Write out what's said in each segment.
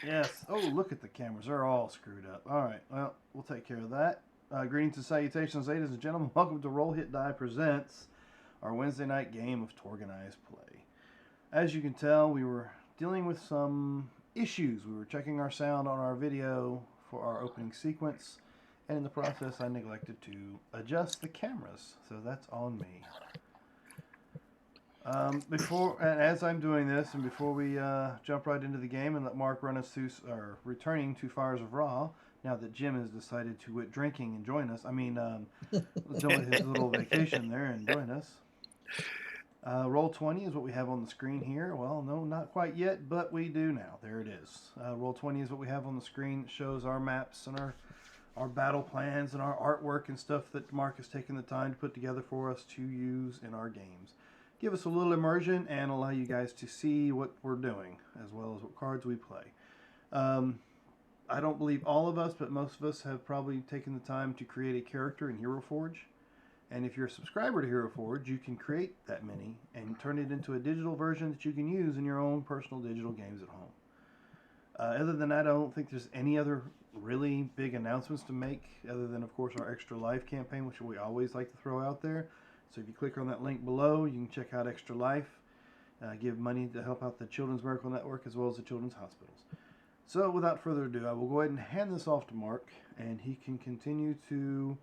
Yes. Oh, look at the cameras. They're all screwed up. All right. Well, we'll take care of that. Greetings and salutations, ladies and gentlemen. Welcome to Roll Hit Die Presents, our Wednesday night game of TORGanized play. As you can tell, we were dealing with some issues. We were checking our sound on our video for our opening sequence, and in the process, I neglected to adjust the cameras. So that's on me. As I'm doing this, and before we jump right into the game and let Mark run us through, or returning to Fires of Raw, now that Jim has decided to quit drinking and join us, doing his little vacation there and join us. Roll 20 is what we have on the screen here. Well, no, not quite yet, but we do now. There it is. Roll 20 is what we have on the screen. It shows our maps and our battle plans and our artwork and stuff that Mark has taken the time to put together for us to use in our games. Give us a little immersion and allow you guys to see what we're doing, as well as what cards we play. I don't believe all of us, but most of us have probably taken the time to create a character in Hero Forge. And if you're a subscriber to Hero Forge, you can create that mini and turn it into a digital version that you can use in your own personal digital games at home. Other than that, I don't think there's any other really big announcements to make, other than, of course, our Extra Life campaign, which we always like to throw out there. So if you click on that link below, you can check out Extra Life, give money to help out the Children's Miracle Network as well as the Children's Hospitals. So without further ado, I will go ahead and hand this off to Mark, and he can continue to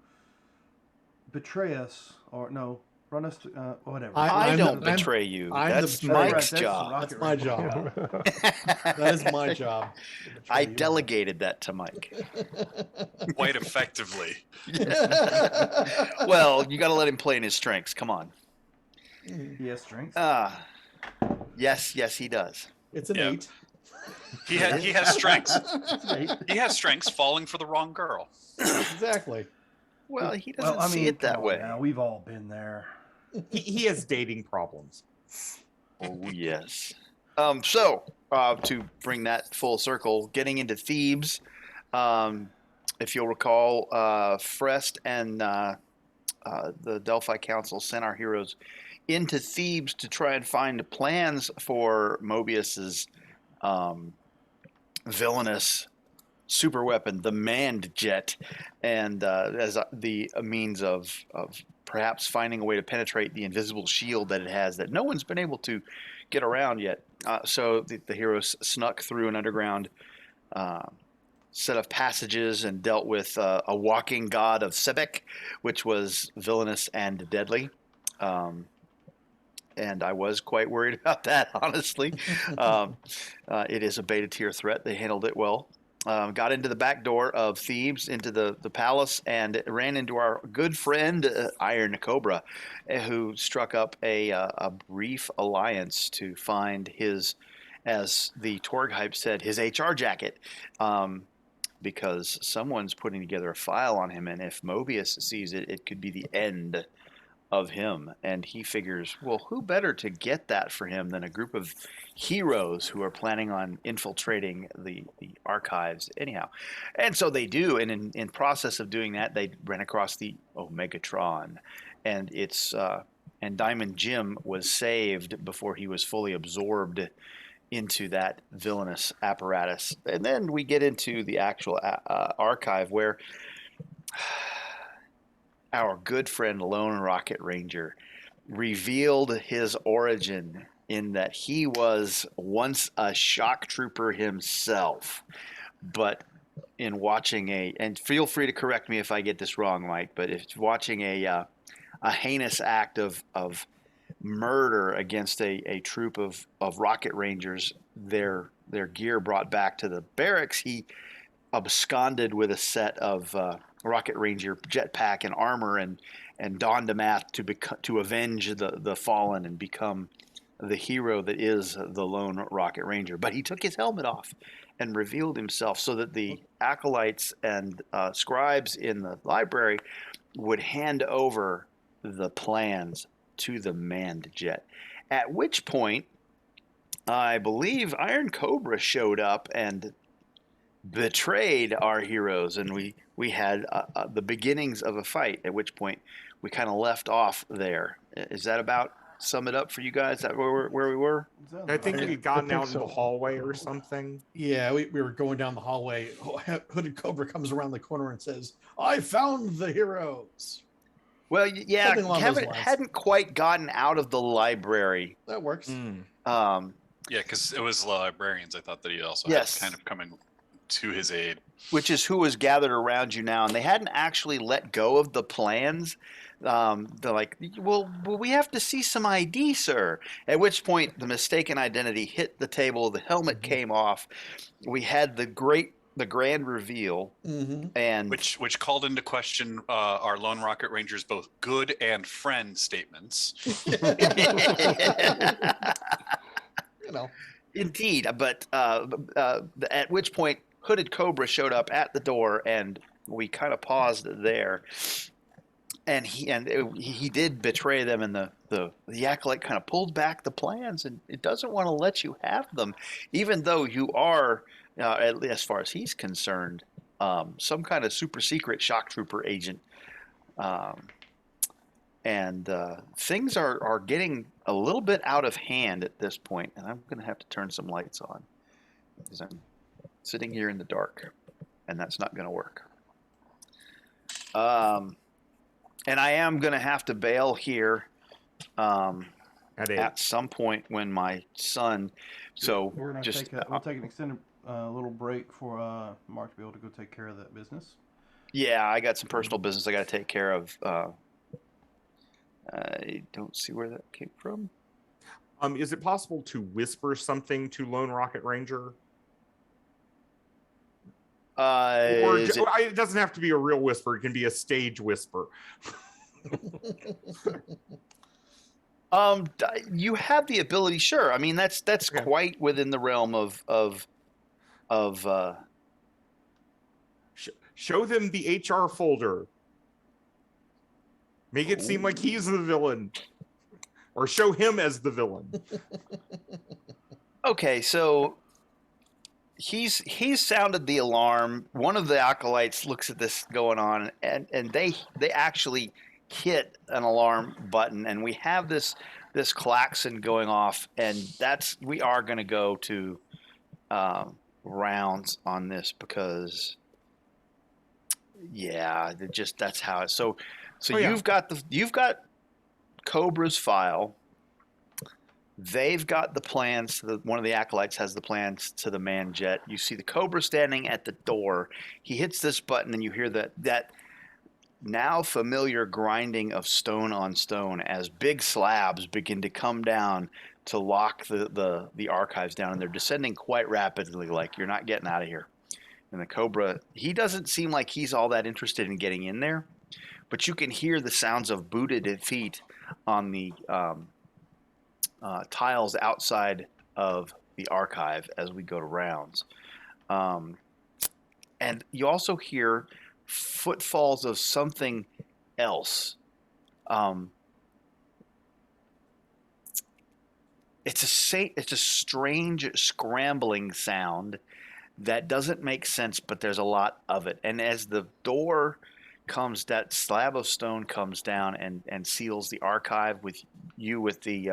betray us, or no, run us to, whatever. I don't betray you. That's Mike's job. That's my job. That is my job. I delegated that to Mike. Quite effectively. Well, you got to let him play in his strengths. Come on. He has strengths? Yes, he does. It's an 8. He has strengths. He has strengths falling for the wrong girl. Exactly. Well, he doesn't see it that way. Now, we've all been there. He has dating problems. Oh, yes. So, to bring that full circle, getting into Thebes, if you'll recall, Frest and the Delphi Council sent our heroes into Thebes to try and find plans for Mobius's villainous super weapon, the manned jet, and as the means of perhaps finding a way to penetrate the invisible shield that it has that no one's been able to get around yet. So the heroes snuck through an underground set of passages and dealt with a walking god of Sebek, which was villainous and deadly. And I was quite worried about that, honestly. It is a beta tier threat. They handled it well. Got into the back door of Thebes, into the palace, and ran into our good friend Iron Cobra, who struck up a brief alliance to find his, as the Torg hype said, his HR jacket, because someone's putting together a file on him, and if Mobius sees it, it could be the end of him. And he figures, well, who better to get that for him than a group of heroes who are planning on infiltrating the archives anyhow. And so they do, and in process of doing that, they ran across the Omegatron, and it's and Diamond Jim was saved before he was fully absorbed into that villainous apparatus. And then we get into the actual archive, where our good friend Lone Rocket Ranger revealed his origin in that he was once a shock trooper himself. But in watching and feel free to correct me if I get this wrong, Mike, but if watching a heinous act of murder against a troop of Rocket Rangers, their gear brought back to the barracks, he absconded with a set of Rocket Ranger jetpack and armor and donned a mask to avenge the fallen and become the hero that is the lone Rocket Ranger. But he took his helmet off and revealed himself so that the acolytes and scribes in the library would hand over the plans to the manned jet. At which point, I believe Iron Cobra showed up and betrayed our heroes, and we had the beginnings of a fight, at which point we kind of left off there. Is that about sum it up for you guys? That where we were? Sounds I think about we'd right. gotten think out in the so. hallway or something. Yeah, we were going down the hallway. Hooded Cobra comes around the corner and says, "I found the heroes." Well, yeah, Something along those Kevin lines. hadn't quite gotten out of the library. That works. Mm. Yeah, because it was librarians. I thought that he also Yes. had kind of coming to his aid. Which is who is gathered around you now, and they hadn't actually let go of the plans. They're like, well, we have to see some ID, sir. At which point, the mistaken identity hit the table. The helmet came off. We had the grand reveal, Mm-hmm. and Which called into question our Lone Rocket Rangers both good and friend statements. You know. indeed. But at which point, Hooded Cobra showed up at the door, and we kind of paused there. And he did betray them, and the acolyte kind of pulled back the plans, and it doesn't want to let you have them, even though you are, at least as far as he's concerned, some kind of super secret shock trooper agent. And things are getting a little bit out of hand at this point, and I'm going to have to turn some lights on because I'm sitting here in the dark, and that's not going to work. And I am going to have to bail here at some point when my son. So We're gonna just we'll take an extended little break for Mark to be able to go take care of that business. yeah, I got some personal business I got to take care of. I don't see where that came from. Is it possible to whisper something to Lone Rocket Ranger? Or Is it- it doesn't have to be a real whisper. It can be a stage whisper. You have the ability, sure. I mean, that's Okay. quite within the realm of Show them the HR folder. Make it seem like he's the villain. Or show him as the villain. Okay, so he's sounded the alarm. One of the acolytes looks at this going on, and they actually hit an alarm button, and we have this klaxon going off, and we are going to go to rounds on this because yeah, that's how it. So Oh, yeah. you've got Cobra's file. They've got the plans. One of the acolytes has the plans to the man jet. You see the Cobra standing at the door. He hits this button, and you hear that now familiar grinding of stone on stone as big slabs begin to come down to lock the archives down, and they're descending quite rapidly. Like, you're not getting out of here. And the Cobra, he doesn't seem like he's all that interested in getting in there, but you can hear the sounds of booted feet on the tiles outside of the archive as we go to rounds. And you also hear footfalls of something else. It's a strange scrambling sound that doesn't make sense, but there's a lot of it. And as the door comes, that slab of stone comes down and seals the archive with the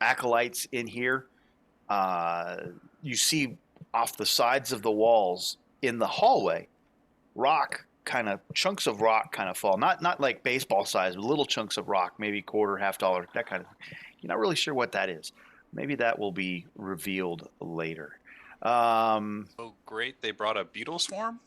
acolytes in here. You see off the sides of the walls in the hallway, chunks of rock kind of fall. Not like baseball size, but little chunks of rock, maybe quarter, $50, that kind of thing. You're not really sure what that is. Maybe that will be revealed later. Oh, great. They brought a beetle swarm?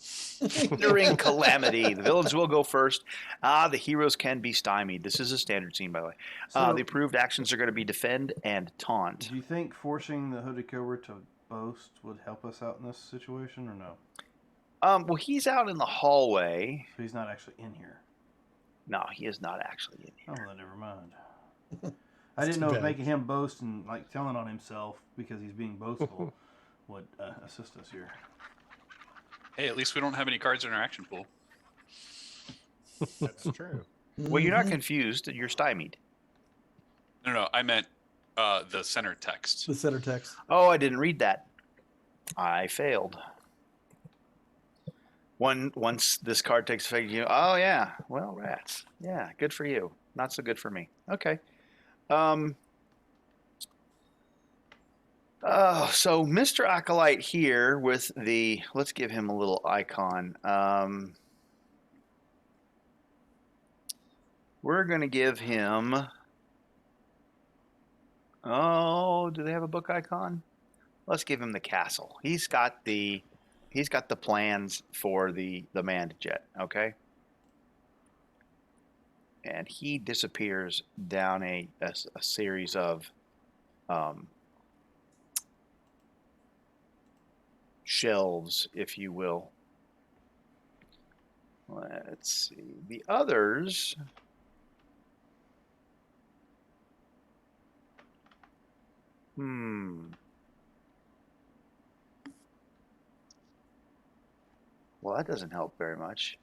During calamity, the villains will go first. The heroes can be stymied. This is a standard scene, by the way. So- The approved actions are going to be defend and taunt. Do you think forcing the Hooded Cobra to boast would help us out in this situation, or no? Well, he's out in the hallway. So he's not actually in here. No, he is not actually in here. Oh, well, never mind. I didn't know if bad. making him boast and like telling on himself because he's being boastful would assist us here. Hey, at least we don't have any cards in our action pool. That's true. Well, you're not confused. You're stymied. No, I meant the center text. The center text. Oh, I didn't read that. I failed. Once this card takes effect, oh yeah, well, rats. Yeah, good for you. Not so good for me. Okay. So Mr. Acolyte here with let's give him a little icon. We're going to give him, do they have a book icon? Let's give him the castle. He's got the plans for the manned jet, okay? And he disappears down a series of shelves, if you will. Let's see. The others. Well, that doesn't help very much.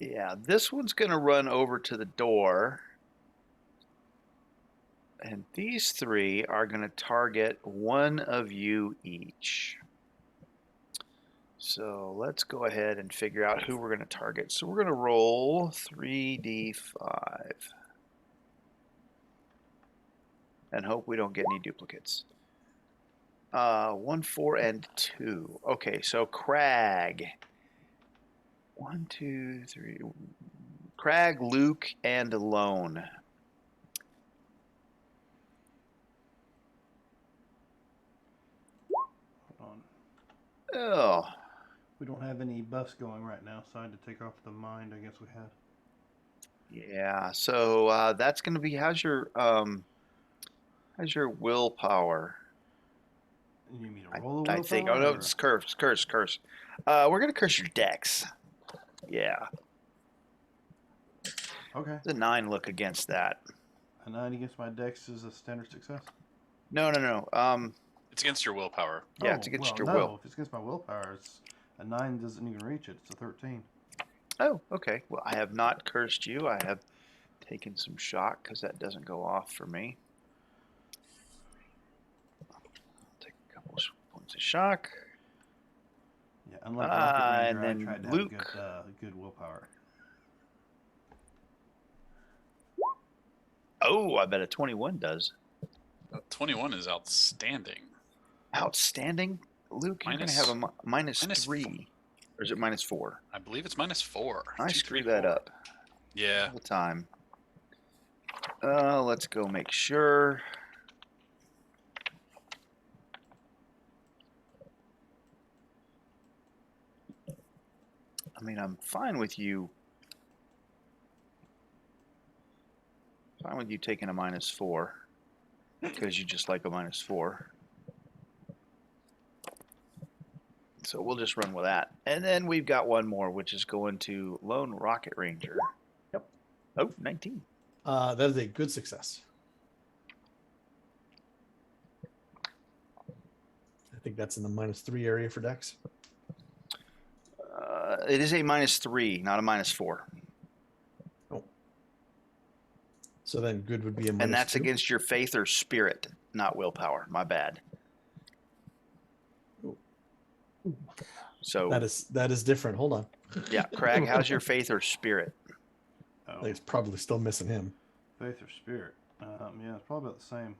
Yeah, this one's going to run over to the door. And these three are going to target one of you each. So let's go ahead and figure out who we're going to target. So we're going to roll 3d5. And hope we don't get any duplicates. 1, 4, and 2. Okay, so Crag. 1, 2, 3. Crag, Luke, and Lone. Hold on. Oh. We don't have any buffs going right now, so I had to take off the mind I guess we had. Yeah, so that's going to be, how's your willpower? You need me to roll a willpower? I think, oh no, it's curse. We're going to curse your dex. Yeah. Okay. The 9 look against that. A 9 against my dex is a standard success? No. It's against your willpower. Yeah, it's against your no. will. If it's against my willpower, it's a 9 doesn't even reach it. It's a 13. Oh, okay. Well, I have not cursed you. I have taken some shock because that doesn't go off for me. Take a couple points of shock. Yeah, unlike Rocket Ranger, and then I tried to Luke. have good willpower. Oh, I bet a 21 does. 21 is outstanding. Outstanding? Luke, you're going to have a minus 3. Or is it minus 4? I believe it's -4. I 2, screw 3, that 4. up Yeah. all the time. Let's go make sure. I mean, I'm fine with you. Fine with you taking a -4 because you just like a -4. So we'll just run with that. And then we've got one more, which is going to Lone Rocket Ranger. Yep. Oh, 19. That is a good success. I think that's in the -3 area for Dex. It is a -3, not a -4. Oh. So then good would be a -2. And that's against your faith or spirit, not willpower. My bad. Ooh. So That is different. Hold on. yeah, Crag, how's your faith or spirit? I think it's probably still missing him. Faith or spirit? Yeah, it's probably about the same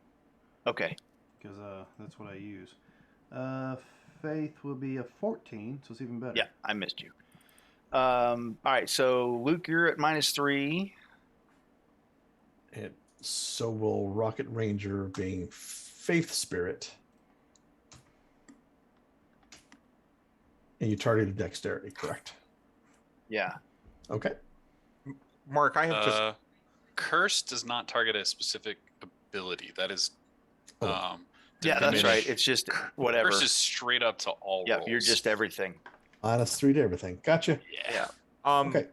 Okay. because that's what I use. Faith will be a 14, so it's even better. Yeah, I missed you. All right, so Luke, you're at -3. And so will Rocket Ranger being Faith Spirit. And you targeted Dexterity, correct? Yeah. Okay. Mark, I have just Curse does not target a specific ability. That is. Oh. Yeah, that's diminish. right. It's just whatever. Curse is straight up to all Yeah, rolls. you're just everything. -3 to everything. Gotcha. Yeah. Okay.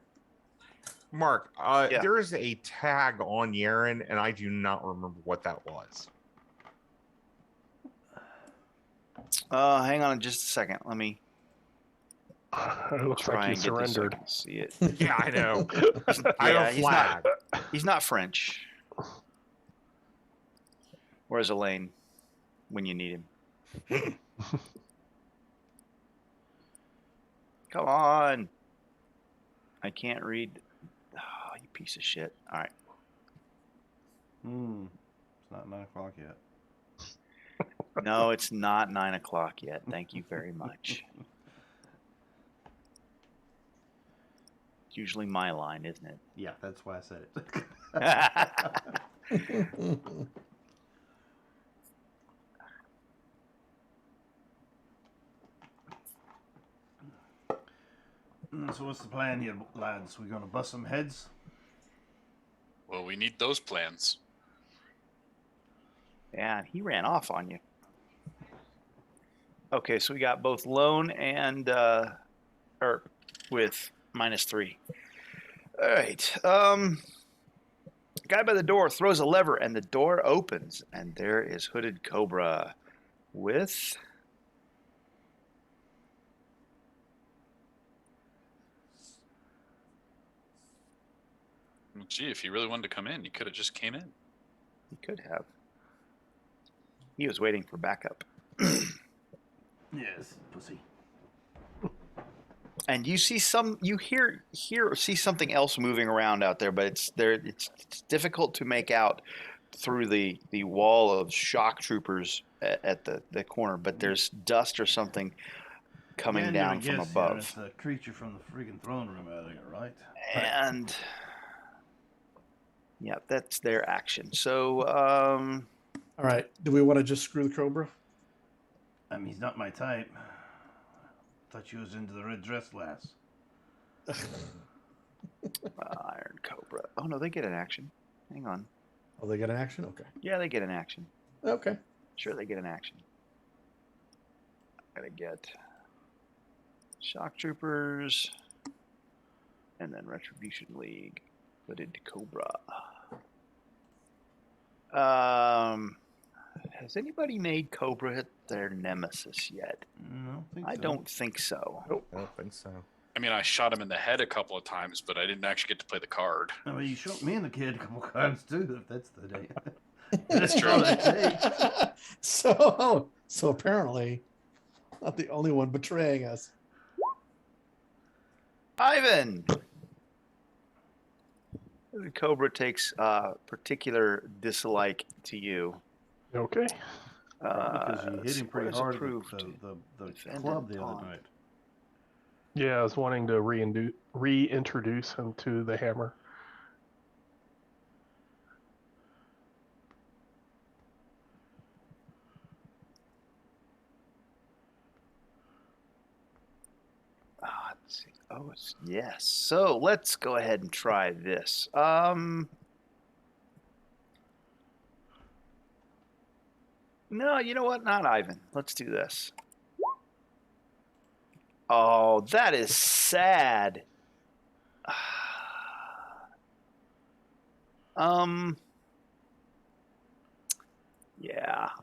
Mark, Yeah. there is a tag on Yaren, and I do not remember what that was. Hang on just a second. Let me It looks try like he and get this so I surrendered. can see it. Yeah, I know. I Yeah, have a flag. He's not French. Where's Elaine when you need him? Come on. I can't read. Oh, you piece of shit. All right. It's not 9 o'clock yet. No, it's not 9 o'clock yet. Thank you very much. It's usually my line, isn't it? Yeah, that's why I said it. So what's the plan here, lads? We gonna bust some heads? Well, we need those plans. Yeah, he ran off on you. Okay, so we got both lone and or with -3. All right. Guy by the door throws a lever and the door opens and there is Hooded Cobra with Well, gee, if he really wanted to come in, he could have just came in. he could have. He was waiting for backup. Yes, pussy. And you see you see something else moving around out there, but it's difficult to make out through the wall of shock troopers at the corner, but there's dust or something coming down from above. It's a creature from the freaking throne room out there, right? And yeah, that's their action. So All right. Do we want to just screw the Cobra? I mean, he's not my type. Thought you was into the red dress lass. Iron Cobra. Oh no, they get an action. Hang on. Oh, they get an action? Okay. Yeah, they get an action. Okay. Sure, they get an action. Gotta get shock troopers, and then Retribution League. Hooded Cobra. Has anybody made Cobra their nemesis yet? No, I don't think so. Nope, I don't think so. I mean, I shot him in the head a couple of times, but I didn't actually get to play the card. I mean, you shot me and the kid a couple times too. If that's the day. That's true. all it takes. So apparently, not the only one betraying us. Ivan! The Cobra takes particular dislike to you. Okay. Because you hit him pretty Support is hard approved. with the Defend club and the other taunt. night. Yeah, I was wanting to reintroduce him to the hammer. Let's see. Oh, yes. So let's go ahead and try this. No, you know what? Not Ivan. Let's do this. Oh, that is sad. Yeah,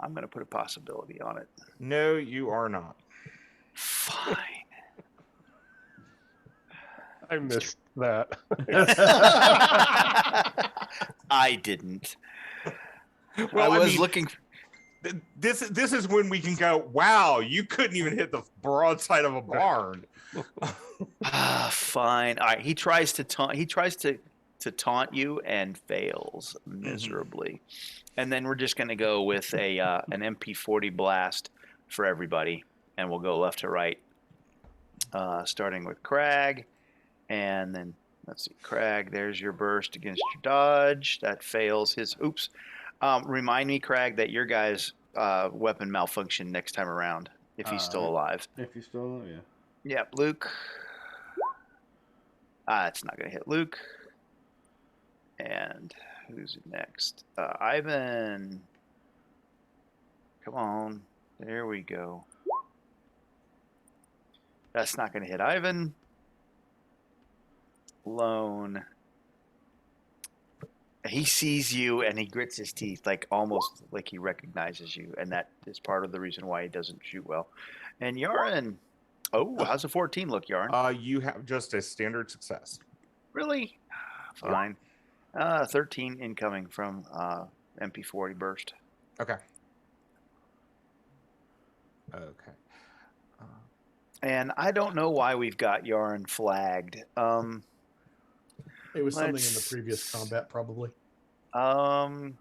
I'm gonna put a possibility on it. No, you are not. Fine. I missed that. I didn't. Well, I I was mean, looking. This is when we can go, wow, you couldn't even hit the broadside of a barn. Fine. All right. He tries to taunt. He tries to taunt you and fails miserably. And then we're just going to go with a an MP40 blast for everybody, and we'll go left to right, starting with Crag, and then let's see, Crag. There's your burst against your dodge. That fails. His oops. Remind me, Crag, that your guy's weapon malfunction next time around if he's still alive. If you're still alive, yeah. Yep, Luke. It's not going to hit Luke. And who's next? Ivan. Come on. There we go. That's not going to hit Ivan. Lone. He sees you and he grits his teeth, like almost like he recognizes you, and that is part of the reason why he doesn't shoot well. And Yarin. Oh, how's a 14 look, Yarin? You have just a standard success. Really? Fine. 13 incoming from MP40 burst. Okay. Okay. And I don't know why we've got Yarn flagged. It was something in the Let's- previous combat, probably. Um,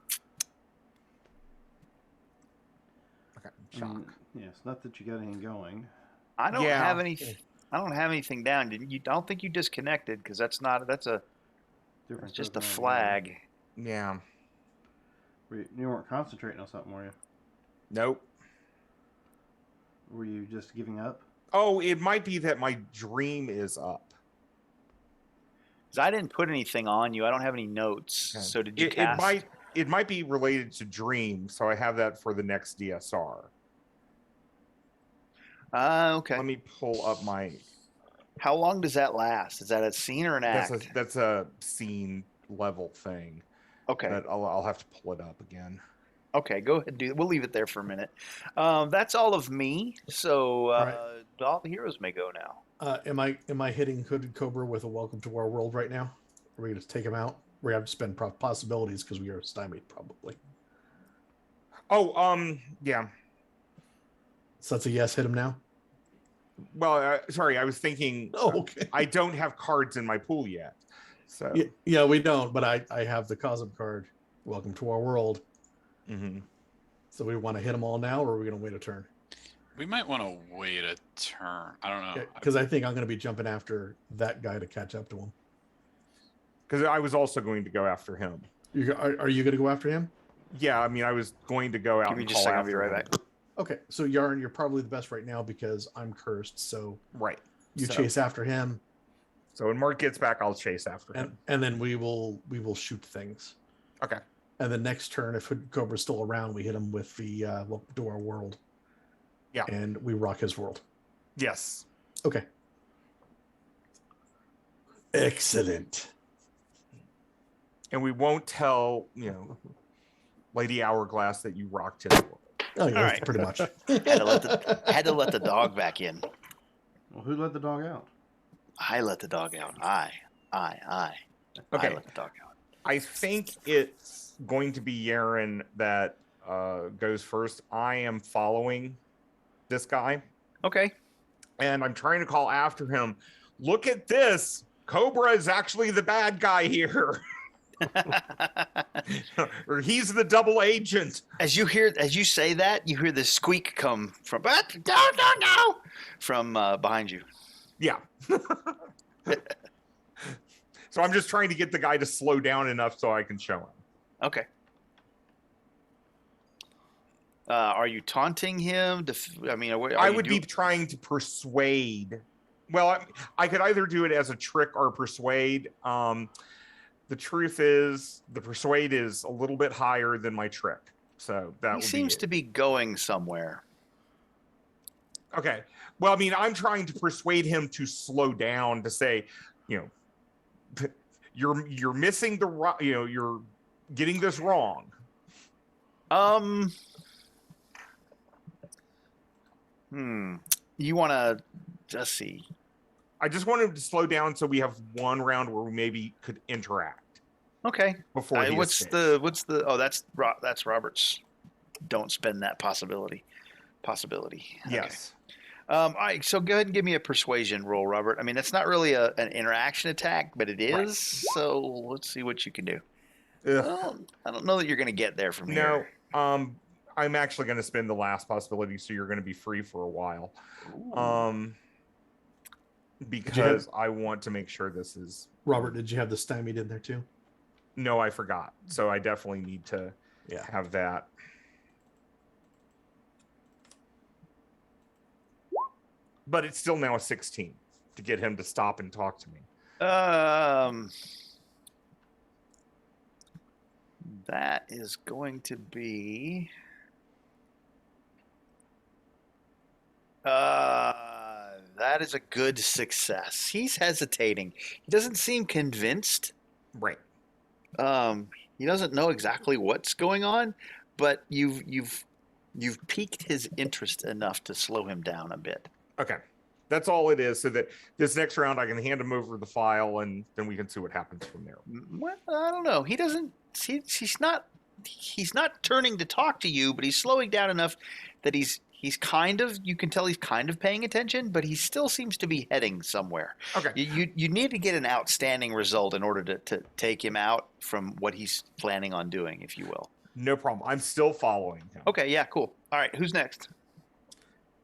Okay. I Shock. mean, yeah, it's not that you got anything going. I don't Yeah. have any. I don't have anything down. Didn't you? I don't think you disconnected because that's not. That's Different just stuff a altogether. flag. Yeah. You weren't concentrating on something, were you? Nope. Were you just giving up? Oh, it might be that my dream is up. 'Cause I didn't put anything on you. I don't have any notes. Okay. So did you It cast? might be related to dream, so I have that for the next DSR. Okay. Let me pull up my. How long does that last? Is that a scene or an act? That's a scene level thing. Okay. But I'll have to pull it up again. Okay. Go ahead and do. We'll leave it there for a minute. That's all of me. So right. all the heroes may go now. Am I hitting Hooded Cobra with a welcome to our world right now? Are we going to take him out? We have to spend possibilities because we are stymied, probably. Oh, yeah. So that's a yes. Hit him now. Well, sorry, I was thinking. Oh, okay. I don't have cards in my pool yet, so. Yeah, we don't. But I have the Cosm card. Welcome to our world. Mhm. So we want to hit them all now, or are we going to wait a turn? We might want to wait a turn. I don't know. Because I think I'm going to be jumping after that guy to catch up to him. Because I was also going to go after him. Are you going to go after him? Yeah, I mean, I was going to go out. Give me and just a call second. I'll be after right him. back. Okay, so Yarn, you're probably the best right now because I'm cursed. So Right. you So- chase after him, So when Mark gets back, I'll chase after him. and then we will shoot things. Okay. And the next turn, if Cobra's still around, we hit him with the welcome to our world. Yeah. And we rock his world. Yes. Okay. Excellent. And we won't tell, Lady Hourglass that you rocked his world. Oh yeah, All that's right. pretty much. Had to let the dog back in. Well, who let the dog out? I let the dog out. I Okay. let the dog out. I think it's going to be Yaren that goes first. I am following this guy, Okay. and I'm trying to call after him. Look at this. Cobra is actually the bad guy here. Or he's the double agent. As you say that, you hear the squeak come from no from behind you. Yeah. So I'm just trying to get the guy to slow down enough so I can show him. Okay. Are you taunting him? I would be trying to persuade. Well, I could either do it as a trick or persuade. The truth is, the persuade is a little bit higher than my trick, so that He seems to be going somewhere. Okay. Well, I mean, I'm trying to persuade him to slow down, to say, you're missing the you're getting this wrong. You want to just see? I just want him to slow down so we have one round where we maybe could interact Okay. before he What's escapes. the? Oh, that's Robert's. Don't spend that possibility. Okay. Yes. All right. So go ahead and give me a persuasion roll, Robert. I mean, it's not really an interaction attack, but it is. Right. So let's see what you can do. Ugh. Well, I don't know that you're going to get there from here. No. I'm actually going to spend the last possibility, so you're going to be free for a while. Ooh. Because I want to make sure this is. Robert, did you have the stymied in there too? No, I forgot. So I definitely need to have that. But it's still now a 16 to get him to stop and talk to me. That is going to be. That is a good success. He's hesitating. He doesn't seem convinced. Right. He doesn't know exactly what's going on, but you've piqued his interest enough to slow him down a bit. Okay. That's all it is. So that this next round I can hand him over the file and then we can see what happens from there. Well, I don't know. He doesn't. He's not turning to talk to you, but he's slowing down enough that he's He's you can tell he's kind of paying attention, but he still seems to be heading somewhere. Okay. You need to get an outstanding result in order to take him out from what he's planning on doing, if you will. No problem. I'm still following him. Okay, yeah, cool. All right, who's next?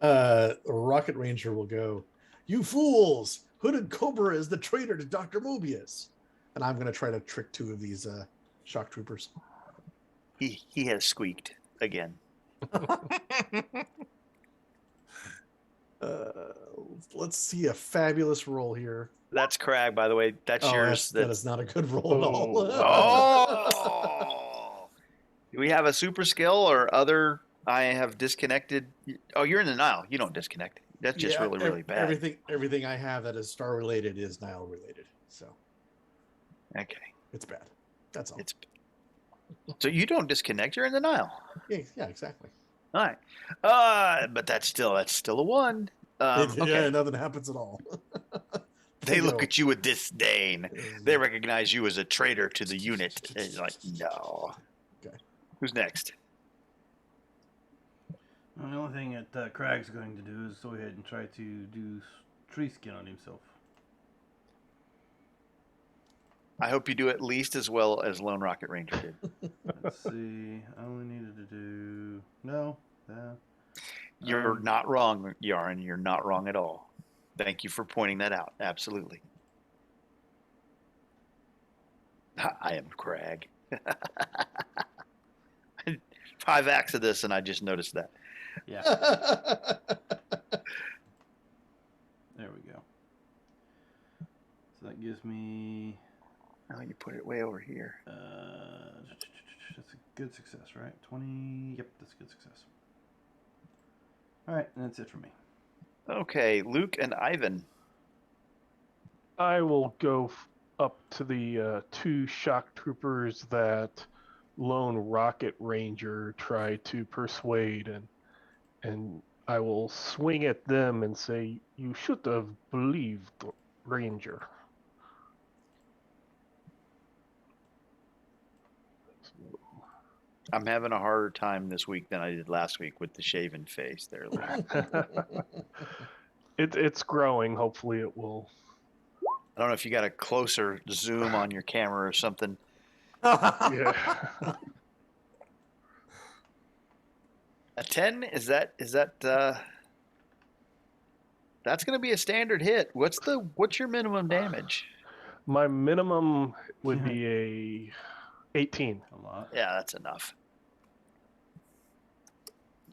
Rocket Ranger will go, "You fools! Hooded Cobra is the traitor to Dr. Mobius." And I'm going to try to trick 2 of these shock troopers. He has squeaked again. Let's see a fabulous roll here. That's Crag, by the way. That's yours. That is not a good roll at all. Oh! Do we have a super skill or other? I have disconnected. Oh, you're in the Nile. You don't disconnect. That's just really bad. Everything I have that is star related is Nile related. So okay, it's bad. That's all. So you don't disconnect. You're in the Nile. Yeah, exactly. All right. But that's still a 1. Okay. Yeah, nothing happens at all. They look at you with disdain. They recognize you as a traitor to the unit. It's like, no. Okay. Who's next? Well, the only thing that Crag's going to do is go ahead and try to do tree skin on himself. I hope you do at least as well as Lone Rocket Ranger did. Let's see. I only needed to do... No. You're not wrong, Yaron. You're not wrong at all. Thank you for pointing that out. Absolutely. I am Crag. 5 acts of this, and I just noticed that. Yeah. There we go. So that gives me... Oh, you put it way over here. That's a good success, right? 20... Yep, that's a good success. All right, and that's it for me. Okay, Luke and Ivan. I will go up to the 2 shock troopers that Lone Rocket Ranger tried to persuade, and I will swing at them and say, "You should have believed Ranger." I'm having a harder time this week than I did last week with the shaven face there, Luke. It's growing. Hopefully it will. I don't know if you got a closer zoom on your camera or something. Yeah. A 10? Is that that's going to be a standard hit. What's your minimum damage? My minimum would be a 18. A lot. Yeah, that's enough.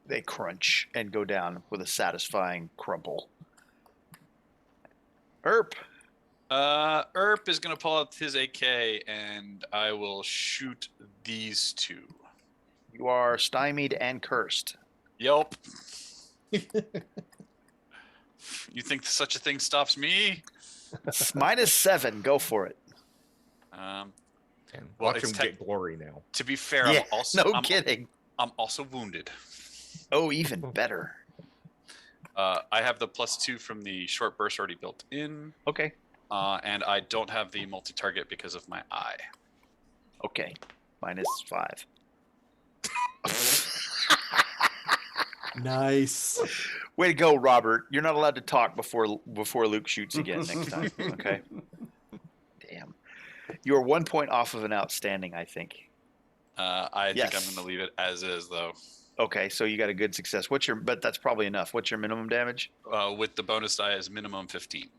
They crunch and go down with a satisfying crumple. Erp. Erp is going to pull out his AK, and I will shoot these 2. You are stymied and cursed. Yelp. You think such a thing stops me? -7. Go for it. And Well, watch him get glory now. To be fair, Yeah, I'm kidding. I'm also wounded. Oh, even better. I have the +2 from the short burst already built in, Okay. and I don't have the multi-target because of my eye. Okay. -5. Nice. Way to go, Robert. You're not allowed to talk before Luke shoots again next time. Okay. Damn. You're 1 point off of an outstanding, I think. I Yes. think I'm going to leave it as is, though. Okay, so you got a good success. But that's probably enough. What's your minimum damage? With the bonus die is minimum 15.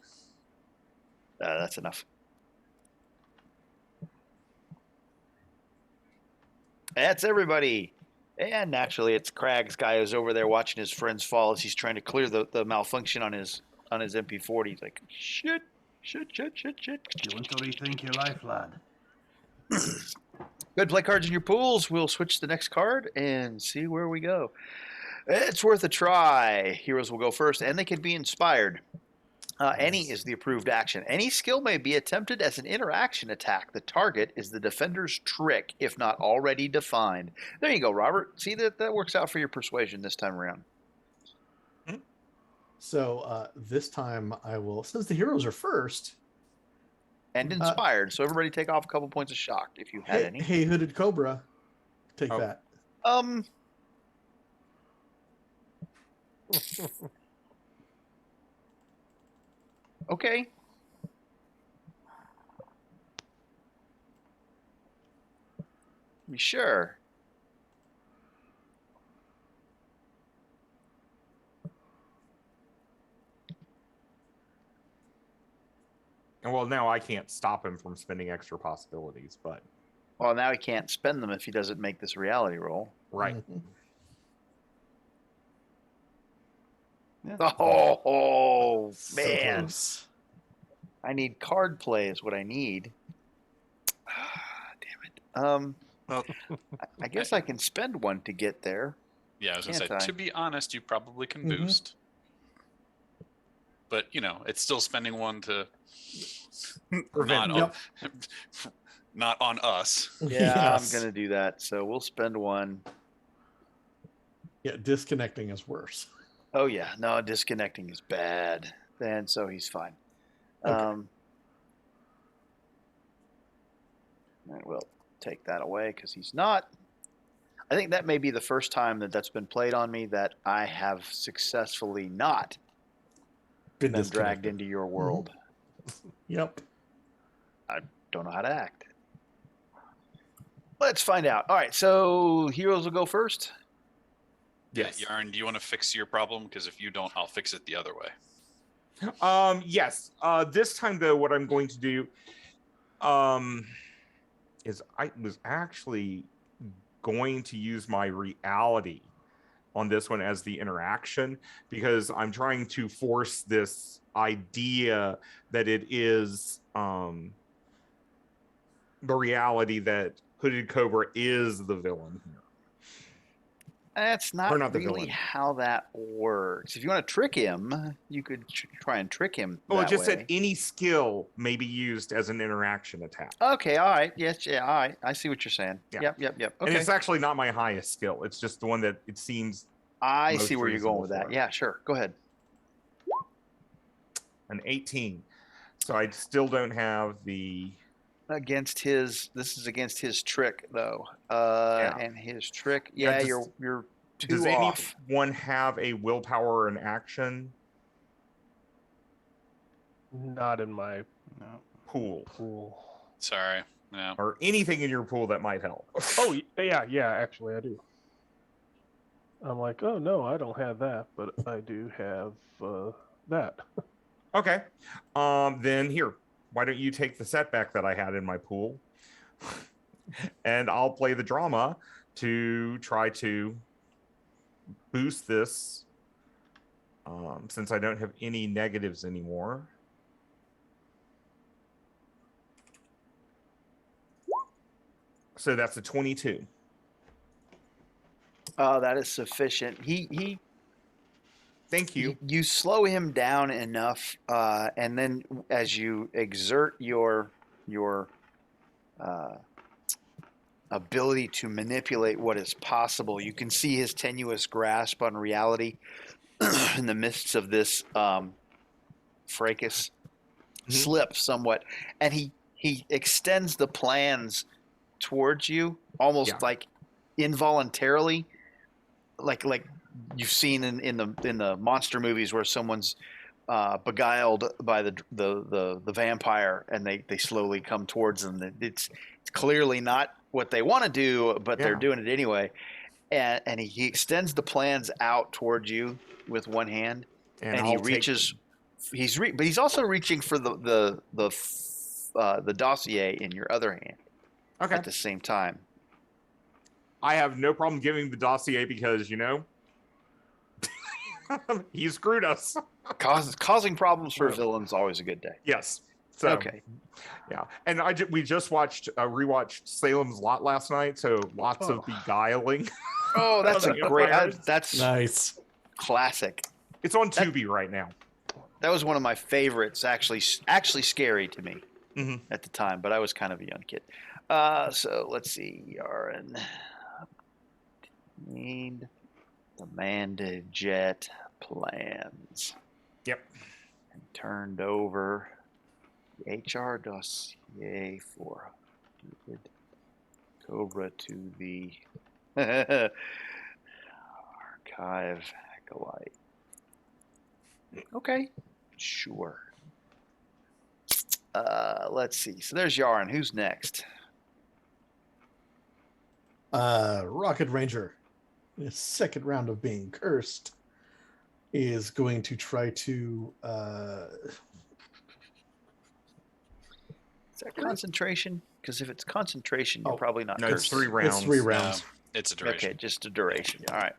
That's enough. That's everybody. And naturally, it's Crag's guy who's over there watching his friends fall as he's trying to clear the malfunction on his MP40. He's like, shit. You want to rethink your life, lad? Good, play cards in your pools. We'll switch the next card and see where we go. It's worth a try. Heroes will go first, and they can be inspired. Any is the approved action. Any skill may be attempted as an interaction attack. The target is the defender's trick, if not already defined. There you go, Robert. See, that works out for your persuasion this time around. So this time I will, since the heroes are first. And inspired. So everybody take off a couple points of shock if you had any. Hey, Hooded Cobra. Take that. Okay. You sure? And well, now I can't stop him from spending extra possibilities, but Well, now he can't spend them if he doesn't make this reality roll. right. Mhm. Yeah. Oh, So man. close. I need card play is what I need. Damn it. Well, I guess I can spend one to get there. yeah, I was gonna say. Can't I? To be honest, you probably can Mhm. boost, but it's still spending one to Prevent. not Yep. not on us. Yeah, I'm Yes. gonna do that. So we'll spend one. Yeah, disconnecting is worse. Oh yeah, no, disconnecting is bad. And so he's fine. Okay. I will take that away because he's not. I think that may be the first time that that's been played on me that I have successfully not Been been dragged disconnected. into your world. Yep. I don't know how to act. Let's find out. All right, so heroes will go first. Yes. Yeah, Yarn, do you want to fix your problem? Because if you don't, I'll fix it the other way. Yes. This time though, what I'm going to do is I was actually going to use my reality on this one as the interaction because I'm trying to force this idea that it is the reality that Hooded Cobra is the villain here. That's Or not not the really villain. how that works. If you want to trick him, you could try and trick him Oh, it that just way. said any skill may be used as an interaction attack. Okay, all right. Yes, yeah, all right. I see what you're saying. Yeah. Yep. And Okay. it's actually not my highest skill. It's just the one that it seems I most see where you're going reasonable with that. for it. Yeah, sure. Go ahead. an 18. So I still don't have the Against his, this is against his trick though. Yeah. And his trick, Yeah, yeah, does- you're two Does off. anyone have a willpower and action Not in my No. pool pool. Sorry. Yeah. or anything in your pool that might help? Oh, yeah, actually I do. I'm like, oh no, I don't have that, but I do have that. Okay. Then here, why don't you take the setback that I had in my pool, and I'll play the drama to try to boost this. Since I don't have any negatives anymore. So that's a 22. That is sufficient. Thank you. You slow him down enough, and then as you exert your uh, ability to manipulate what is possible, you can see his tenuous grasp on reality in the midst of this fracas slip somewhat, and he extends the plans towards you almost like involuntarily, like you've seen in the monster movies where someone's beguiled by the vampire and they slowly come towards them. It's clearly not what they want to do, but they're doing it anyway. And he extends the plans out towards you with one hand, and he I'll reaches. But he's also reaching for the dossier in your other hand at the same time. I have no problem giving the dossier because he screwed us. Causing problems for villains always a good day. Yes. So, okay. Yeah, and we just rewatched Salem's Lot last night, so lots of beguiling. Oh, that's a great. That's nice. Classic. It's on Tubi right now. That was one of my favorites. Actually scary to me at the time, but I was kind of a young kid. So let's see. Yarin need demanded jet plans. Yep. And turned over the HR dossier for Cobra to the archive acolyte. Okay. Sure. Let's see. So there's Yarn. Who's next? Rocket Ranger, in his second round of being cursed, is going to try to. Is that concentration? Because if it's concentration, you're Oh, probably not No, it's cursed. 3 rounds. It's 3 rounds. It's a duration. Okay, just a duration. All right.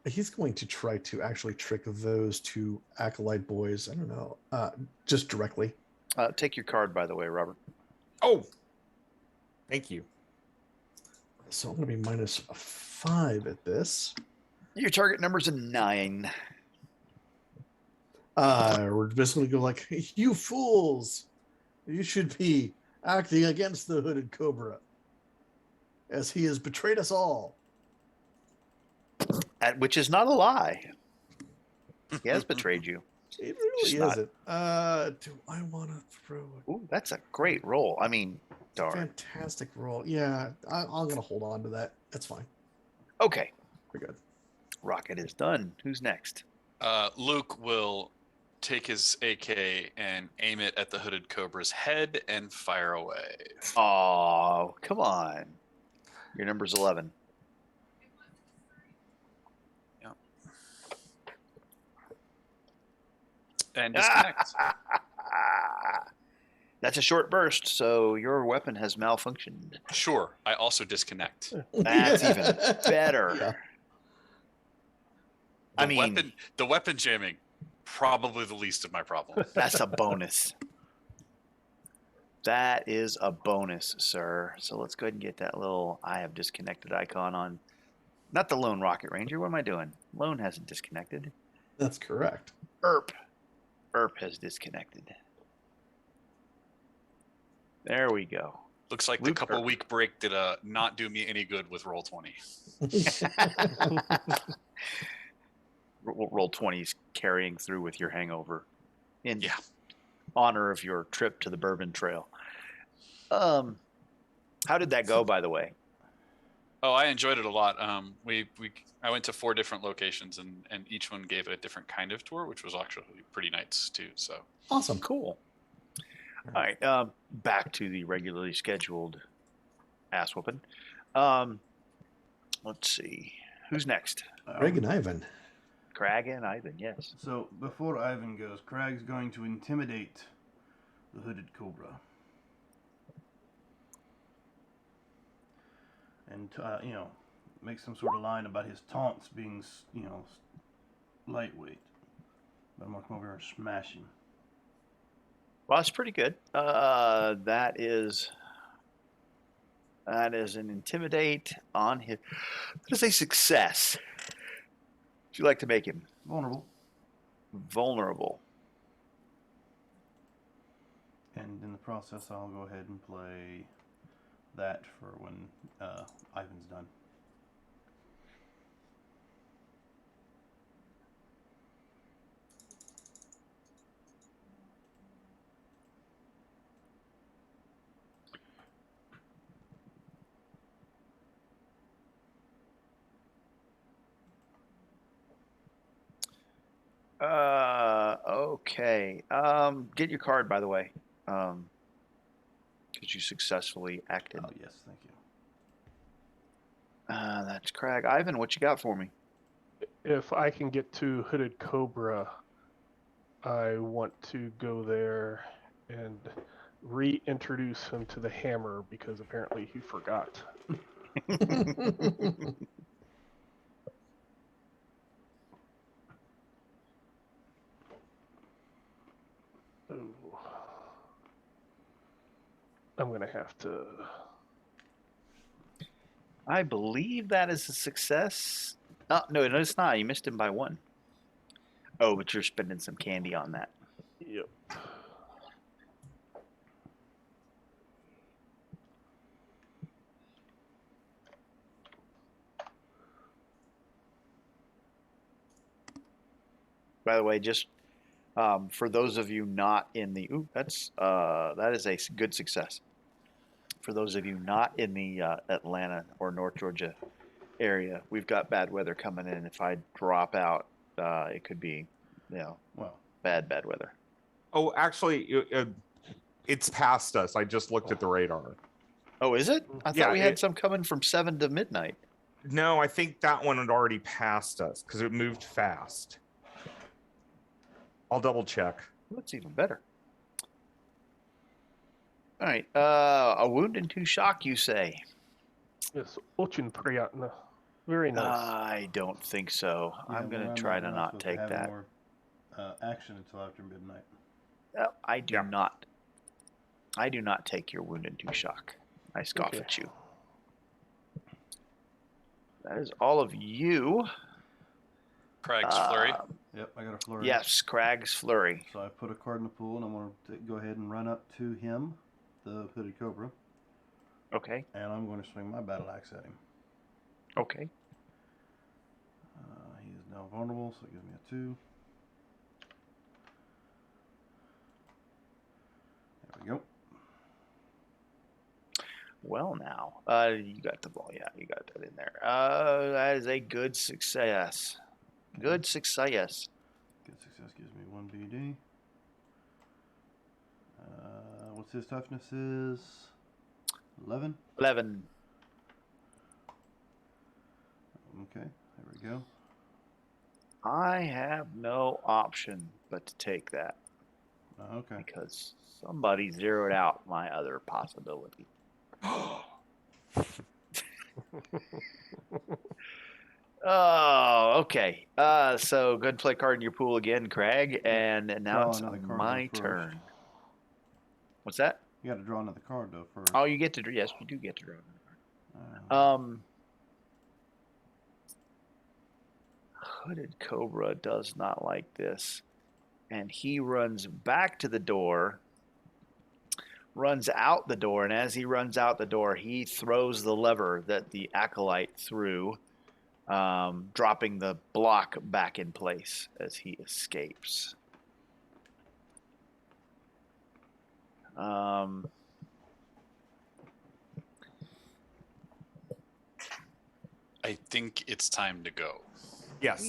He's going to try to actually trick those two acolyte boys. I don't know, just directly. Take your card, by the way, Robert. Oh, thank you. So I'm going to be -5 at this. Your target number's a 9. We're just going to go like, you fools! You should be acting against the Hooded Cobra, as he has betrayed us all. Which is not a lie. He has betrayed you. It really Just not- isn't. Do I want to throw a Ooh, that's a great roll. I mean, darn. fantastic roll? Yeah, I'm going to hold on to that. That's fine. Okay, We're good. Rocket is done. Who's next? Luke will take his AK and aim it at the Hooded Cobra's head and fire away. Oh, come on. Your number's 11. And disconnect. That's a short burst, so your weapon has malfunctioned. Sure, I also disconnect. That's even better. Yeah. I mean, The weapon jamming, probably the least of my problems. that's a bonus. That is a bonus, sir. So let's go ahead and get that little I have disconnected icon on. Not the Lone Rocket Ranger. What am I doing? Lone hasn't disconnected. That's correct. Erp has disconnected. There we go. Looks like the Luke couple Earp. week break did not do me any good with roll 20. Roll 20s carrying through with your hangover in Yeah. honor of your trip to the Bourbon Trail. How did that go, by the way? Oh, I enjoyed it a lot. I went to 4 different locations and each one gave a different kind of tour, which was actually pretty nice too. So Awesome. Cool. All right, back to the regularly scheduled ass whooping. Let's see. Who's next? Greg and Ivan. Crag and Ivan, yes. So before Ivan goes, Crag's going to intimidate the Hooded Cobra. And, make some sort of line about his taunts being, lightweight. But I'm going to come over here and smash him. Well, that's pretty good. That is an intimidate on his. That is a success. Would you like to make him Vulnerable. vulnerable? And in the process, I'll go ahead and play that for when Ivan's done. Okay. Get your card, by the way. Because you successfully acted. Oh, yes, thank you. That's Crag. Ivan, what you got for me? If I can get to Hooded Cobra, I want to go there and reintroduce him to the hammer because apparently he forgot. Ooh. I'm going to have to. I believe that is a success. Oh, no, it's not. You missed him by 1. Oh, but you're spending some candy on that. Yep. By the way, just for those of you not in the that is a good success. For those of you not in the Atlanta or North Georgia area, we've got bad weather coming in. If I drop out, it could be Well, bad weather. Oh, actually, it's past us. I just looked at the radar. Oh, is it? I Yeah, thought we had some coming from 7 to midnight. No, I think that one had already passed us because it moved fast. I'll double check. That's even better. All right. A wound and 2 shock, you say? Yes, очень приятно. Very nice. I don't think so. yeah, I'm going we're to try to we're not supposed take have that. More, action until after midnight. I do Yeah. not. I do not take your wound and 2 shock. I scoff Okay. at you. That is all of you. Craig's flurry. Yep, I got a flurry. Yes, Crag's flurry. So I put a card in the pool, and I'm going to go ahead and run up to him, the hooded cobra, Okay. and I'm going to swing my battle axe at him. Okay. He is now vulnerable, so it gives me a 2. There we go. Well, now, you got the ball. Yeah, you got that in there. That is a good success. Good success. Good success gives me 1 BD. What's his toughness is? 11. 11. Okay, there we go. I have no option but to take that Okay. because somebody zeroed out my other possibility. Oh, okay. So go ahead and play a card in your pool again, Craig, and now Draw it's another card my though first. turn. What's that? You got to draw another card though first. Oh, you get to. Yes, you do get to draw another Uh, card. Hooded Cobra does not like this, and he runs back to the door. Runs out the door, and as he runs out the door, he throws the lever that the acolyte threw, dropping the block back in place as he escapes. I think it's time to go. Yes.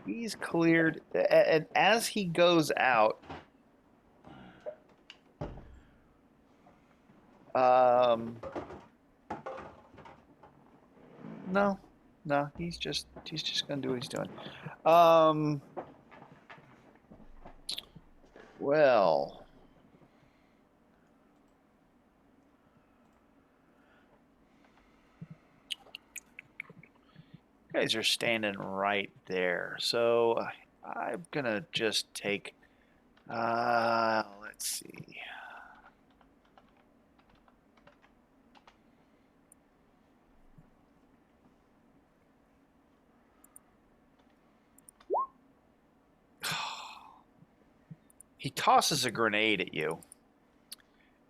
He's cleared, and as he goes out, no, he's just gonna do what he's doing. Well, you guys are standing right there, so I'm gonna just take. Let's see. He tosses a grenade at you,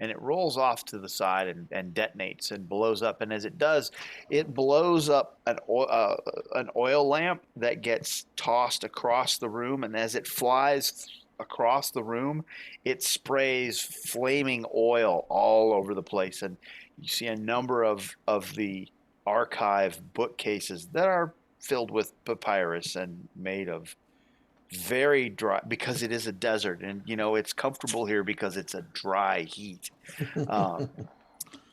and it rolls off to the side and detonates and blows up. And as it does, it blows up an oil lamp that gets tossed across the room. And as it flies across the room, it sprays flaming oil all over the place. And you see a number of the archive bookcases that are filled with papyrus and made of very dry, because it is a desert, and it's comfortable here because it's a dry heat.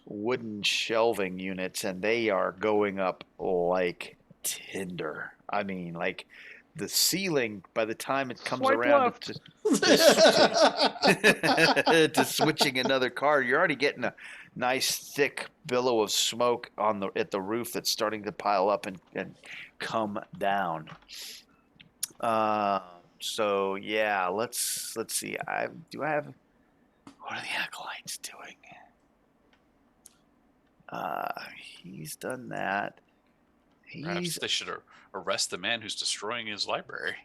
Wooden shelving units, and they are going up like tinder. I mean, like the ceiling, by the time it comes Swipe around left. to switching another card, you're already getting a nice thick billow of smoke at the roof that's starting to pile up and come down. So yeah, let's see. What are the acolytes doing? He's done that. Perhaps they should arrest the man who's destroying his library.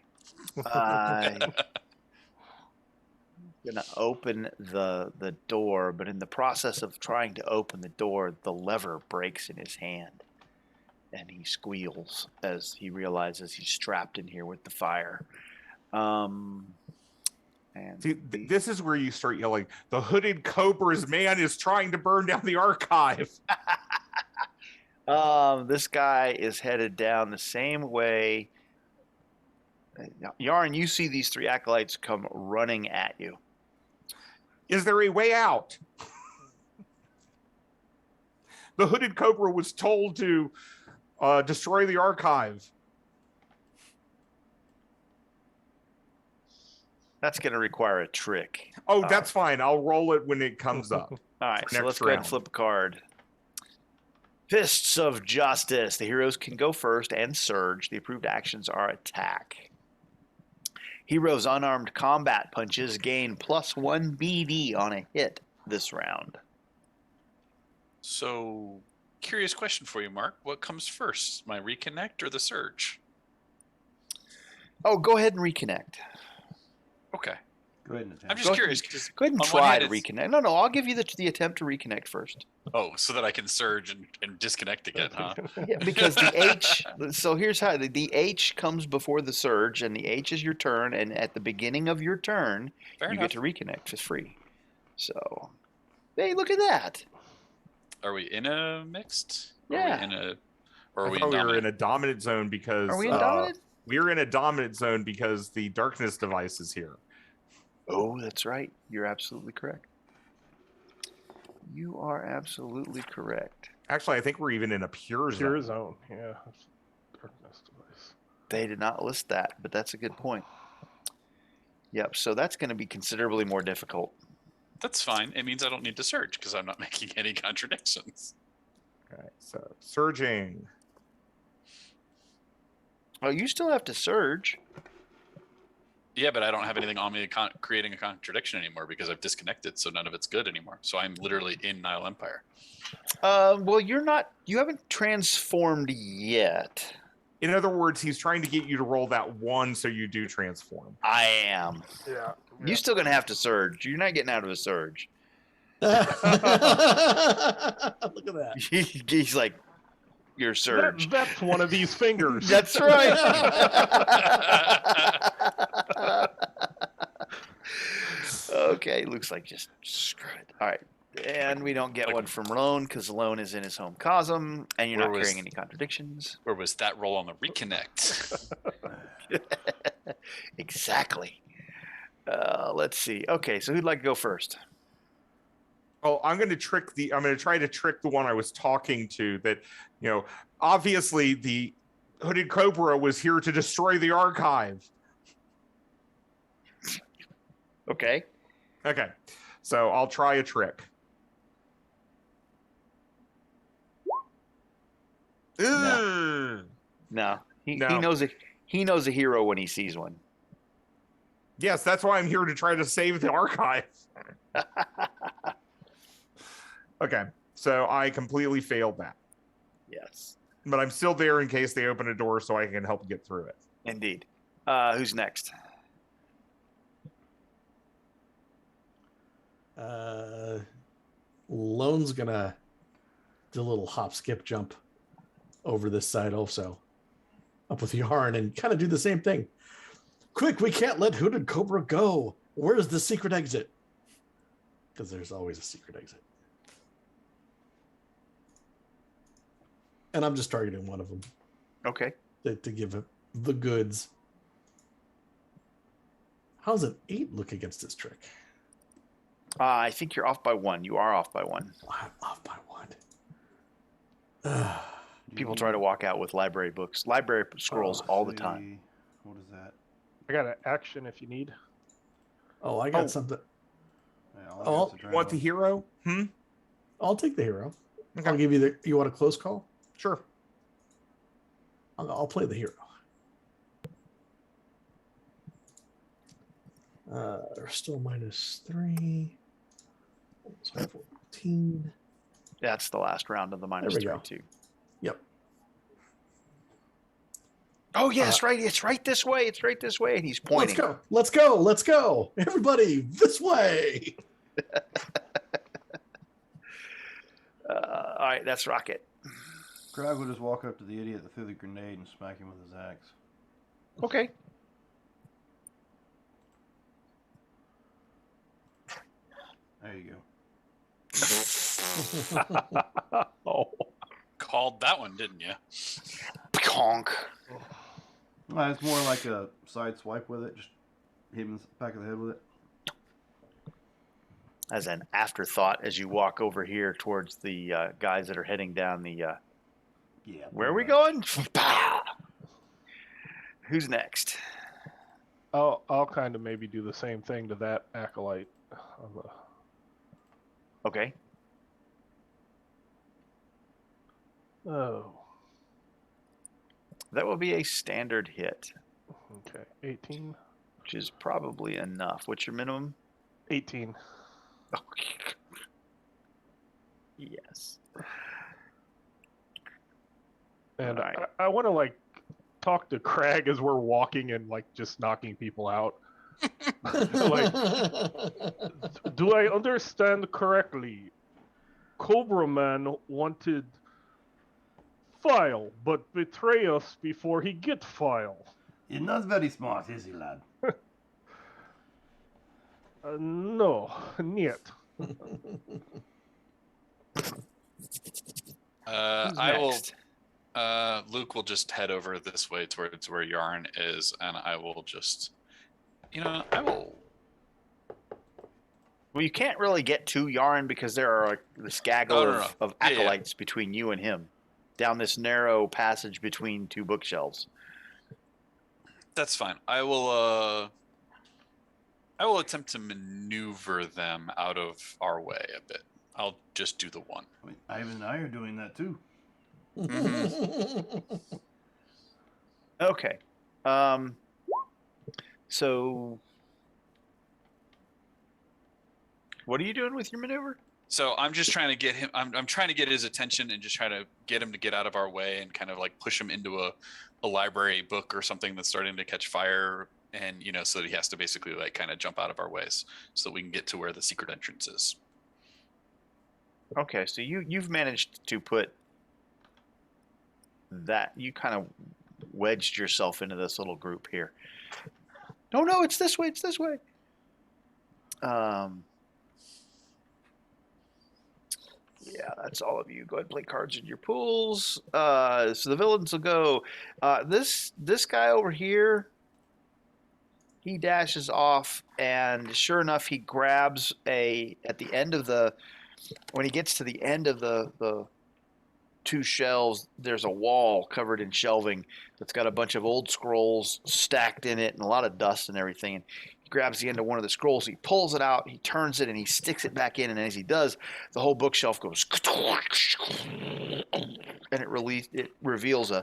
Gonna open the door, but in the process of trying to open the door, the lever breaks in his hand, and he squeals as he realizes he's trapped in here with the fire. And See, this is where you start yelling, "The hooded cobra's man is trying to burn down the archive." This guy is headed down the same way Yarn, you see these 3 acolytes come running at you. Is there a way out? The hooded cobra was told to destroy the archive. That's going to require a trick. Oh, that's fine. I'll roll it when it comes up. All right, so next let's go ahead and round. flip a card. Fists of Justice. The heroes can go first and surge. The approved actions are attack. Heroes' unarmed combat punches gain +1 BD on a hit this round. So, curious question for you, Mark. What comes first, my reconnect or the surge? Oh, go ahead and reconnect. Okay. Go ahead and attack. I'm just curious. 'Cause Go ahead and on one try hand, to it's- reconnect. No, I'll give you the attempt to reconnect first. Oh, so that I can surge and disconnect again, huh? Yeah, because the H. So here's how the H comes before the surge, and the H is your turn, and at the beginning of your turn, Fair you enough. get to reconnect. It's free. So, hey, look at that. Are we in a mixed? Yeah. Are we in a, or are I we thought we were in dominant? a dominant zone because Are we in dominant? we're in a dominant zone because the darkness device is here. Oh, that's right. You're absolutely correct. You are absolutely correct. Actually, I think we're even in a pure zone. Pure zone. Yeah. Darkness device. They did not list that, but that's a good point. Yep. So that's going to be considerably more difficult. That's fine. It means I don't need to surge because I'm not making any contradictions. Okay, so surging. Oh, you still have to surge. Yeah, but I don't have anything on me creating a contradiction anymore because I've disconnected, so none of it's good anymore. So I'm literally in Nile Empire. Well, you haven't transformed yet. In other words, he's trying to get you to roll that 1 so you do transform. I am. Yeah. You're still going to have to surge. You're not getting out of a surge. Look at that. He's like, you're surged. That's one of these fingers. That's right. Okay, looks like just screw it. All right. And we don't get one from Lone because Lone is in his home cosm, and you're Where not was- carrying any contradictions. Where was that roll on the reconnect? Exactly. Let's see. Okay, so who'd like to go first? Oh, I'm going to try to trick the one I was talking to that, obviously the hooded cobra was here to destroy the archive. Okay. Okay. So I'll try a trick. No. No. He No. he knows a hero when he sees one. Yes, that's why I'm here to try to save the archive. Okay. So I completely failed that. Yes. But I'm still there in case they open a door so I can help get through it. Indeed. Who's next? Lone's gonna do a little hop, skip, jump over this side also, up with Yarn, and kind of do the same thing. Quick, we can't let Hooded Cobra go. Where's the secret exit? Because there's always a secret exit. And I'm just targeting one of them Okay. to give it the goods. How's an 8 look against this trick? I think you're off by 1. You are off by 1. I'm off by 1. People try to walk out with library books, library scrolls all the time. What is that? I got an action if you need. Oh, I got Oh. something. Yeah, all I Oh, got's a Want the dragon. hero? I'll take the hero. Okay. I'll give you the. You want a close call? Sure. I'll play the hero. They're still -3. So 14. That's the last round of the There we go. -3 too. Yep. Oh yes, right. It's right this way. It's right this way, and he's pointing. Let's go. Let's go. Let's go. Everybody, this way. All right, that's Rocket. Greg will just walk up to the idiot that threw the grenade and smack him with his axe. Okay. There you go. Oh. Called that one, didn't you? Conk. It's more like a side swipe with it. Just hit him in the back of the head with it. As an afterthought, as you walk over here towards the guys that are heading down the. Yeah. Where are we going? Who's next? I'll kind of maybe do the same thing to that acolyte. Okay. Oh. That will be a standard hit, Okay. 18. which is probably enough. What's your minimum? 18. Yes. And All right. I want to like talk to Crag as we're walking and like just knocking people out. Like, do I understand correctly? Cobra Man wanted file, but betray us before he get file. He's not very smart, is he, lad? No, niet. Who's I next? will. Luke will just head over this way towards where Yarn is, and I will just, I will. Well, you can't really get to Yarn because there are this gaggle Oh, no. of Yeah, yeah. acolytes between you and him, down this narrow passage between two bookshelves. That's fine. I will attempt to maneuver them out of our way a bit. I'll just do the one. I mean, Ivan and I are doing that too. Okay. So, what are you doing with your maneuver? So I'm just trying to get him. I'm trying to get his attention and just trying to get him to get out of our way and kind of like push him into a library book or something that's starting to catch fire, and so that he has to basically like kind of jump out of our ways so that we can get to where the secret entrance is. Okay, so you've managed to put that, you kind of wedged yourself into this little group here. No, it's this way. It's this way. Yeah, that's all of you. Go ahead and play cards in your pools. So the villains will go. This guy over here, he dashes off, and sure enough, he grabs at the end of when he gets to the end of the two shelves, there's a wall covered in shelving that's got a bunch of old scrolls stacked in it and a lot of dust and everything. And he grabs the end of one of the scrolls, he pulls it out, he turns it, and he sticks it back in. And as he does, the whole bookshelf goes, and it reveals a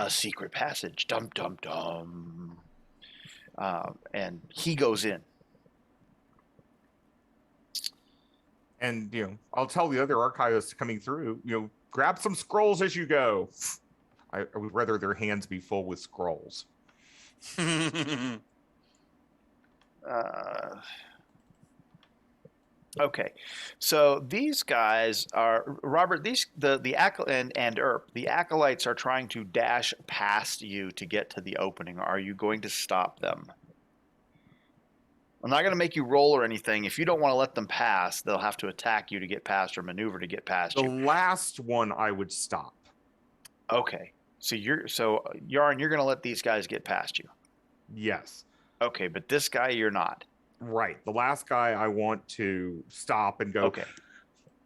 secret passage. Dum dum dum. And he goes in. And I'll tell the other archivists coming through, grab some scrolls as you go. I would rather their hands be full with scrolls. Okay, so these guys are Robert. The acolytes are trying to dash past you to get to the opening. Are you going to stop them? I'm not going to make you roll or anything. If you don't want to let them pass, they'll have to attack you to get past or maneuver to get past The you. last one I would stop. Okay, so Yarn, you're going to let these guys get past you. Yes. Okay, but this guy you're not. Right. The last guy I want to stop and go. Okay.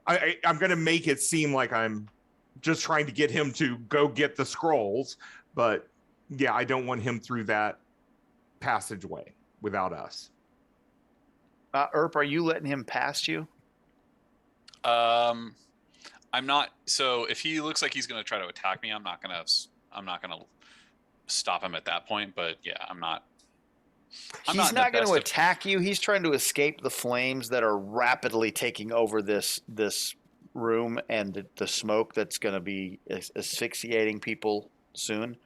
I'm going to make it seem like I'm just trying to get him to go get the scrolls, but yeah, I don't want him through that passageway without us. Erp, are you letting him past you? I'm not. So if he looks like he's going to try to attack me, I'm not going to stop him at that point. But yeah, I'm not. He's not going to attack you. He's trying to escape the flames that are rapidly taking over this room and the smoke that's going to be asphyxiating people soon.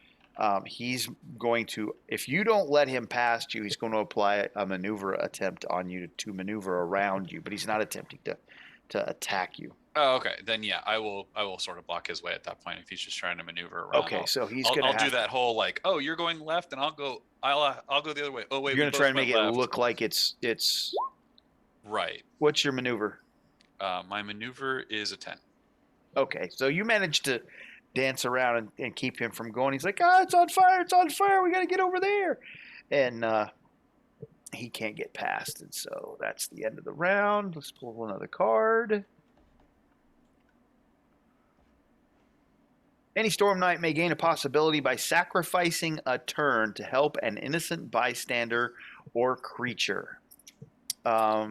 He's going to, if you don't let him past you, he's going to apply a maneuver attempt on you to maneuver around you, but he's not attempting to attack you. Oh, okay. Then yeah, I will sort of block his way at that point if he's just trying to maneuver around. Okay, so I'll do that whole like, oh, you're going left, and I'll go the other way. Oh wait, you're going to try and make it look like it's right. What's your maneuver? My maneuver is a 10. Okay, so you managed to dance around and keep him from going. He's like, it's on fire. It's on fire. We got to get over there. And he can't get past. And so that's the end of the round. Let's pull another card. Any Storm Knight may gain a possibility by sacrificing a turn to help an innocent bystander or creature. I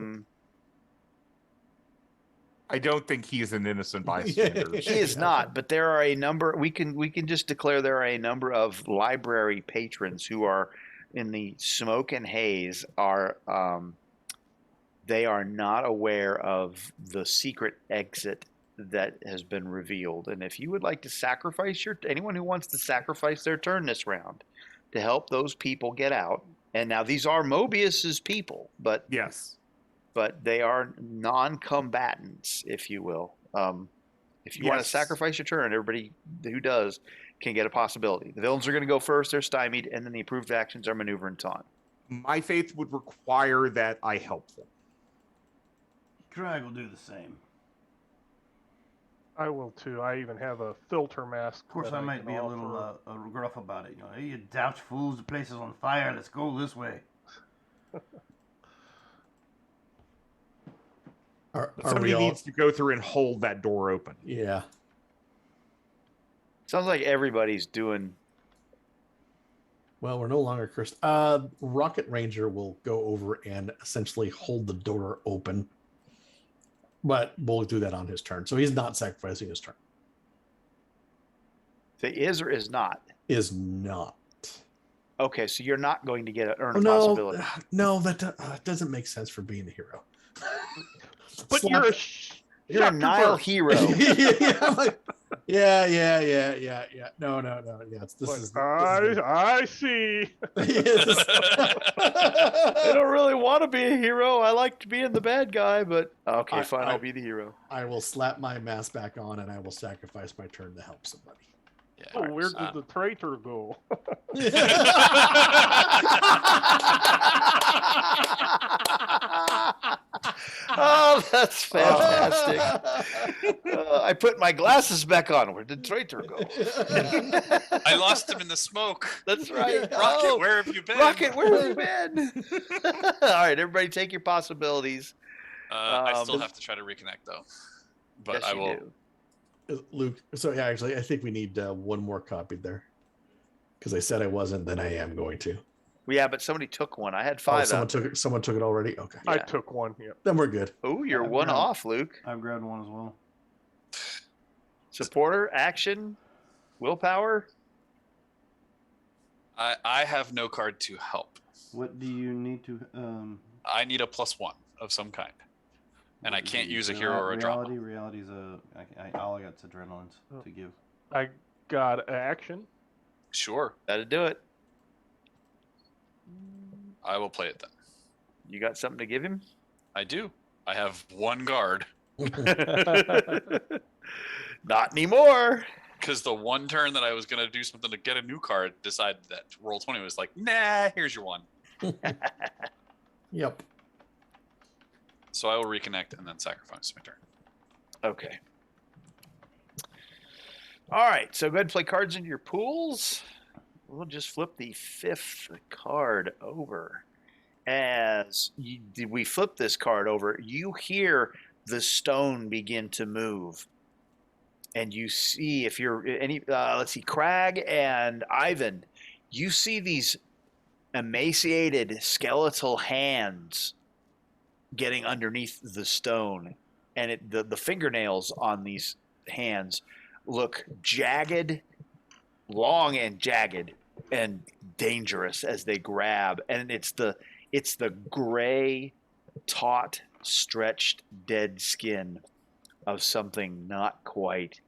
don't think he's an innocent bystander. He is not, but there are a number. We can just declare there are a number of library patrons who are in the smoke and haze. They are not aware of the secret exit that has been revealed. And if you would like to sacrifice anyone who wants to sacrifice their turn this round to help those people get out. And now these are Mobius's people, but Yes. but they are non-combatants, if you will. If you want to Yes. sacrifice your turn, everybody who does can get a possibility. The villains are going to go first, they're stymied, and then the approved actions are maneuver and taunt. My faith would require that I help them. Drag will do the same. I will too. I even have a filter mask. Of course, that I might can be a offer. little gruff about it. Hey, you doubt fools, the place is on fire. Let's go this way. Are Somebody we all? needs to go through and hold that door open. Yeah. Sounds like everybody's doing. Well, we're no longer cursed. Rocket Ranger will go over and essentially hold the door open, but we'll do that on his turn. So he's not sacrificing his turn. The is or is not. Is not. Okay, so you're not going to earn a No, possibility. no, that doesn't make sense for being a hero. But Slap- you're a You're a shock Nile trooper. hero. yeah, I'm like, yeah. No. Yeah, this is. I see. Yes. I don't really want to be a hero. I like being the bad guy, but okay, fine, I- I'll be the hero. I will slap my mask back on and I will sacrifice my turn to help somebody. Yeah. Oh, where did the traitor go? Oh, that's fantastic. I put my glasses back on. Where did Traitor go? I lost him in the smoke. That's right. Rocket, Oh, where have you been? Rocket, where have you been? All right, everybody take your possibilities. I still have to try to reconnect though. But Yes, I you will. do. Luke, so yeah, actually, I think we need one more copy there. Because I said I wasn't, then I am going to. Yeah, but somebody took one. I had Oh, 5 someone out. took it. Someone took it already. Okay, I Yeah. took one. Yep. then we're good. Oh, you're I've one grabbed- off, Luke. I've grabbed one as well. Supporter, action, willpower. I have no card to help. What do you need to? I need a +1 of some kind. And I can't use a hero or a drama. Reality's all I got's adrenaline to give. I got action. Sure, That'll do it. I will play it then. You got something to give him? I do. I have one guard Not anymore. because the one turn that I was going to do something to get a new card decided that Roll20 was like, nah, here's your one. Yep. So I will reconnect and then sacrifice my turn. Okay. All right. So go ahead and play cards into your pools. We'll just flip the 5th card over. As we flip this card over, you hear the stone begin to move. And you see, if you're any, let's see, Crag and Ivan, you see these emaciated skeletal hands getting underneath the stone. And the fingernails on these hands look jagged, long and jagged, and dangerous as they grab. And it's the gray, taut, stretched, dead skin of something not quite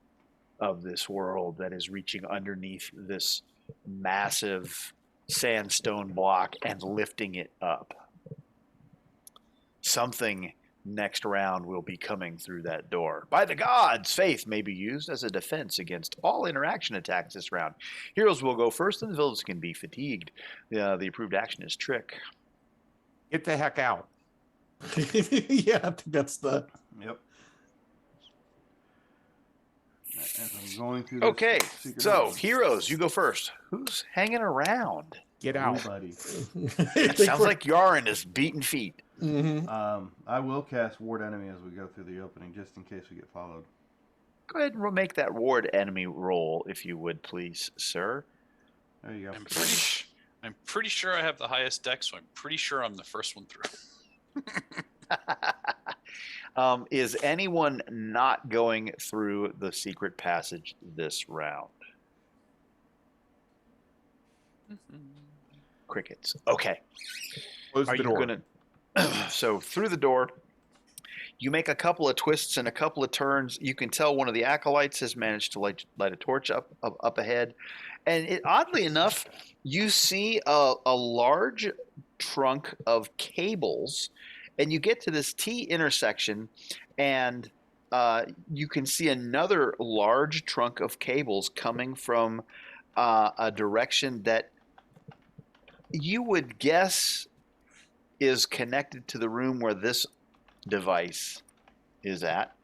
of this world that is reaching underneath this massive sandstone block and lifting it up. Something next round will be coming through that door. By the gods, faith may be used as a defense against all interaction attacks this round. Heroes will go first, and the villains can be fatigued. The approved action is trick. Get the heck out. Yeah, I think that's the. Yep. As I'm going through this Okay, secret so room. heroes, you go first. Who's hanging around? Get out. Nobody. It sounds like Yarin is beating feet. Mm-hmm. I will cast Ward Enemy as we go through the opening, just in case we get followed. Go ahead and make that ward enemy roll, if you would, please, sir. There you go. I'm pretty sure I have the highest deck, so I'm pretty sure I'm the first one through. Is anyone not going through the secret passage this round? Crickets. Okay. Close Are the you door. gonna? So through the door, you make a couple of twists and a couple of turns. You can tell one of the acolytes has managed to light a torch up ahead, and oddly enough, you see a large trunk of cables, and you get to this T intersection, and you can see another large trunk of cables coming from a direction that you would guess is connected to the room where this device is at.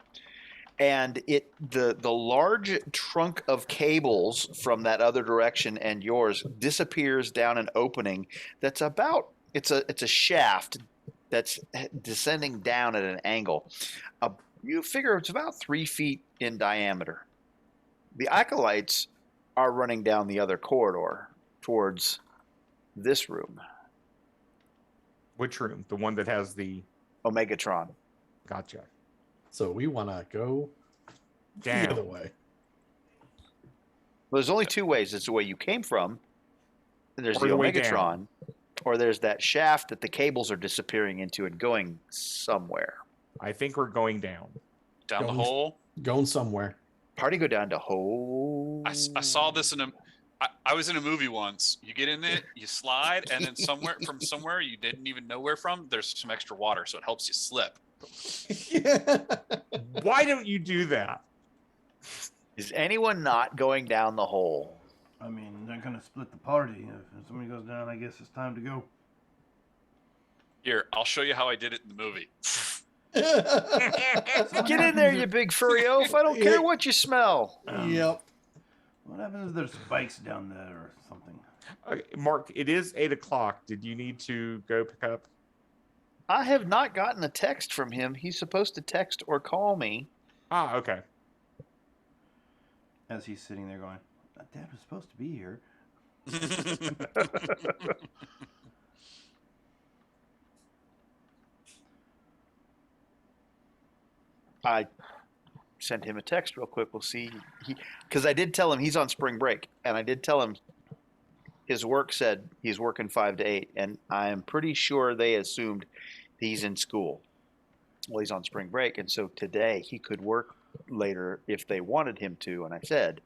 And the large trunk of cables from that other direction and yours disappears down an opening that's about it's a shaft that's descending down at an angle. You figure it's about 3 feet in diameter. The acolytes are running down the other corridor towards this room. Which room? The one that has the. Omegatron. Gotcha. So we want to go Down. the other way. Well, there's only two ways. It's the way you came from, and there's Or the the way Omegatron, or there's that shaft that the cables are disappearing into and going somewhere. I think we're going down. Down the Going- hole. Going somewhere. Party go down to hole. I saw this in a. I was in a movie once. You get in it, you slide, and then somewhere you didn't even know where from, there's some extra water, so it helps you slip. Why don't you do that? Is anyone not going down the hole? I mean, they're gonna split the party. If somebody goes down, I guess it's time to go. Here, I'll show you how I did it in the movie. Get in there, you big furry oaf. I don't care what you smell. Yep. What happens if there's spikes down there or something? Mark, it is 8:00. Did you need to go pick up? I have not gotten a text from him. He's supposed to text or call me. Ah, okay. As he's sitting there going, Dad was supposed to be here. I sent him a text real quick. We'll see. Because I did tell him he's on spring break, and I did tell him his work said he's working 5 to 8, and I am pretty sure they assumed he's in school. Well, he's on spring break, and so today he could work later if they wanted him to. And I said,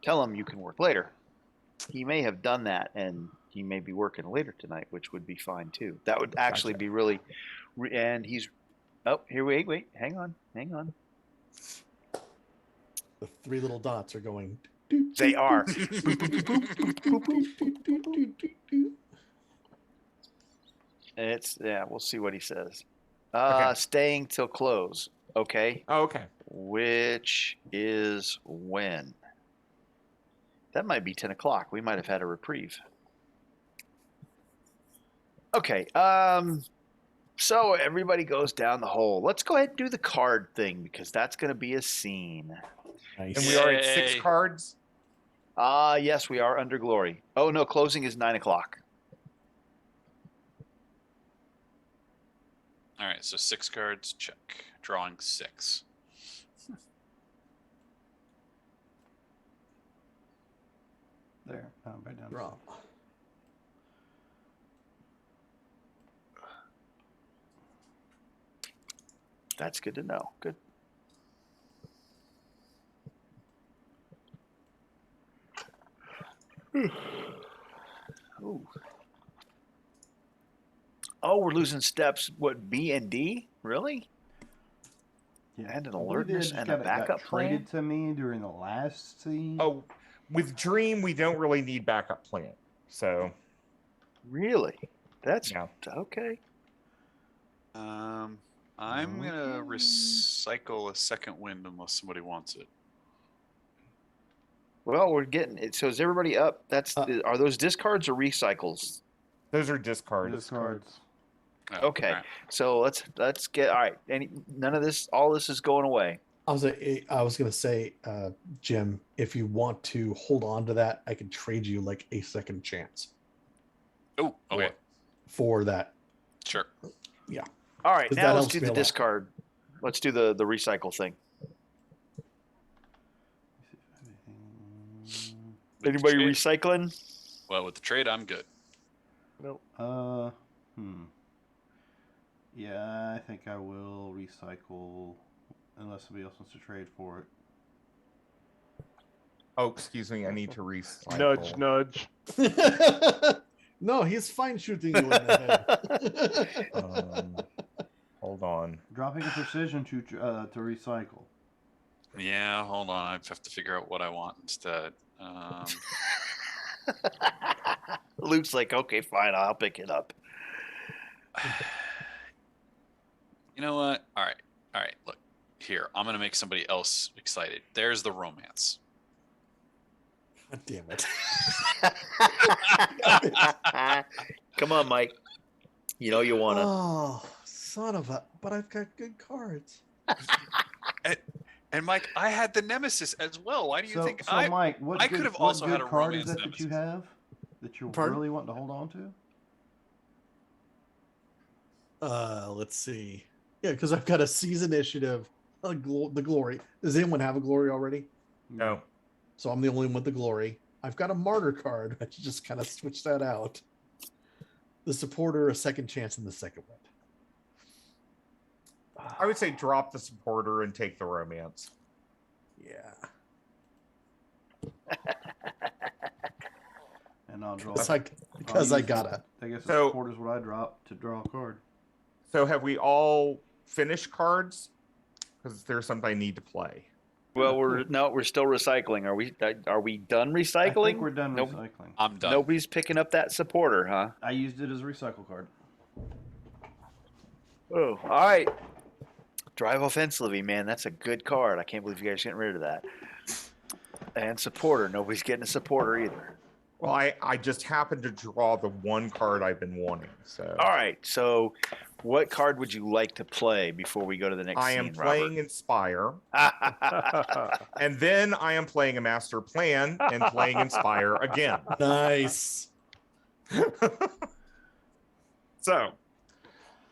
tell him you can work later. He may have done that, and he may be working later tonight, which would be fine too. That would actually be really. And he's. Oh, here, wait, hang on. The three little dots are going. They are. We'll see what he says. Okay. Staying till close. Okay. Oh, okay. Which is when? That might be 10 o'clock. We might have had a reprieve. Okay. So everybody goes down the hole. Let's go ahead and do the card thing because that's going to be a scene. Nice. And we are at 6 Yay. cards. Yes, we are under glory. Oh, no, closing is 9 o'clock. All right, so 6 cards, check. Drawing 6. There, right down. Draw. That's good to know. Good. Ooh. Oh, we're losing steps. What, B and D? Really? Yeah. And an I believe alertness they and just a got backup traded plan? to me during the last scene. Oh, with Dream, we don't really need backup plan. So, Really? That's yeah. okay. I'm gonna recycle a second wind unless somebody wants it. Well, we're getting it. So is everybody up? Uh, Are those discards or recycles? Those are discards. Discards. Oh, Okay. all right. So let's get all right. None of this. All this is going away. I was gonna say, Jim, if you want to hold on to that, I can trade you like a second chance Oh, okay. for that. Sure. All right. 'Cause Now that let's helps do me the a lot. discard. Let's do the recycle thing. With the Anybody trade- recycling? Well, with the trade, I'm good. Nope. Yeah, I think I will recycle unless somebody else wants to trade for it. Oh, excuse me. I need to recycle. Nudge, nudge. No, he's fine shooting you in the head. Hold on. Dropping a precision to recycle. Yeah, hold on. I have to figure out what I want instead. Luke's like, okay, fine, I'll pick it up. You know what? All right. Look, here. I'm gonna make somebody else excited. There's the romance. God damn it. Come on, Mike. You know you wanna. Oh, son of a! But I've got good cards. And Mike, I had the nemesis as well. Why do you think so Mike, what I good, could have what also good had a card romance is that you nemesis. have that you Pardon? really want to hold on to? Let's see. Yeah, because I've got a Seize Initiative, the Glory. Does anyone have a Glory already? No. So I'm the only one with the Glory. I've got a Martyr card. I should just kind of switch that out. The Supporter, a second chance in the second one. I would say drop the supporter and take the romance. Yeah. And I'll draw. Because I gotta. I guess the So- support is what I drop to draw a card. So have we all finished cards? Because there's something I need to play. Well, we're still recycling. Are we done recycling? I think we're done Nope. recycling. I'm done. Nobody's picking up that supporter, huh? I used it as a recycle card. Oh, all right. Drive offensively, man. That's a good card. I can't believe you guys are getting rid of that. And supporter. Nobody's getting a supporter either. Well, I just happened to draw the one card I've been wanting. So All right. So, what card would you like to play before we go to the next I scene, am playing Inspire, Robert? and then I am playing a Master Plan and playing Inspire again. Nice. So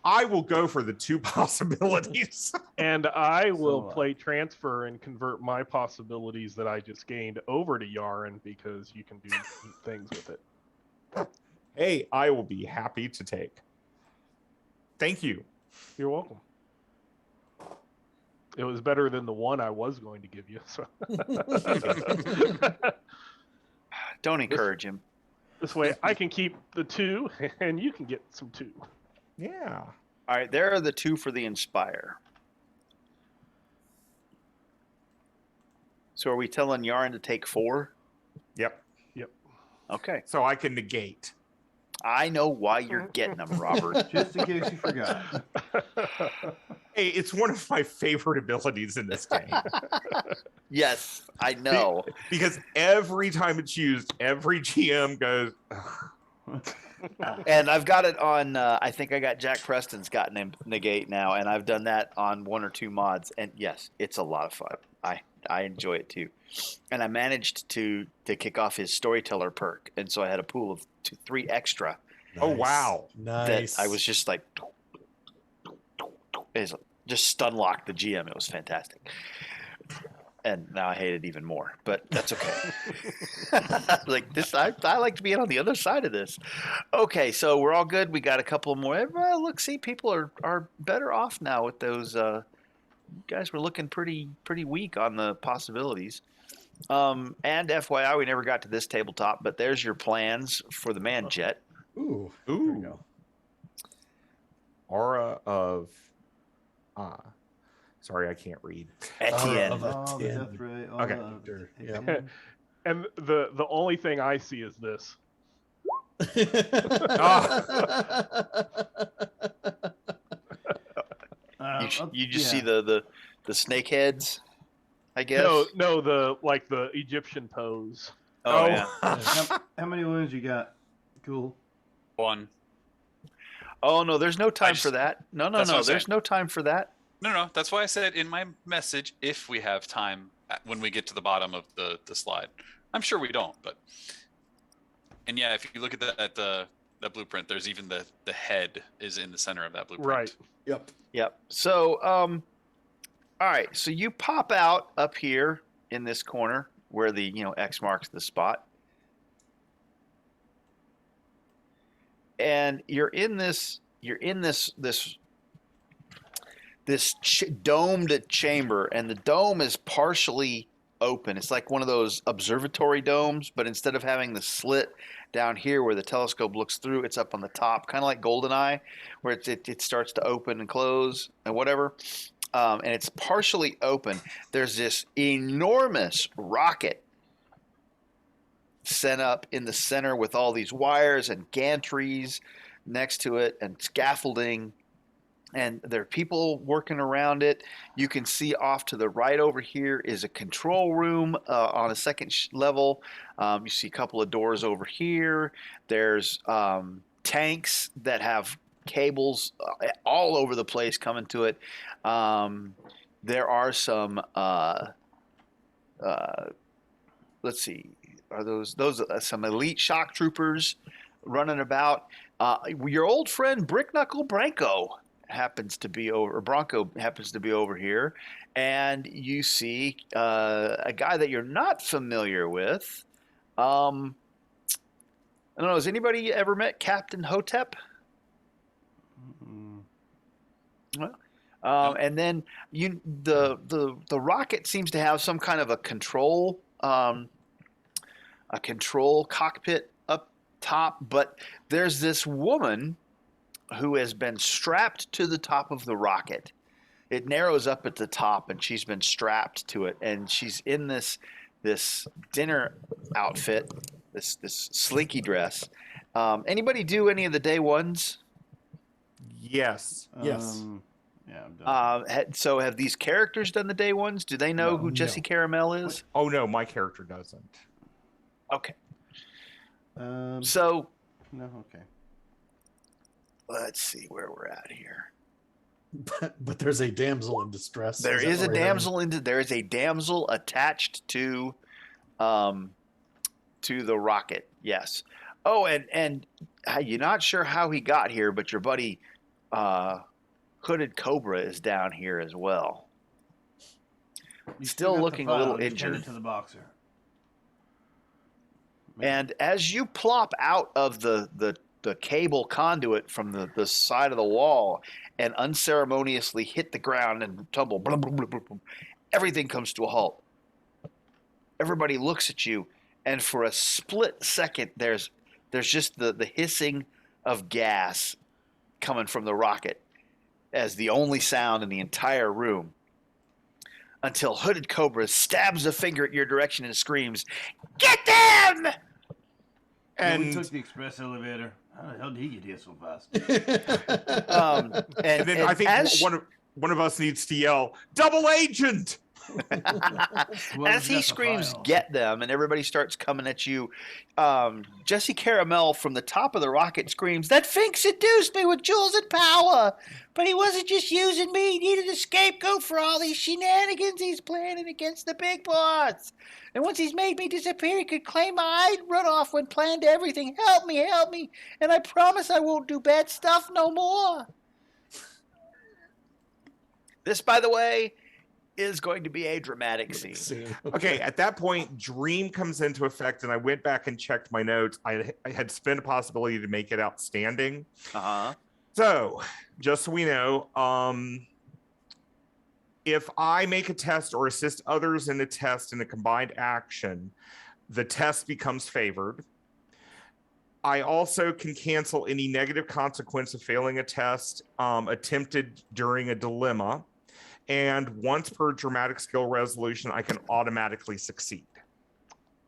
I will go for the two possibilities. And I will So, play transfer and convert my possibilities that I just gained over to Yaren because you can do neat things with it. Hey, I will be happy to take. Thank you. You're welcome. It was better than the one I was going to give you. So Don't encourage him. this way I can keep the 2 and you can get some 2. Yeah. All right. There are the two for the Inspire. So, are we telling Yarn to take 4? Yep. Okay. So I can negate. I know why you're getting them, Robert. Just in case you forgot. Hey, it's one of my favorite abilities in this game. Yes, I know. Because every time it's used, every GM goes, And I've got it on. I think I got Jack Preston's got negate now, and I've done that on 1 or 2 mods. And yes, it's a lot of fun. I enjoy it too. And I managed to kick off his storyteller perk, and so I had a pool of 3 extra oh, wow. Nice. that I was just like, just stun locked the GM. It was fantastic. And now I hate it even more, but that's okay. Like this, I like to be on the other side of this. Okay, so we're all good. We got a couple more. Well, look, see, people are better off now with those. You guys were looking pretty weak on the possibilities. And FYI, we never got to this tabletop, but there's your plans for the man jet. Ooh. Ooh. There we go. Aura of. Sorry, I can't read. Etienne. Of Oh, the Etienne. death ray. Oh, Okay. the Yep. Etienne. And the only thing I see is this. You just see the snake heads. I guess. No, the Egyptian pose. Oh, yeah. How many wounds you got? Cool. 1. Oh no, there's no time just- for that. No, that's what I'm there's saying. no time for that. No. That's why I said in my message, if we have time when we get to the bottom of the slide. I'm sure we don't, but. And yeah, if you look at the blueprint, there's even the head is in the center of that blueprint. Right. Yep. So, all right. So you pop out up here in this corner where the X marks the spot, and you're in this domed chamber, and the dome is partially open. It's like one of those observatory domes, but instead of having the slit down here where the telescope looks through, it's up on the top, kind of like GoldenEye, where it starts to open and close and whatever. And it's partially open. There's this enormous rocket set up in the center with all these wires and gantries next to it and scaffolding. And there are people working around it. You can see off to the right over here is a control room on a second level. You see a couple of doors over here. There's tanks that have cables all over the place coming to it. There are some, let's see, are those some elite shock troopers running about. Your old friend Brick Knuckle Branko happens to be over here, and you see a guy that you're not familiar with. I don't know. Has anybody ever met Captain Hotep? And then the rocket seems to have some kind of a control cockpit up top, but there's this woman who has been strapped to the top of the rocket. It narrows up at the top, and she's been strapped to it, and she's in this dinner outfit, this slinky dress. Anybody do any of the day ones? Yes. Yes. Yeah, I'm done. So have these characters done the day ones? Do they know who Jesse Caramel is? Oh no, my character doesn't. Okay. No, okay. Let's see where we're at here. But there's a damsel in distress. There is a damsel attached to the rocket. Yes. Oh, and you're not sure how he got here, but your buddy Hooded Cobra is down here as well. You Still got the looking a file, little just hand injured. it to the boxer. And as you plop out of the cable conduit from the side of the wall and unceremoniously hit the ground and tumble, blum, blum, blum, blum, blum, everything comes to a halt. Everybody looks at you, and for a split second, there's just the hissing of gas coming from the rocket as the only sound in the entire room, until Hooded Cobra stabs a finger at your direction and screams, "Get them!" And we And took the express elevator. How the hell did he get here so fast? and then I think one of us needs to yell, "Double agent!" Whoever's As he got the screams, file. "Get them!" and everybody starts coming at you, Jesse Caramel from the top of the rocket screams, "That Fink seduced me with jewels and power, but he wasn't just using me. He needed a scapegoat for all these shenanigans he's planning against the big boss. And once he's made me disappear, he could claim I'd run off when planned everything. Help me, and I promise I won't do bad stuff no more." This, by the way, is going to be a dramatic scene. Okay, at that point, Dream comes into effect, and I went back and checked my notes. I had spent a possibility to make it outstanding. Uh-huh. So, just so we know, if I make a test or assist others in a test in a combined action, the test becomes favored. I also can cancel any negative consequence of failing a test attempted during a dilemma. And once per dramatic skill resolution, I can automatically succeed.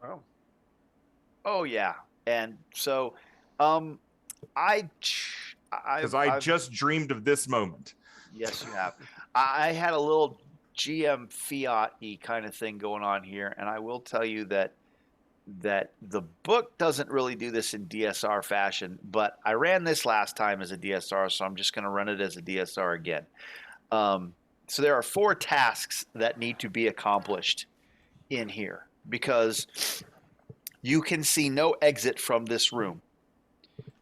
Wow. Oh yeah, and so, Because I just dreamed of this moment. Yes, you have. I had a little GM Fiat-y kind of thing going on here, and I will tell you that the book doesn't really do this in DSR fashion, but I ran this last time as a DSR, so I'm just going to run it as a DSR again. So there are 4 tasks that need to be accomplished in here because you can see no exit from this room.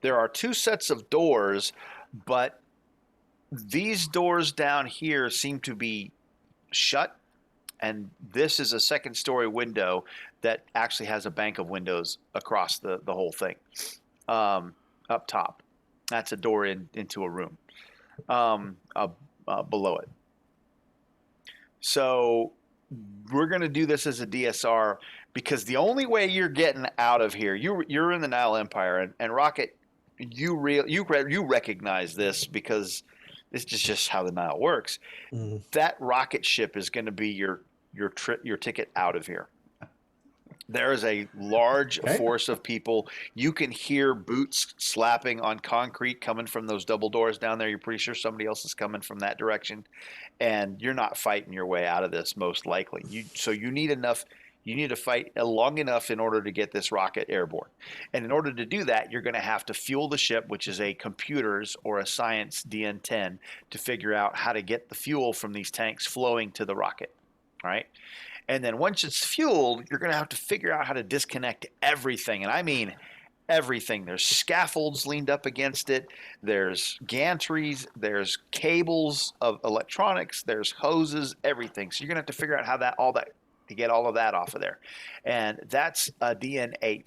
There are 2 sets of doors, but these doors down here seem to be shut, and this is a 2nd-story window that actually has a bank of windows across the whole thing. Up top, that's a door into a room. Below it. So we're going to do this as a DSR because the only way you're getting out of here, you're in the Nile Empire, and Rocket, you recognize this because it's just how the Nile works. Mhm. That rocket ship is going to be your ticket out of here. There is a large force of people. You can hear boots slapping on concrete coming from those double doors down there. You're pretty sure somebody else is coming from that direction, and you're not fighting your way out of this most likely. You need enough. You need to fight long enough in order to get this rocket airborne. And in order to do that, you're going to have to fuel the ship, which is a computers or a science DN10, to figure out how to get the fuel from these tanks flowing to the rocket. All right. And then once it's fueled, you're going to have to figure out how to disconnect everything. And I mean everything. There's scaffolds leaned up against it. There's gantries. There's cables of electronics. There's hoses, everything. So you're going to have to figure out how to get all of that off of there. And that's a DN8.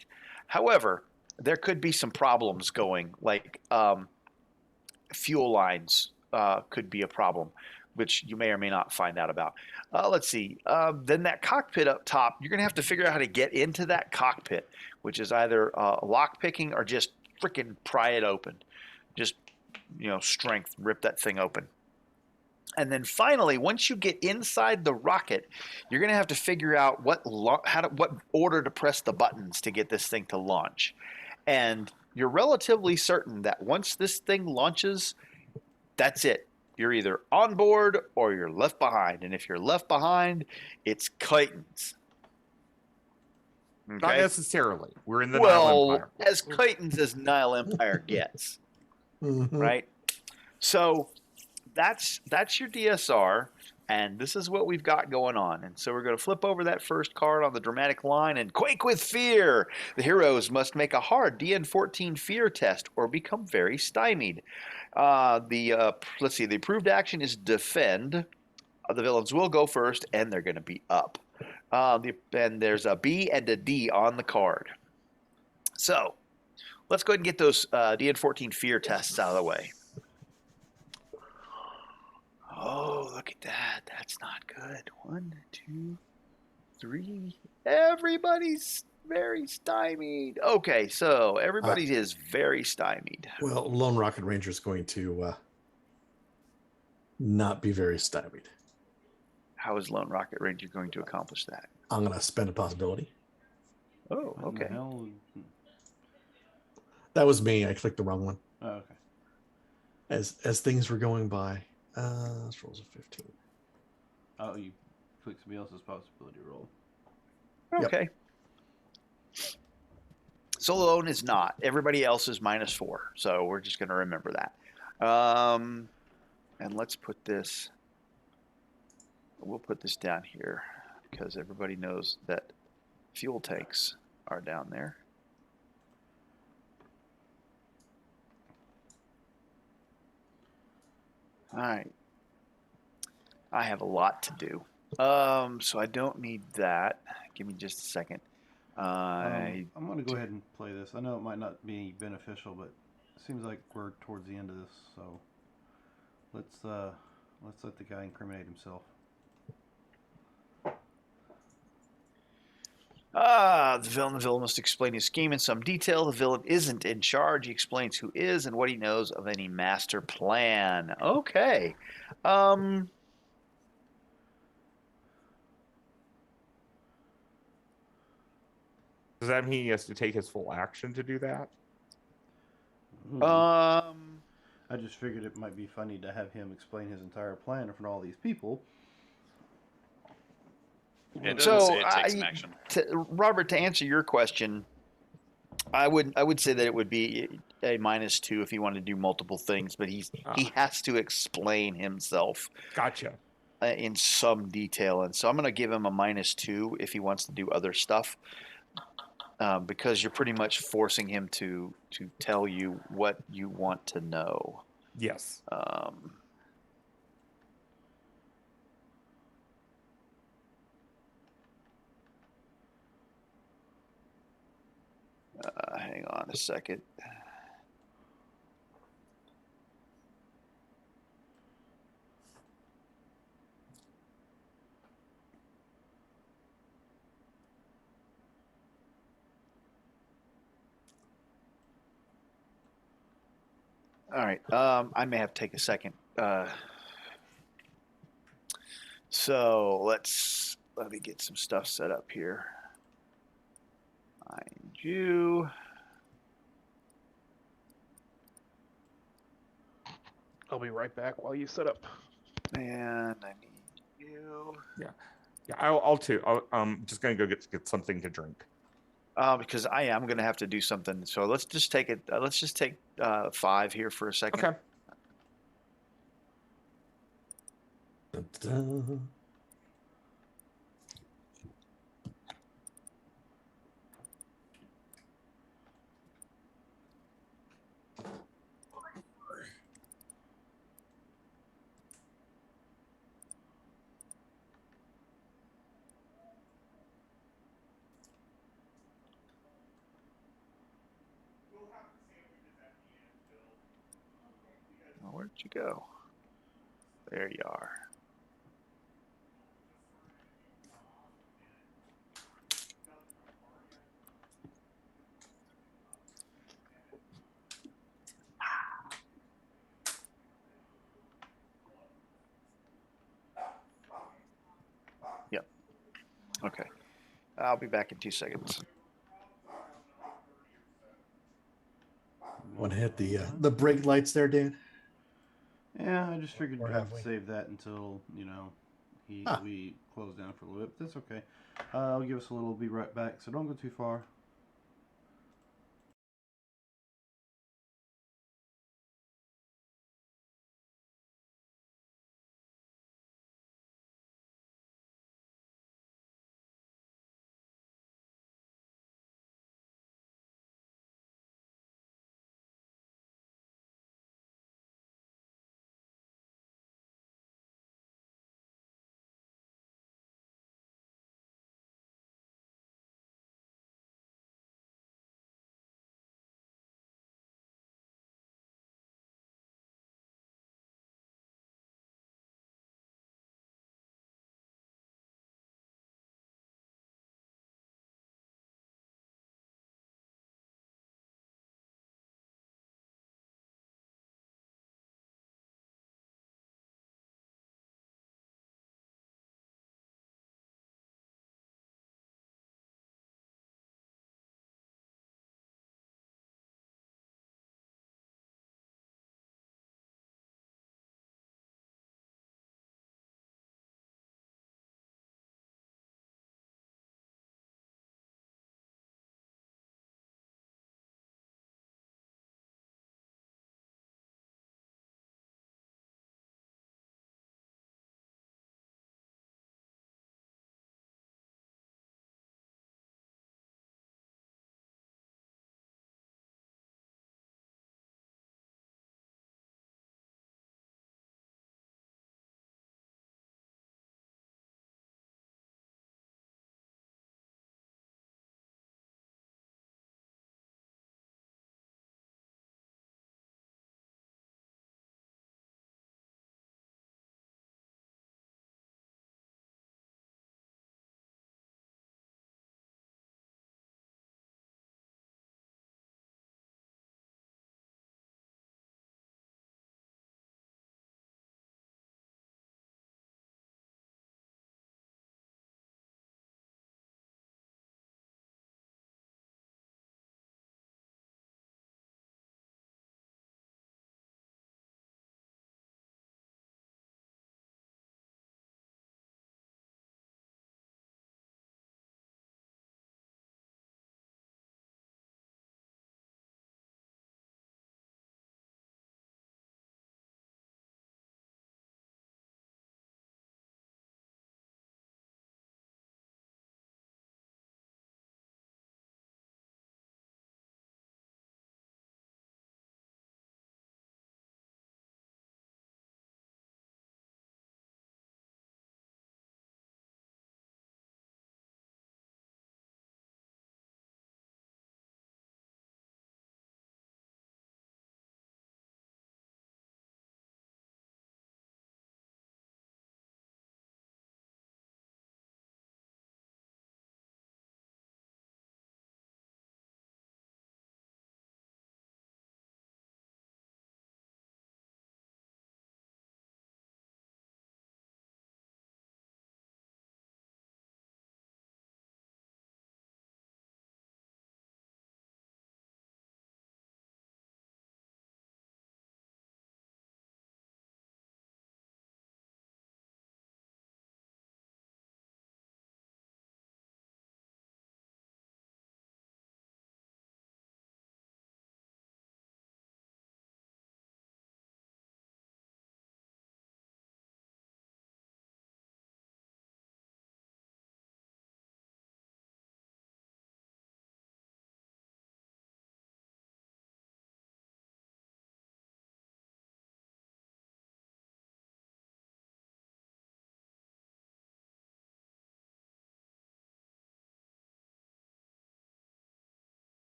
However, there could be some problems going, like fuel lines could be a problem, which you may or may not find out about. Let's see. Then that cockpit up top, you're going to have to figure out how to get into that cockpit, which is either lock picking or just freaking pry it open. Just, strength, rip that thing open. And then finally, once you get inside the rocket, you're going to have to figure out what order to press the buttons to get this thing to launch. And you're relatively certain that once this thing launches, that's it. You're either on board or you're left behind. And if you're left behind, it's Titans. Not necessarily. We're in the Nile Empire. As Titans as Nile Empire gets. Mhm. Right? So that's your DSR, and this is what we've got going on. And so we're going to flip over that first card on the dramatic line and quake with fear. The heroes must make a hard DN14 fear test or become very stymied. Let's see. The approved action is defend. The villains will go first, and they're going to be up. And there's a B and a D on the card. So let's go ahead and get those DN14 fear tests out of the way. Oh, look at that. That's not good. 1, 2, 3. Everybody's very stymied. Okay, so everybody is very stymied. Well, Lone Rocket Ranger is going to not be very stymied. How is Lone Rocket Ranger going to accomplish that? I'm going to spend a possibility. Oh, What in the okay. hell? That was me. I clicked the wrong one. Oh, okay. As things were going by. This rolls a 15. Oh, you clicked somebody else's possibility roll. Okay. So Lone is not. Everybody else is -4. So we're just going to remember that. And let's put this. We'll put this down here because everybody knows that fuel tanks are down there. All right. I have a lot to do. So I don't need that. Give me just a second. I'm going to go ahead and play this. I know it might not be beneficial, but it seems like we're towards the end of this, so let's let the guy incriminate himself. The villain must explain his scheme in some detail. The villain isn't in charge. He explains who is and what he knows of any master plan. Okay. Does that mean he has to take his full action to do that? I just figured it might be funny to have him explain his entire plan in front of all these people. It doesn't So, say it takes an action. Robert, to answer your question, I would say that it would be a -2 if he wanted to do multiple things, but he has to explain himself Gotcha. in some detail, and so I'm going to give him a -2 if he wants to do other stuff, because you're pretty much forcing him to tell you what you want to know. Yes. Hang on a second. All right. I may have to take a second. So let me get some stuff set up here. Find you. I'll be right back while you set up. And I need you. Yeah. I'll too. I'm just gonna go get something to drink. Because I am going to have to do something. So let's just take it. Let's just take 5 here for a second. Okay. Dun-dun. Oh, where'd you go? There you are. Yep. Okay. I'll be back in 2 seconds. Want to hit the brake lights there, Dan? Yeah, I just figured Or we'd have have to we? save that until Huh. we close down for a little bit. But that's okay. I'll give us a little. Be right back. So don't go too far.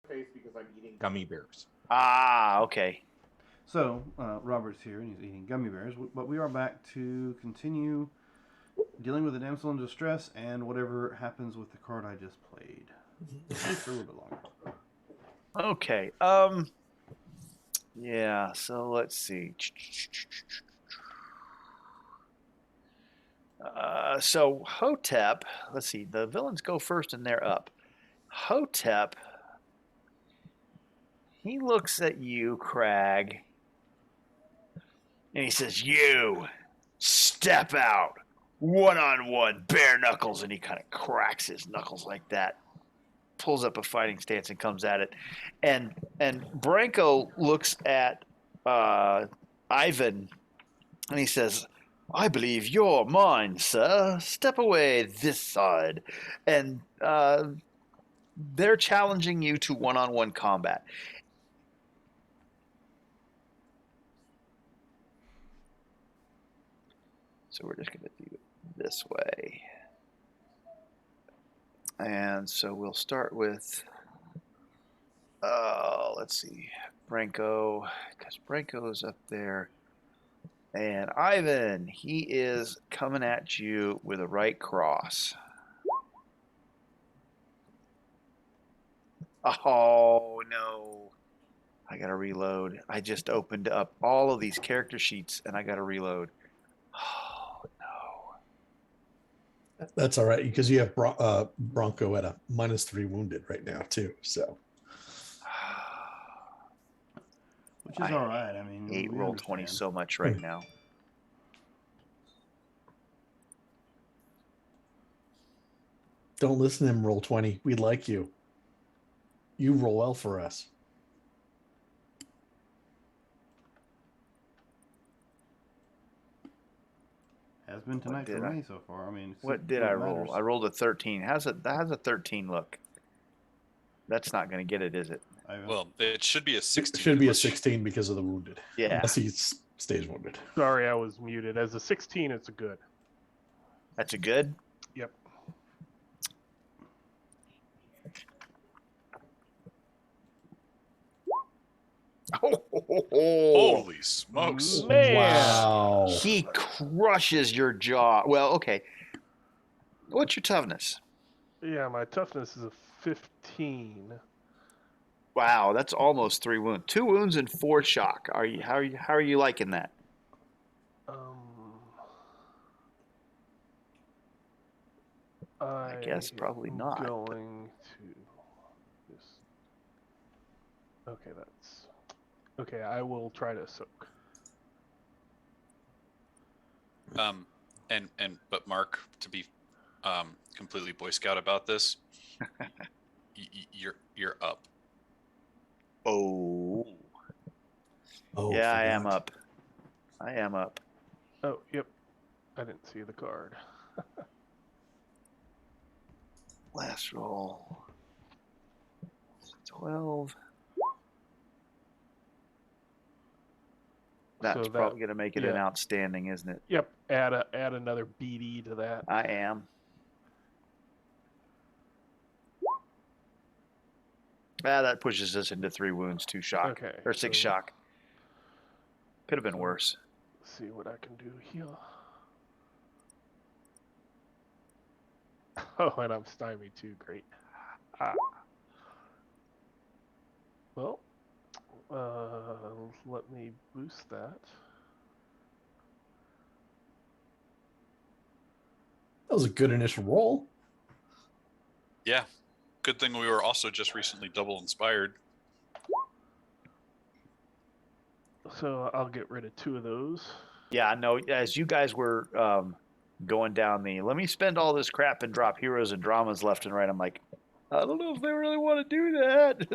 face because I'm eating gummy bears. Ah, okay. So, Robert's here and he's eating gummy bears, but we are back to continue dealing with the damsel in distress and whatever happens with the card I just played. At least for a little bit longer. Okay. Yeah, so let's see. So Hotep, let's see, the villains go first and they're up. Hotep, he looks at you, Crag, and he says, "You step out, one-on-one, bare knuckles," and he kind of cracks his knuckles like that, pulls up a fighting stance and comes at it. And Branko looks at Ivan and he says, "I believe you're mine, sir. Step away this side." And they're challenging you to one-on-one combat. So we're just going to do it this way. And so we'll start with, let's see, Branko, because Branko is up there. And Ivan, he is coming at you with a right cross. Oh, no. I got to reload. I just opened up all of these character sheets and I got to reload. Oh, no. That's all right because you have Bronco at a -3 wounded right now too. So, Which is all right. I mean, hate we roll understand. 20 so much right now. don't listen to him, roll 20. We like you. You roll well for us. Has been tonight for me so far. I mean, What did I roll? I rolled a 13. How's a 13 look? That's not going to get it, is it? Well, it should be a 16. It should be a 16 because of the wounded. Yeah. Unless he stays wounded. Sorry, I was muted. As a 16, it's a good. That's a good? Yep. Holy smokes. Man. Wow. He crushes your jaw. Well, okay. What's your toughness? Yeah, my toughness is a 15. Wow, that's almost 3 wounds. 2 wounds and 4 shock. How are you liking that? I guess probably not. Going to just. Okay, that's okay. I will try to soak. But Mark, to be completely Boy Scout about this, you're up. Oh. Yeah, I am up. I am up. Oh, yep. I didn't see the card. Last roll. 12. That's probably going to make it an outstanding, isn't it? Yep. Add another BD to that. I am. That pushes us into 3 wounds, 2 shock. Okay, Or 6 shock. Could have been worse. Let's see what I can do here. Oh, and I'm stymied too. Great. Well, let me boost that. That was a good initial roll. Yeah. Good thing we were also just recently double inspired. So I'll get rid of 2 of those. Yeah, no, as you guys were going down let me spend all this crap and drop heroes and dramas left and right, I'm like, I don't know if they really want to do that.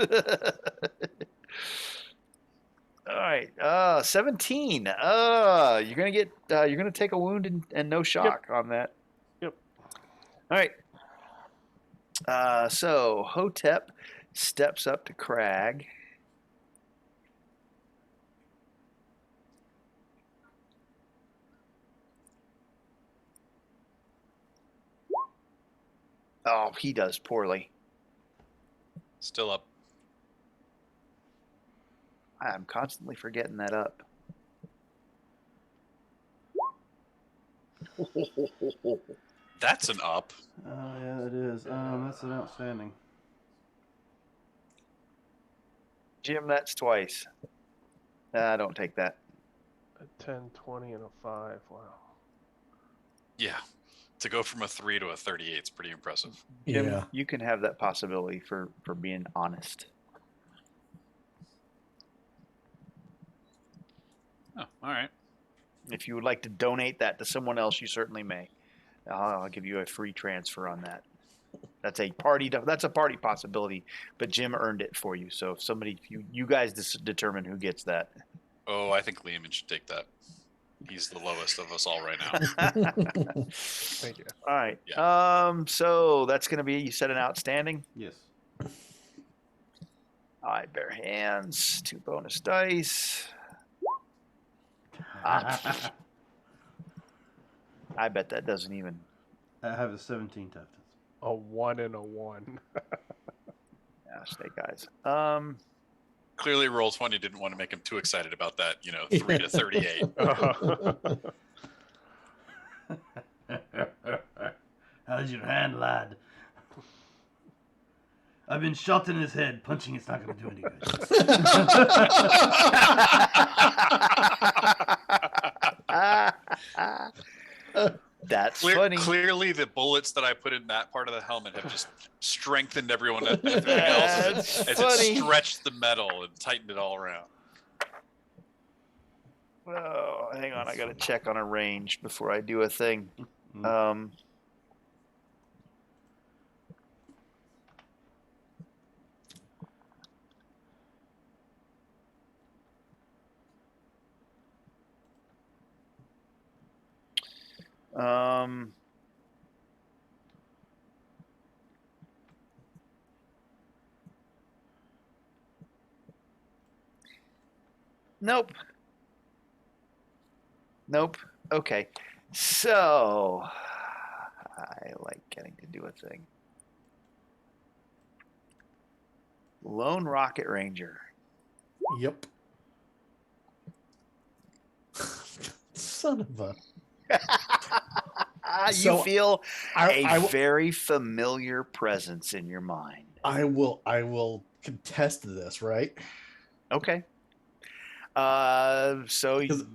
All right, 17. You're gonna take a wound and no shock on that. Yep. All right. So Hotep steps up to Crag. Oh, he does poorly. Still up. I'm constantly forgetting that up. That's an up. Yeah, it is. That's an outstanding. Jim, that's twice. I don't take that. A 10, 20, and a 5. Wow. Yeah. To go from a 3 to a 38 is pretty impressive. Jim, Yeah. you can have that possibility for being honest. Oh, all right. If you would like to donate that to someone else, you certainly may. I'll give you a free transfer on that. That's a party possibility, but Jim earned it for you. So if you guys determine who gets that. Oh, I think Lehman should take that. He's the lowest of us all right now. Thank you. All right. Yeah. So that's going to be, you said, an outstanding. Yes. All right, bare hands, 2 bonus dice. I bet that doesn't even. I have a 17 toughness. A 1 and a 1. Yeah, snake eyes. Clearly, Roll20 didn't want to make him too excited about that, 3 to 38. How's your hand, lad? I've been shot in his head. Punching it's not going to do any good. That's funny. Clearly, the bullets that I put in that part of the helmet have just strengthened everyone everything else as it stretched the metal and tightened it all around. Oh, hang on. I got to check on a range before I do a thing. Nope. Okay. So I like getting to do a thing. Lone Rocket Ranger. Yep. Son of a. You So, feel I very familiar presence in your mind. I will contest this, right? Okay. So Because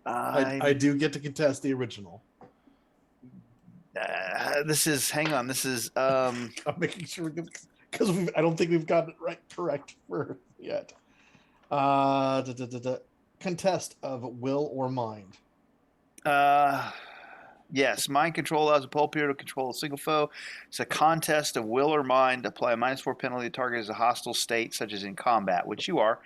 I do get to contest the original. hang on. This is I'm making sure because I don't think we've gotten it correct for yet. Contest of will or mind. Yes, mind control allows a pole player to control a single foe. It's a contest of will or mind. Apply a -4 penalty to target as a hostile state, such as in combat, which you are.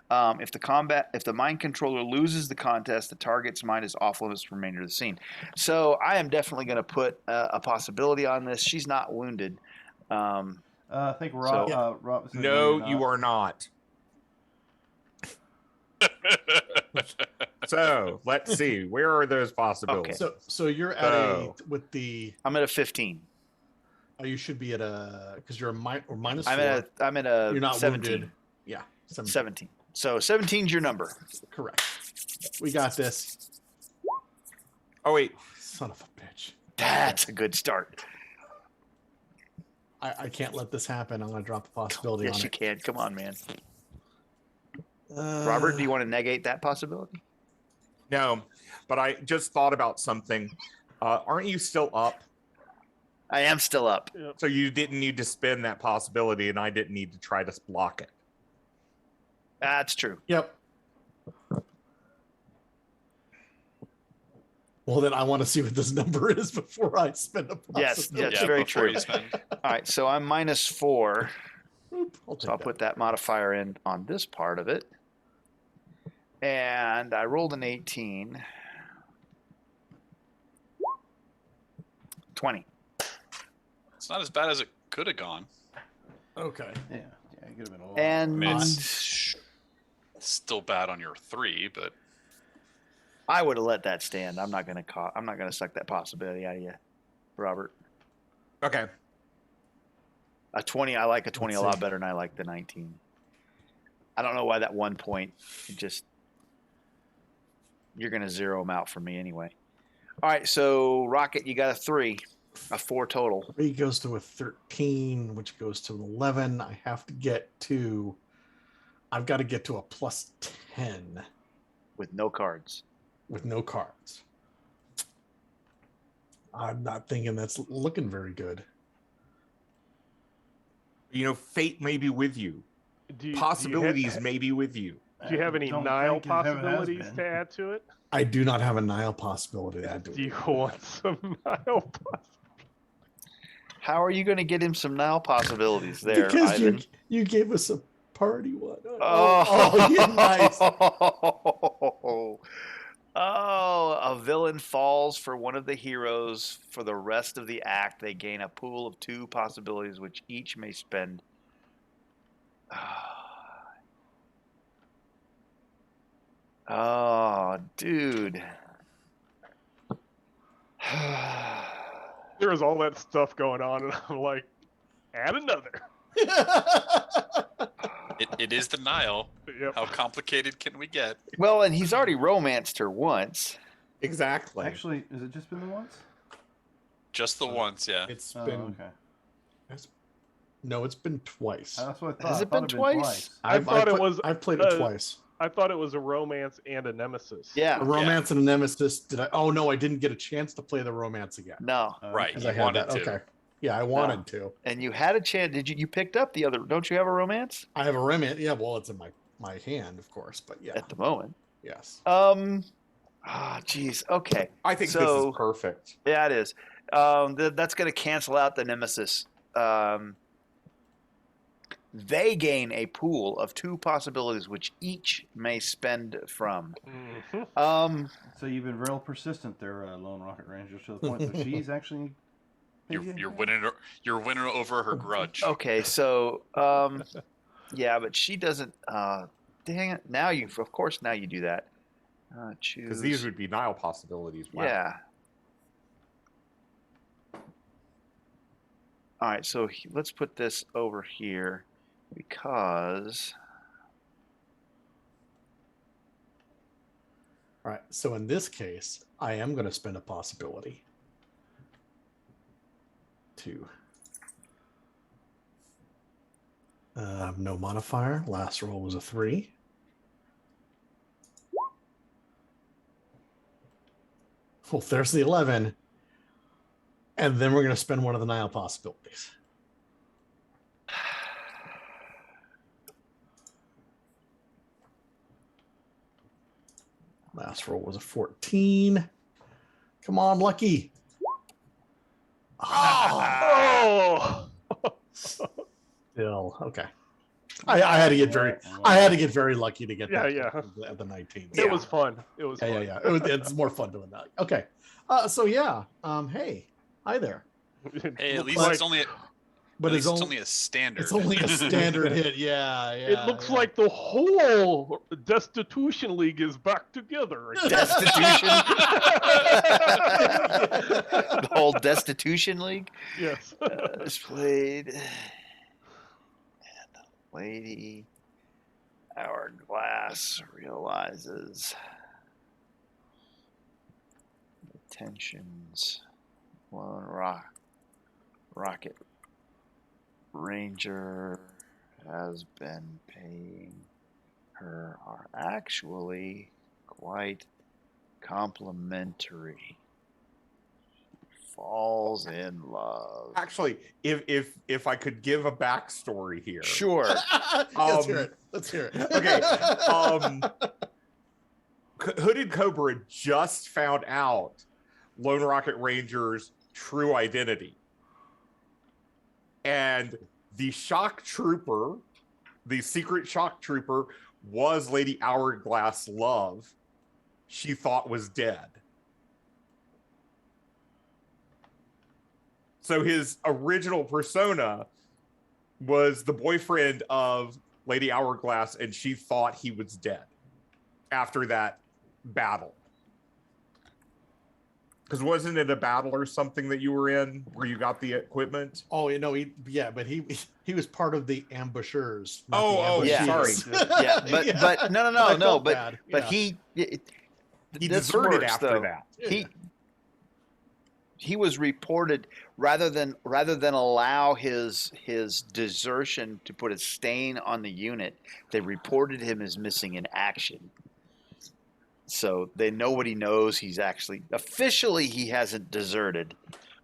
If the mind controller loses the contest, the target's mind is off limits for the remainder of the scene. So I am definitely going to put a possibility on this. She's not wounded. I think Rob. So- Rob said No, you're you not. are not. So let's see. Where are those possibilities? So you're at with the. I'm at a 15. You should be at a because you're a minus I'm 4. at a You're not 17. wounded. Yeah, 17. So 17's your number. Correct. We got this. Oh wait, Son of a bitch. That's a good start. I can't let this happen. I'm going to drop a possibility Yes, on you it. can. Come on, man. Robert, do you want to negate that possibility? no, but I just thought about something. Aren't you still up? I am still up. So you didn't need to spin that possibility, and I didn't need to try to block it. That's true. Yep. Well, then I want to see what this number is before I spend a Yes, possibility. yes, very before true. you spend. All right, so I'm -4. Oop, I'll take So I'll that. put that modifier in on this part of it. And I rolled an 18. 20. It's not as bad as it could have gone. Okay. Yeah, it could have been a lot. And It's still bad on your 3, but I would have let that stand. I'm not gonna suck that possibility out of you, Robert. Okay. A 20, I like a 20 Let's a lot see. better than I like the 19. I don't know why that 1 point. You're going to zero them out for me anyway. All right, so Rocket, you got a 4 total. 3 goes to a 13, which goes to an 11. I've got to get to a plus 10 with no cards. With no cards. I'm not thinking that's looking very good. Fate may be with you. Possibilities may be with you. Do you have any Nile possibilities to add to it? I do not have a Nile possibility to add to it. Do you want some Nile possibilities? How are you going to get him some Nile possibilities there, because Ivan? you gave us a party one. Oh, you're nice. Oh, a villain falls for one of the heroes. For the rest of the act, they gain a pool of 2 possibilities, which each may spend. Oh, dude. There was all that stuff going on, and I'm like, add another. It is the Nile. Yep. How complicated can we get? Well, and he's already romanced her once. Exactly. Actually, has it just been the once? Just the once, yeah. It's Oh, been okay. No, it's been twice. That's what I thought. Has I it thought been it'd twice? I've played it twice. I thought it was a romance and a nemesis. Yeah. A romance and a nemesis. Oh no, I didn't get a chance to play the romance again. No. Right. Because You I had wanted that. to. Okay. Yeah, I wanted to. And you had a chance. You picked up the other? Don't you have a romance I have a romance. Yeah, well, it's in my hand, of course, but yeah. at the moment? Yes. Geez. Okay. I think this is perfect. Yeah, it is. That's going to cancel out the nemesis. They gain a pool of 2 possibilities, which each may spend from. Mm-hmm. So you've been real persistent there, Lone Rocket Ranger, to the point that she's actually. You're winning over her grudge. Okay, so yeah, but she doesn't. Dang it! Now you do that. Choose. Because these would be Nile possibilities. Wow. Yeah. All right, so let's put this over here because. All right. So in this case, I am going to spend a possibility. 2. No modifier. Last roll was a 3. Well, there's the 11. And then we're going to spend one of the Nile possibilities. Last roll was a 14. Come on, Lucky. Oh! Still okay. I had to get very lucky to get that at the 19. It was fun. It was fun. Yeah. It's more fun doing that. Okay. Hey, hi there. Hey, at least Like- it's only. But it's only a standard. It's only a standard hit. Yeah. It looks like the whole Destitution League is back together. Destitution. The whole Destitution League. Yes. Displayed. And Lady Hourglass realizes the tensions Lone Rocket Ranger has been paying her are actually quite complimentary. Falls in love. Actually, if I could give a backstory here. Sure. Let's hear it. Okay. Hooded Cobra just found out Lone Rocket Ranger's true identity. And the shock trooper, the secret shock trooper, was Lady Hourglass Love. She thought was dead. So his original persona was the boyfriend of Lady Hourglass, and she thought he was dead after that battle. Because wasn't it a battle or something that you were in where you got the equipment? Oh, but he was part of the ambushers. Not Oh, the yeah. ambushees. Yeah, but no, I felt but bad. but Yeah. he this deserted works, after though. that. He was reported rather than allow his desertion to put a stain on the unit. They reported him as missing in action. So nobody knows he's actually officially he hasn't deserted,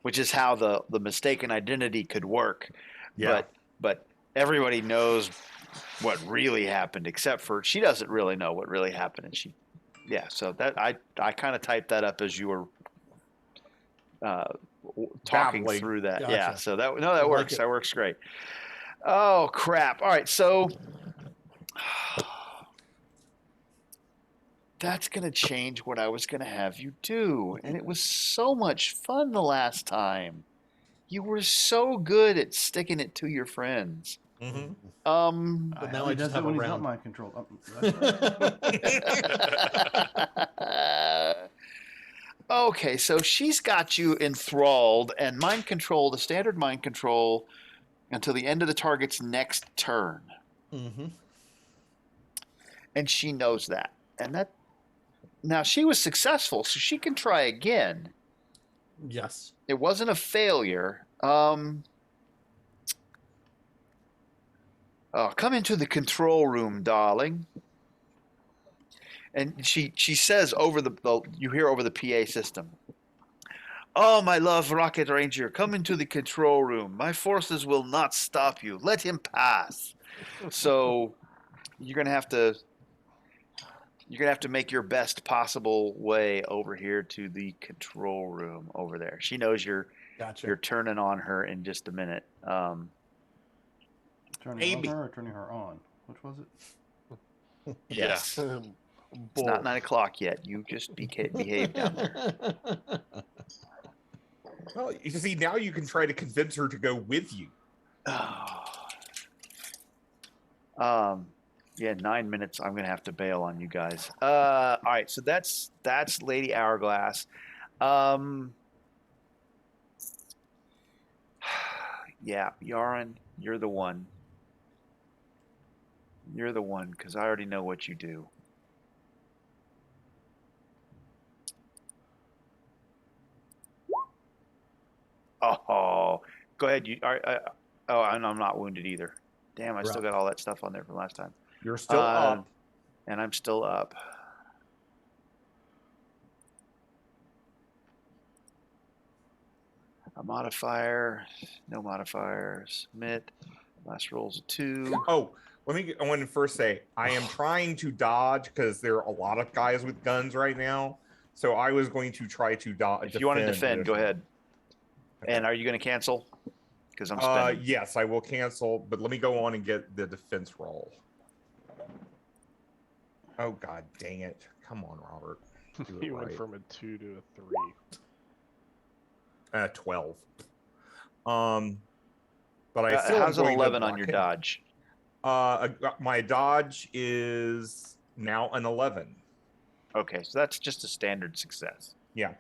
which is how the mistaken identity could work. Yeah. But everybody knows what really happened, except for she doesn't really know what really happened, and so that I kind of typed that up as you were talking Babbling. through that. Gotcha. Yeah, so that like works. it. That works great. Oh crap! All right, so that's going to change what I was going to have you do. And it was so much fun the last time. You were so good at sticking it to your friends. Mm-hmm. But now he I just does have it when a he's not round. mind controlled. Okay, so she's got you enthralled and mind control, the standard mind control, until the end of the target's next turn. Mm-hmm. And she knows that. Now she was successful, so she can try again. Yes. It wasn't a failure. Come into the control room, darling. And she says over you hear over the PA system. Oh, my love, Rocket Ranger, come into the control room. My forces will not stop you. Let him pass. So you're gonna have to make your best possible way over here to the control room over there. She knows you're turning on her in just a minute. Turning on her or turning her on? Which was it? Yes. It's not 9 o'clock yet. You just behave down there. Well, you see, now you can try to convince her to go with you. Yeah, 9 minutes. I'm gonna have to bail on you guys. All right, so that's Lady Hourglass. Yeah, Yaron, you're the one. You're the one, because I already know what you do. Oh, go ahead. And I'm not wounded either. Damn, I still got all that stuff on there from last time. You're still up. And I'm still up. A modifier, no modifier, submit. Last roll's a 2. Oh, I want to first say, I am trying to dodge because there are a lot of guys with guns right now. So I was going to try to dodge. If you want to defend, go ahead. Okay. And are you going to cancel? Because I'm spending. Yes, I will cancel, but let me go on and get the defense roll. Oh, God dang it. Come on, Robert. You went from a 2 to a 3. 12. But I still how's an 11 on your dodge? My dodge is now an 11. Okay, so that's just a standard success. Yeah.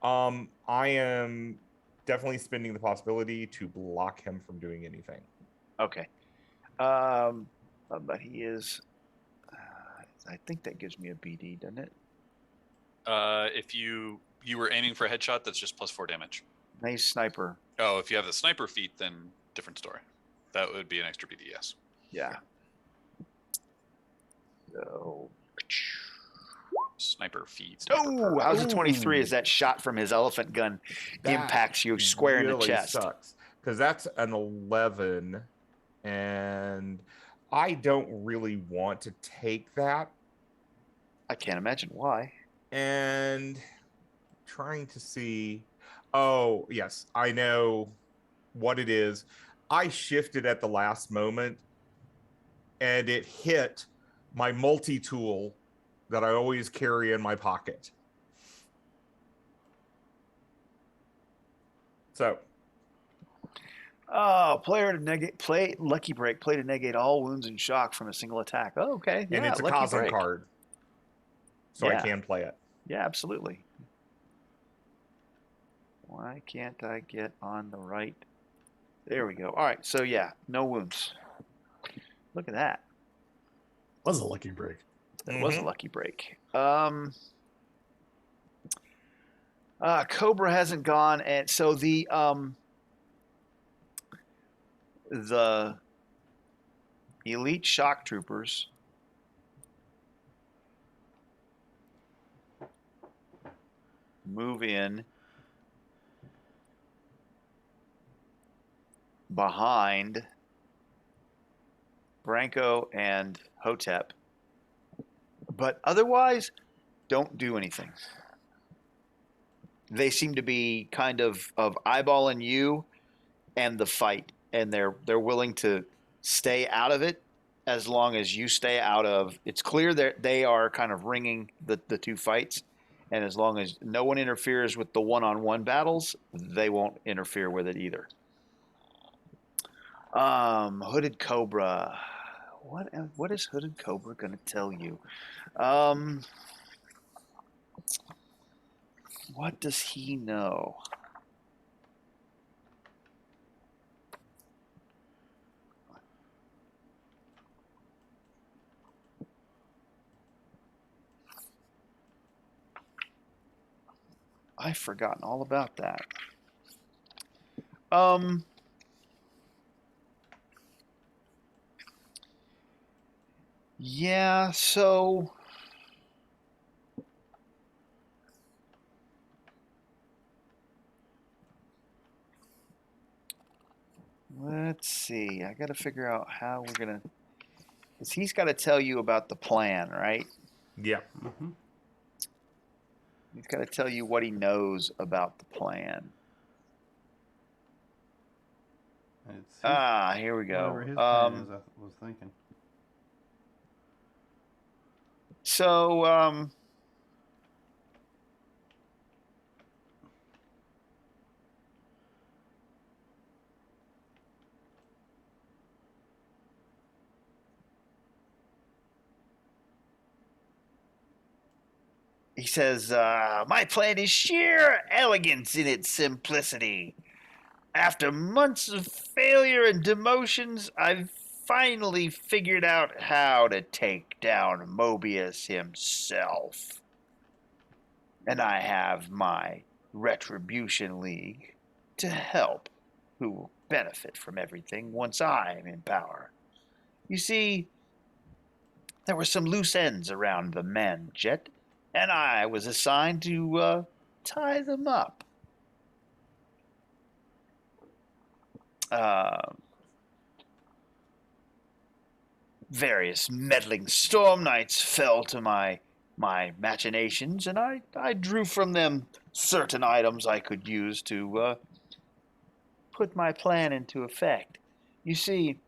I am definitely spending the possibility to block him from doing anything. Okay. But he is... I think that gives me a BD, doesn't it? If you were aiming for a headshot, that's just +4 damage. Nice sniper. Oh, if you have the sniper feat, then different story. That would be an extra BD, yes. Yeah. So... Sniper feat. Oh, how's a 23 as that shot from his elephant gun impacts you square in the chest? Sucks, because that's an 11, and I don't really want to take that. I can't imagine why. And trying to see... Oh, yes, I know what it is. I shifted at the last moment, and it hit my multi-tool that I always carry in my pocket. So. Oh, play Lucky Break. Play to negate all wounds and shock from a single attack. Oh, okay. And it's a Cosm card. So I can play it. Yeah, absolutely. Why can't I get on the right? There we go. All right. So yeah, no wounds. Look at that. Was a lucky break. That was a lucky break. Cobra hasn't gone, and so the elite shock troopers move in behind Branko and Hotep, but otherwise don't do anything. They seem to be kind of eyeballing you and the fight, and they're willing to stay out of it as long as you stay out of. It's clear that they are kind of ringing the two fights, and as long as no one interferes with the one-on-one battles, they won't interfere with it either. Hooded Cobra. What is Hooded Cobra going to tell you? What does he know? I've forgotten all about that. Yeah, so let's see. I got to figure out how we're going to, because he's got to tell you about the plan, right? Yeah. Mm-hmm. He's got to tell you what he knows about the plan. Here we go. Whatever his plan is, I was thinking. So, he says, my plan is sheer elegance in its simplicity. After months of failure and demotions, I've finally figured out how to take down Mobius himself. And I have my Retribution League to help, who will benefit from everything once I'm in power. You see, there were some loose ends around the man jet, and I was assigned to tie them up. Various meddling storm knights fell to my machinations, and I drew from them certain items I could use to put my plan into effect. You see,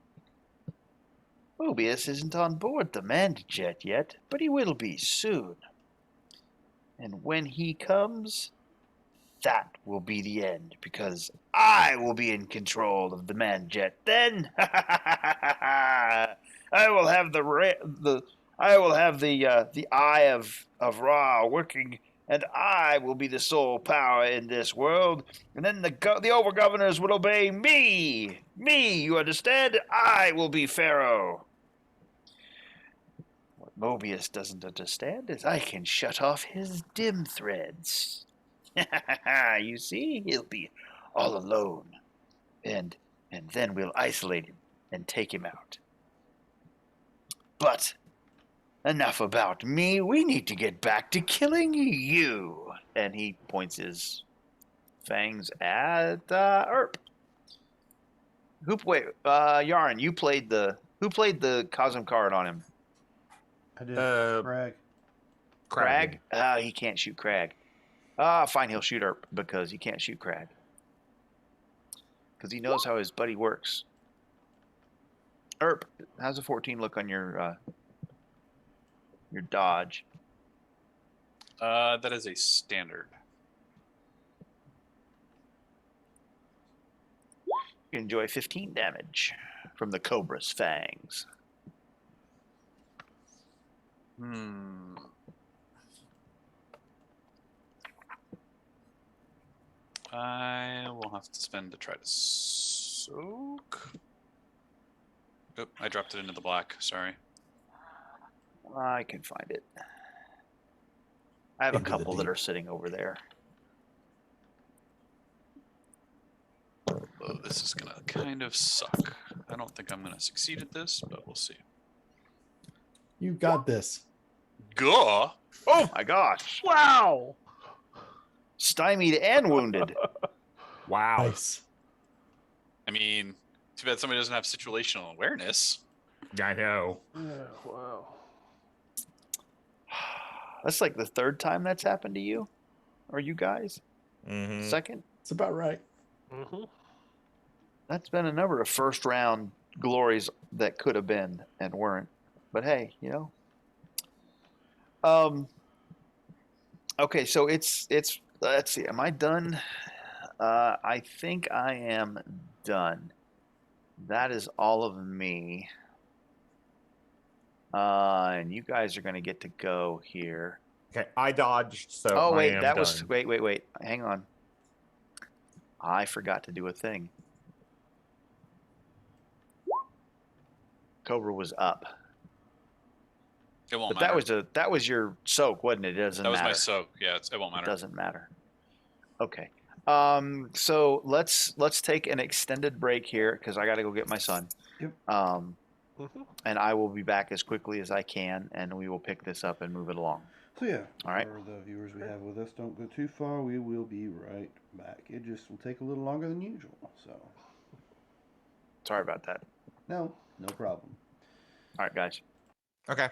Mobius isn't on board the manned jet yet, but he will be soon. And when he comes, that will be the end, because I will be in control of the man jet. Then I will have the eye of Ra working, and I will be the sole power in this world. And then the overgovernors will obey me. Me, you understand? I will be Pharaoh. What Mobius doesn't understand is I can shut off his dim threads. You see, he'll be all alone, and then we'll isolate him and take him out. But enough about me. We need to get back to killing you. And he points his fangs at Erp. Yarn, you played who played the Cosm card on him? I did. Crag? He can't shoot Crag. Fine, he'll shoot Erp because he can't shoot Crag. Because he knows how his buddy works. Erp, how's a 14 look on your dodge? That is a standard. You enjoy 15 damage from the Cobra's fangs. I will have to spend to try to soak. Oh, I dropped it into the black. Sorry. I can find it. I have a Into the couple that deep. are sitting over there. Oh, this is gonna kind of suck. I don't think I'm gonna succeed at this, but we'll see. You got this. Gah! Oh my gosh. Wow. Stymied and wounded. Wow. Nice. I mean, too bad somebody doesn't have situational awareness. I know. Yeah, wow. That's like the third time that's happened to you? Or you guys? Mhm. Second? It's about right. Mm-hmm. That's been a number of first round glories that could have been and weren't. But hey, you know. Okay, so it's let's see, am I done? I think I am done. That is all of me. And you guys are gonna get to go here. Okay, I dodged, so Oh I wait, am that done. was wait. Hang on. I forgot to do a thing. Cobra was up. It won't But matter. that was your soak, wasn't it? It doesn't That was matter. my soak. Yeah, it won't It matter. doesn't matter. Okay. So let's take an extended break here because I got to go get my son. Yep. Mm-hmm. And I will be back as quickly as I can, and we will pick this up and move it along. So yeah, All right. for the viewers we have with us, don't go too far. We will be right back. It just will take a little longer than usual. So Sorry about that. no problem. All right, guys. Okay.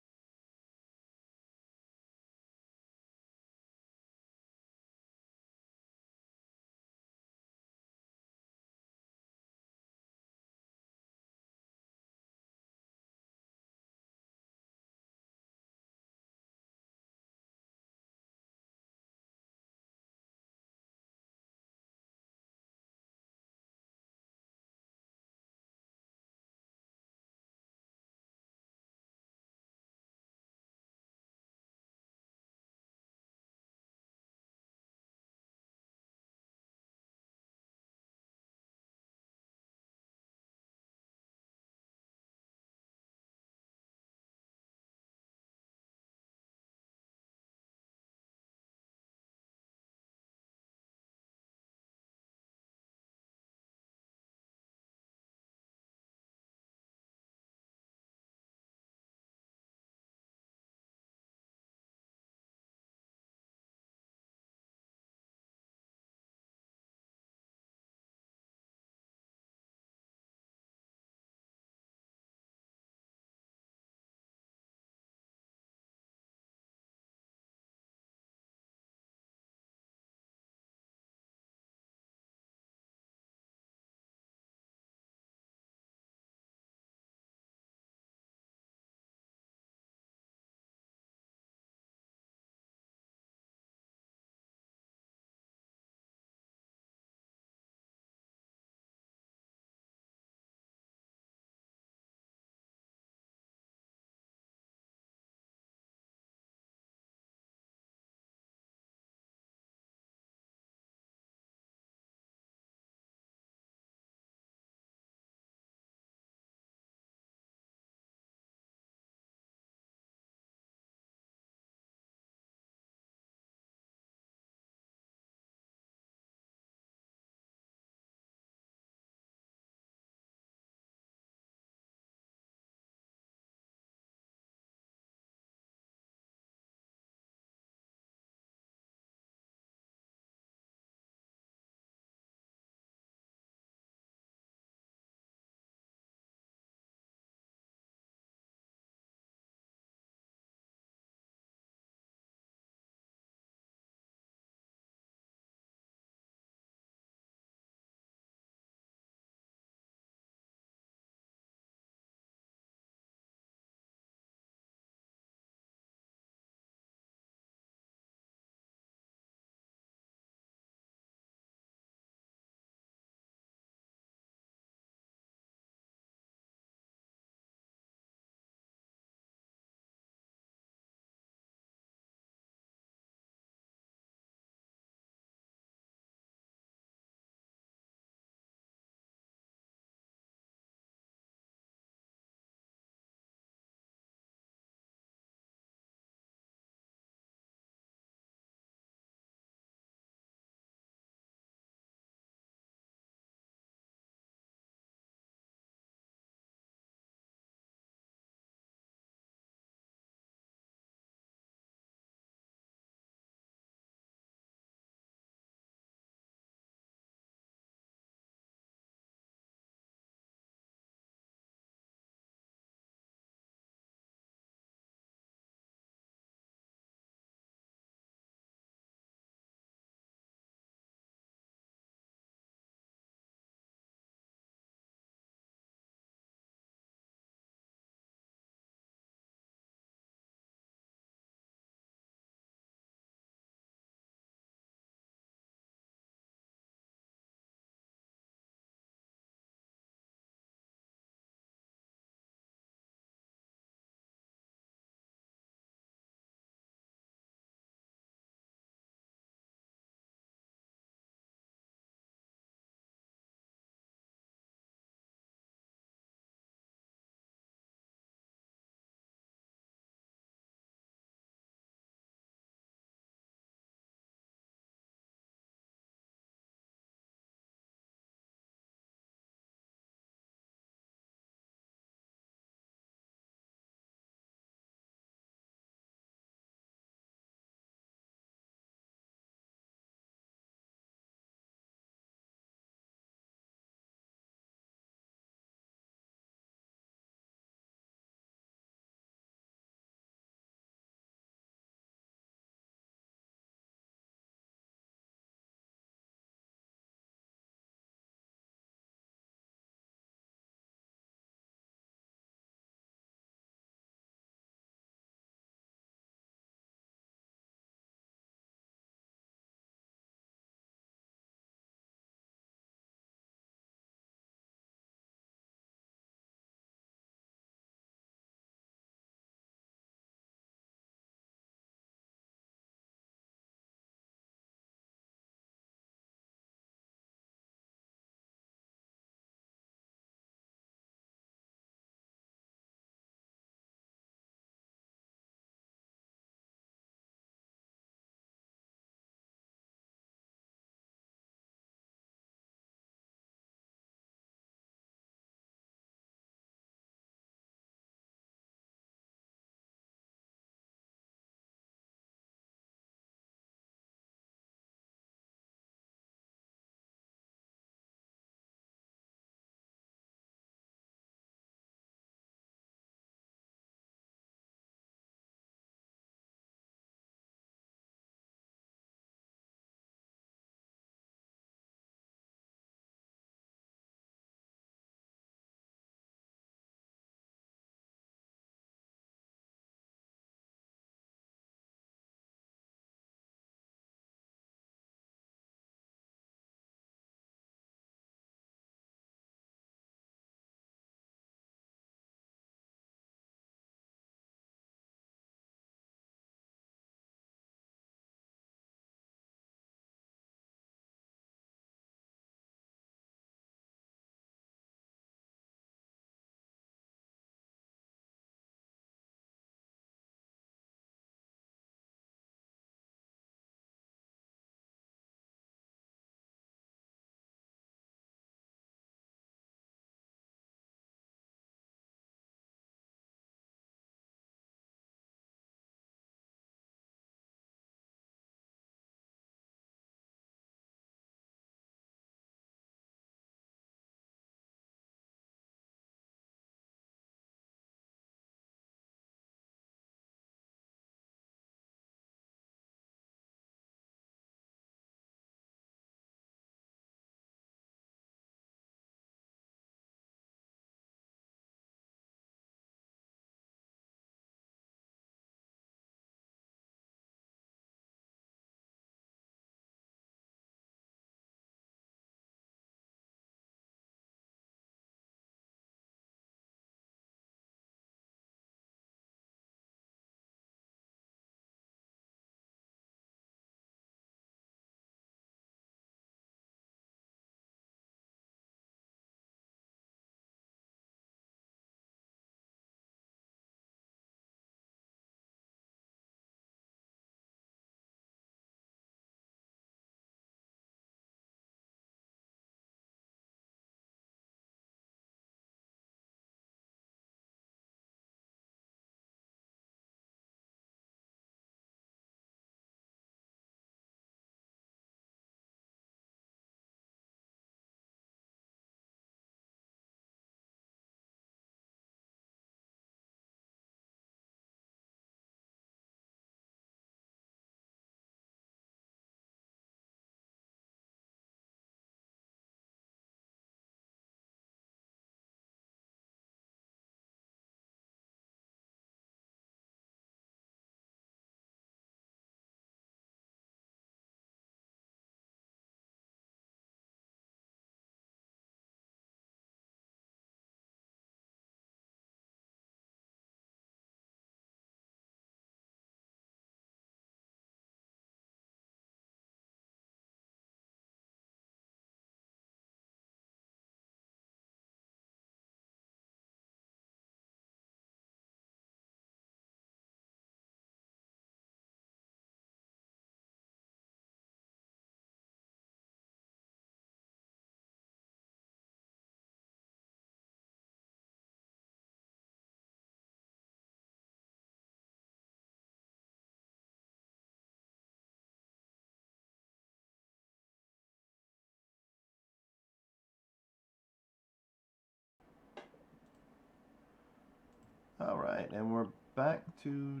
All right, and we're back to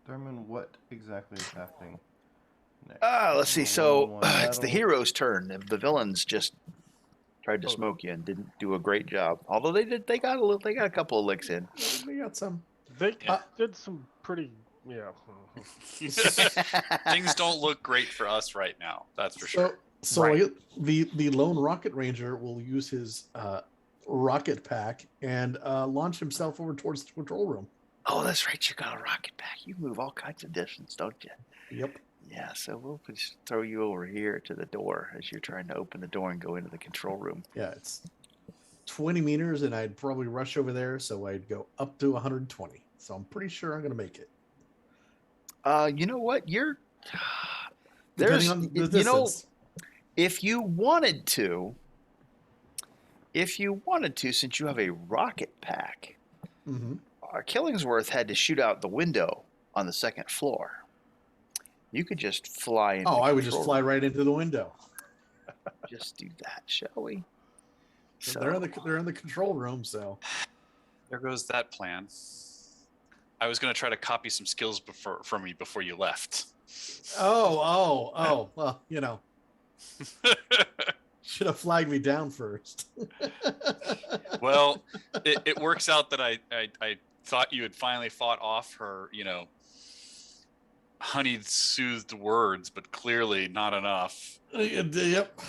determine what exactly is happening next. Let's see. A So one-on-one it's the battle. hero's turn. The villains just tried to Oh. smoke you and didn't do a great job. Although they did, they got a couple of licks in. We got some. They Yeah. did some pretty, yeah. Things don't look great for us right now. That's for So, sure. so Right. the lone rocket ranger will use his rocket pack and launch himself over towards the control room. Oh, that's right. You got a rocket pack. You move all kinds of distance, don't you? Yep. Yeah. So we'll just throw you over here to the door as you're trying to open the door and go into the control room. Yeah, it's 20 meters, and I'd probably rush over there, so I'd go up to 120. So I'm pretty sure I'm going to make it. You know what? Depending on the distance. if you wanted to, since you have a rocket pack, Mm-hmm. Killingsworth had to shoot out the window on the second floor. You could just fly into Oh, the I would just control fly room. right into the window. Just do that, shall we? So They're in the control room, so There goes that plan. I was going to try to copy some skills from you before you left. well, should have flagged me down first. Well, it works out that I thought you had finally fought off her, honeyed soothed words, but clearly not enough. Yep.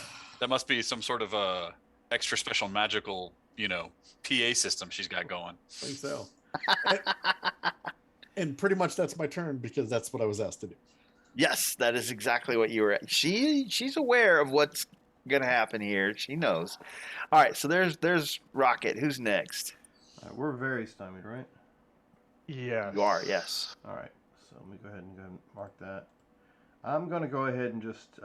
That must be some sort of a extra special magical, PA system she's got going. I think so. And pretty much that's my turn because that's what I was asked to do. yes, that is exactly what you were. She's aware of what's gonna happen here. She knows. All right, so there's Rocket. Who's next? All right, we're very stymied, right? Yeah. You are, yes. All right, so let me go ahead and mark that. I'm gonna go ahead and just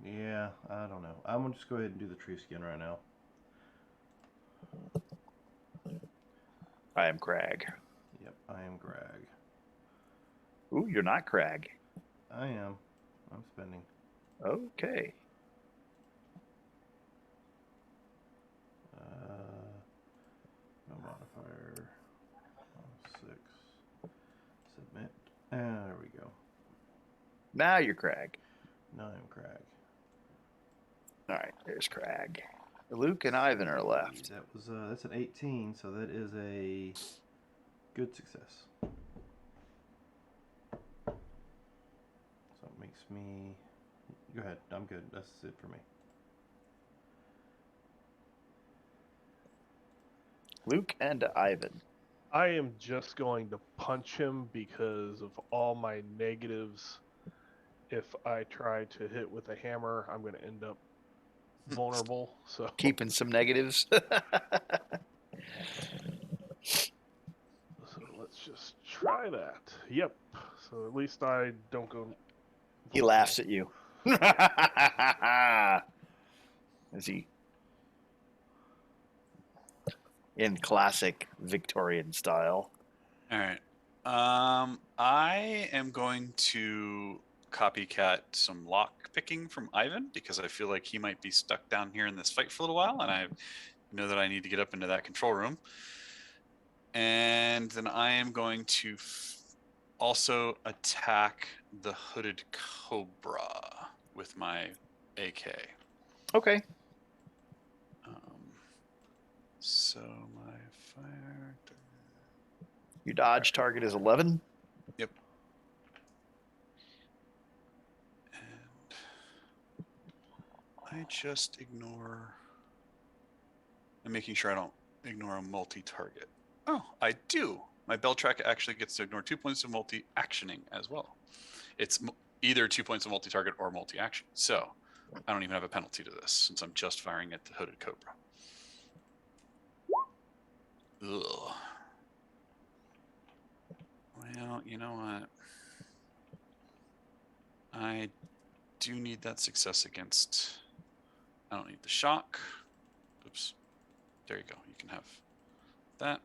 Yeah, I don't know. I'm gonna just go ahead and do the tree skin right now. I am Crag. Yep, I am Greg. Ooh, you're not Crag. I am. I'm spending. Okay. No modifier. 6. Submit. And there we go. Now you're Crag. Now I'm Crag. All right, there's Crag. Luke and Ivan are left. That was that's an 18, so that is a good success. So it makes me. Go ahead. I'm good. That's it for me. Luke and Ivan. I am just going to punch him because of all my negatives. If I try to hit with a hammer, I'm going to end up vulnerable. So Keeping some negatives. So let's just try that. Yep. So at least I don't go. He laughs at you. Is he in classic Victorian style? All right. I am going to copycat some lock picking from Ivan because I feel like he might be stuck down here in this fight for a little while, and I know that I need to get up into that control room. And then I am going to also attack the hooded cobra with my AK. Okay. So my fire. Your dodge target is 11. Yep. And I just ignore. I'm making sure I don't ignore a multi-target. Oh, I do. My bell track actually gets to ignore 2 points of multi-actioning as well. It's either 2 points of multi-target or multi-action. So I don't even have a penalty to this since I'm just firing at the hooded cobra. Ugh. Well, you know what? I do need that success against. I don't need the shock. Oops. There you go. You can have that.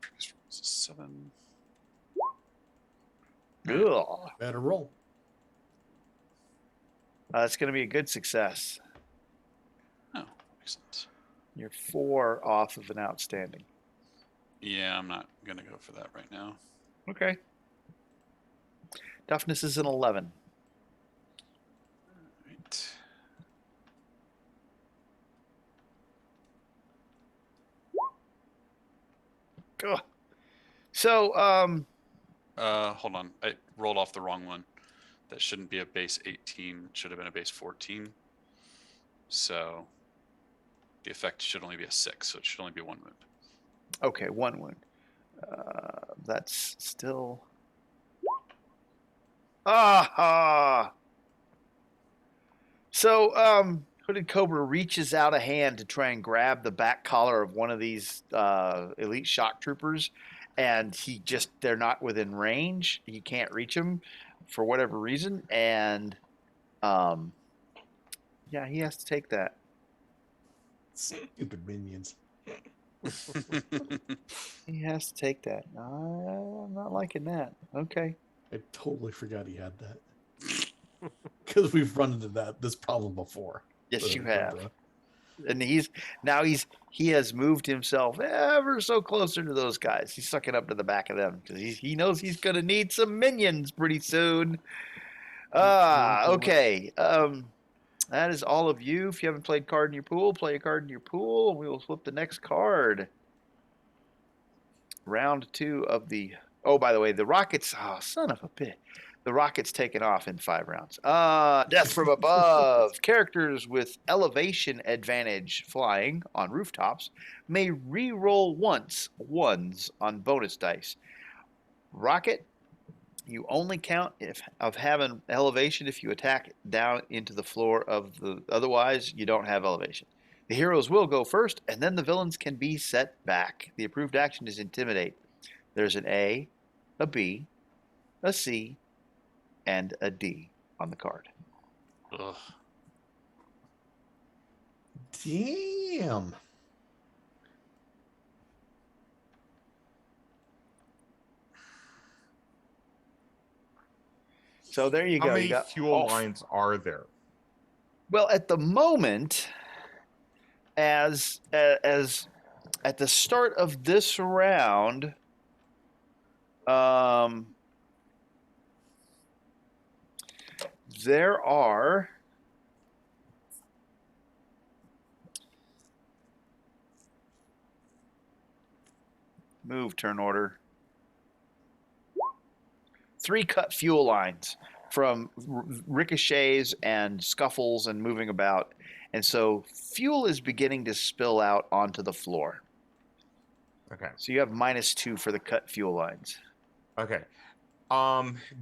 Previous roll was a 7. Ugh. Better roll. It's going to be a good success. Oh, makes sense. You're 4 off of an outstanding. Yeah, I'm not gonna go for that right now. Okay. Toughness is an 11. Right. Ugh. So, Hold on. I rolled off the wrong one. That shouldn't be a base 18. It should have been a base 14. So the effect should only be a 6, so it should only be 1 wound. okay, 1 wound. That's still. Ah! So, Hooded Cobra reaches out a hand to try and grab the back collar of one of these elite shock troopers, and they're not within range. He can't reach them for whatever reason, and yeah, he has to take that. Stupid minions. He has to take that. I'm not liking that. Okay. I totally forgot he had that. Because we've run into this problem before. Yes, you Cobra. have. And he has moved himself ever so closer to those guys. He's sucking up to the back of them because he knows he's going to need some minions pretty soon. Okay. That is all of you. If you haven't played card in your pool, play a card in your pool, and we will flip the next card. Round 2 of the. Oh, by the way, the Rockets. Oh, son of a bitch. The Rockets taken off in 5 rounds. Death from above. Characters with elevation advantage flying on rooftops may re-roll ones on bonus dice. Rocket, you only count of having elevation if you attack down into the floor of the. Otherwise, you don't have elevation. The heroes will go first, and then the villains can be set back. The approved action is Intimidate. There's an A, a B, a C, and a D on the card. Ugh. Damn. So there you go. How many You got fuel lines are there? Well, at the moment, as at the start of this round, there are move turn order 3 cut fuel lines from ricochets and scuffles and moving about, and so fuel is beginning to spill out onto the floor. Okay. So you have -2 for the cut fuel lines. Okay.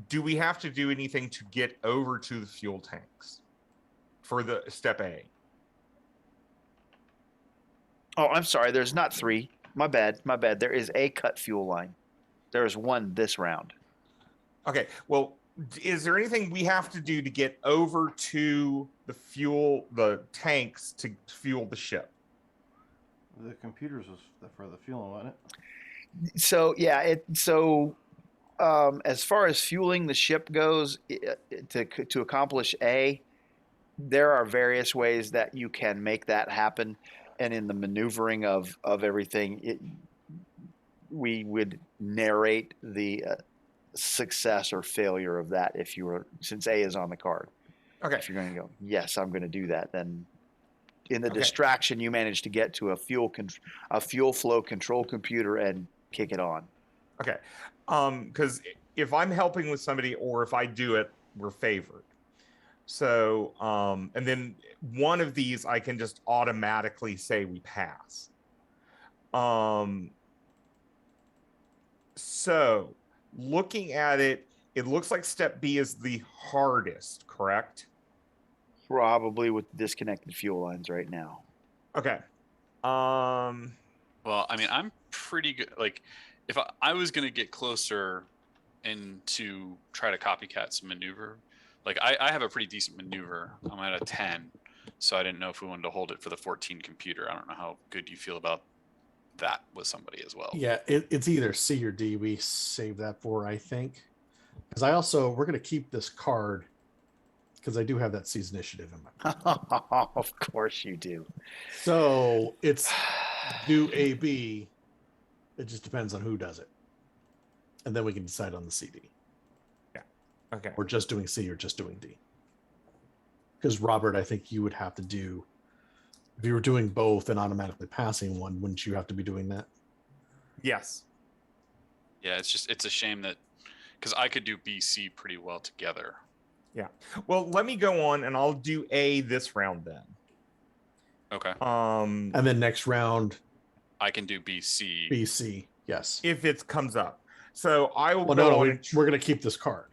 Do we have to do anything to get over to the fuel tanks for the step A? Oh, I'm sorry. There's not 3. My bad. There is a cut fuel line. There is 1 this round. Okay. Well, is there anything we have to do to get over to the tanks to fuel the ship? The computers was for the fueling, wasn't it? So yeah, as far as fueling the ship goes, to accomplish A, there are various ways that you can make that happen, and in the maneuvering of everything, we would narrate the success or failure of that since A is on the card. Okay. If you're going to go, yes, I'm going to do that, then in the Okay. distraction, you manage to get to a fuel flow control computer and kick it on. Okay. Because if I'm helping with somebody or if I do it, we're favored. So, and then one of these I can just automatically say we pass. So looking at it, it looks like step B is the hardest, correct? Probably with disconnected fuel lines right now. Okay. Well, I mean, I'm pretty good. Like, if I was going to get closer and to try to copycat some maneuver, like I have a pretty decent maneuver. I'm at a 10, so I didn't know if we wanted to hold it for the 14 computer. I don't know how good you feel about that with somebody as well. Yeah, it's either C or D. We save that for, I think, because we're going to keep this card because I do have that Seize Initiative in my. Of course you do. So it's do A, B. It just depends on who does it. And then we can decide on the CD. Okay. Or just doing C or just doing D. Because Robert, I think you would have to do, if you were doing both and automatically passing one, wouldn't you have to be doing that? Yes. Yeah, it's a shame that because I could do BC pretty well together. Yeah. Well, let me go on and I'll do A this round then. Okay. And then next round, I can do BC. BC. Yes. if it comes up. So I will Well, go no, on. we're going to keep this card.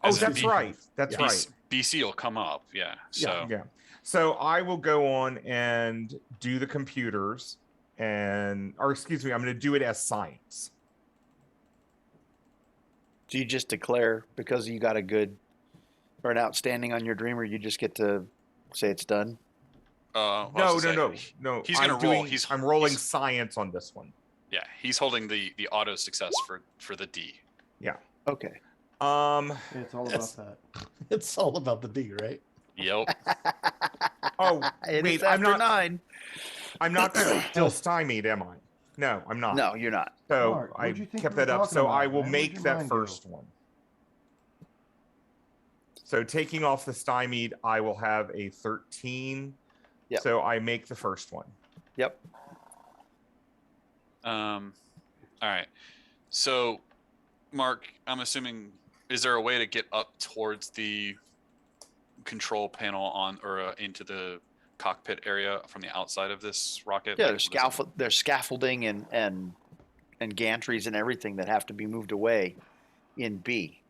Oh, As in that's B- right. That's Yeah. right. BC will come up. Yeah. So Yeah. So I will go on and do the computers or excuse me, I'm going to do it as science. Do you just declare because you got a good or an outstanding on your dreamer, you just get to say it's done? well, I was gonna say, No. He's gonna roll. I'm rolling he's- science on this one. Yeah, he's holding the auto success for the D. Yeah. Okay. It's all Yes. about that. It's all about the D, right? Yep. Oh, It is wait, I'm after not 9. I'm not still stymied, am I? No, I'm not. No, you're not. So Mark, I what'd you think kept we were that up. talking So about, I will man? Where'd make your that mind go? first one. So taking off the stymied, I will have a 13. Yep. So I make the first one. Yep. All right. So, Mark, I'm assuming, is there a way to get up towards the control panel into the cockpit area from the outside of this rocket? Yeah, Like, there's scaffolding and gantries and everything that have to be moved away in B.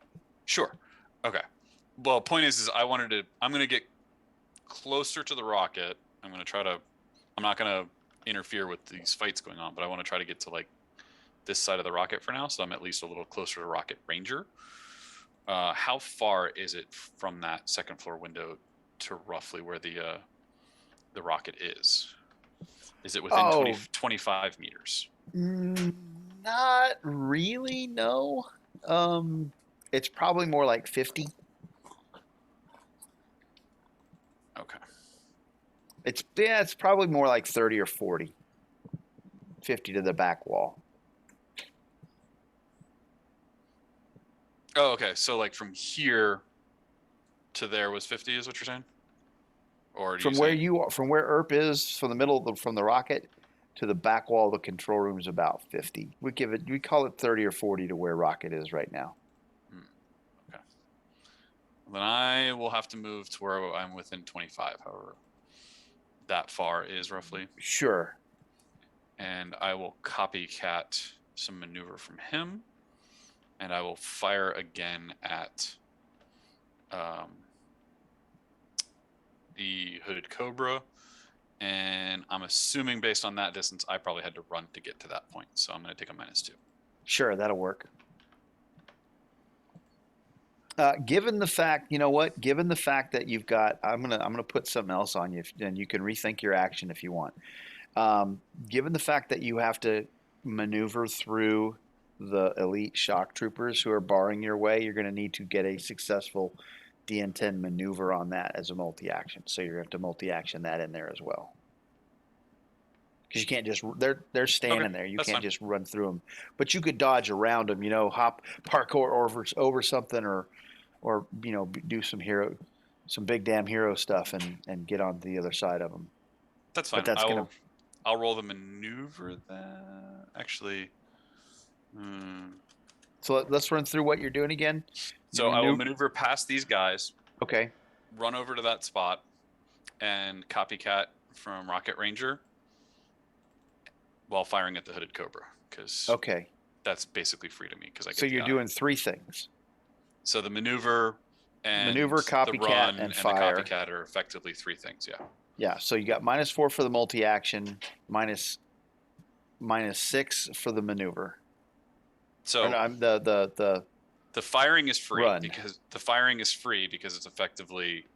Sure. Okay. Well, point is I'm going to get closer to the rocket. I'm not going to interfere with these fights going on, but I want to try to get to like this side of the rocket for now. So I'm at least a little closer to Rocket Ranger. How far is it from that second floor window to roughly where the rocket is? Is it within 25 meters? Not really, no. It's probably more like 50. Okay. It's probably more like 30 or 40. 50 to the back wall. Oh, okay. So like from here to there was 50 is what you're saying? Or From where you are, from where ERP is, from the middle of from the rocket to the back wall of the control room is about 50. We call it 30 or 40 to where rocket is right now. Okay. Then I will have to move to where I'm within 25, however that far is roughly. Sure. And I will copycat some maneuver from him. And I will fire again at the Hooded Cobra. And I'm assuming based on that distance, I probably had to run to get to that point. So I'm going to take a -2. Sure, that'll work. Given the fact, you know what? Given the fact that you've got, I'm gonna put something else on you, and you can rethink your action if you want. Given the fact that you have to maneuver through the elite shock troopers who are barring your way, you're going to need to get a successful DN10 maneuver on that as a multi-action. So you're going to have to multi-action that in there as well. Because you can't just they're standing there. You can't just run through them, but you could dodge around them. You know, parkour over something, or you know, do some big damn hero stuff and get on the other side of them. That's fine. But I'll roll the maneuver that actually. So let's run through what you're doing again. So I will maneuver past these guys. Okay. Run over to that spot and copycat from Rocket Ranger while firing at the Hooded Cobra, because that's basically free to me because I get. So you're doing 3 things. So the maneuver and copycat, the run and fire. the copycat are effectively 3 things. Yeah. Yeah. So you got -4 for the multi-action, -6 for the maneuver. So the firing is free because it's effectively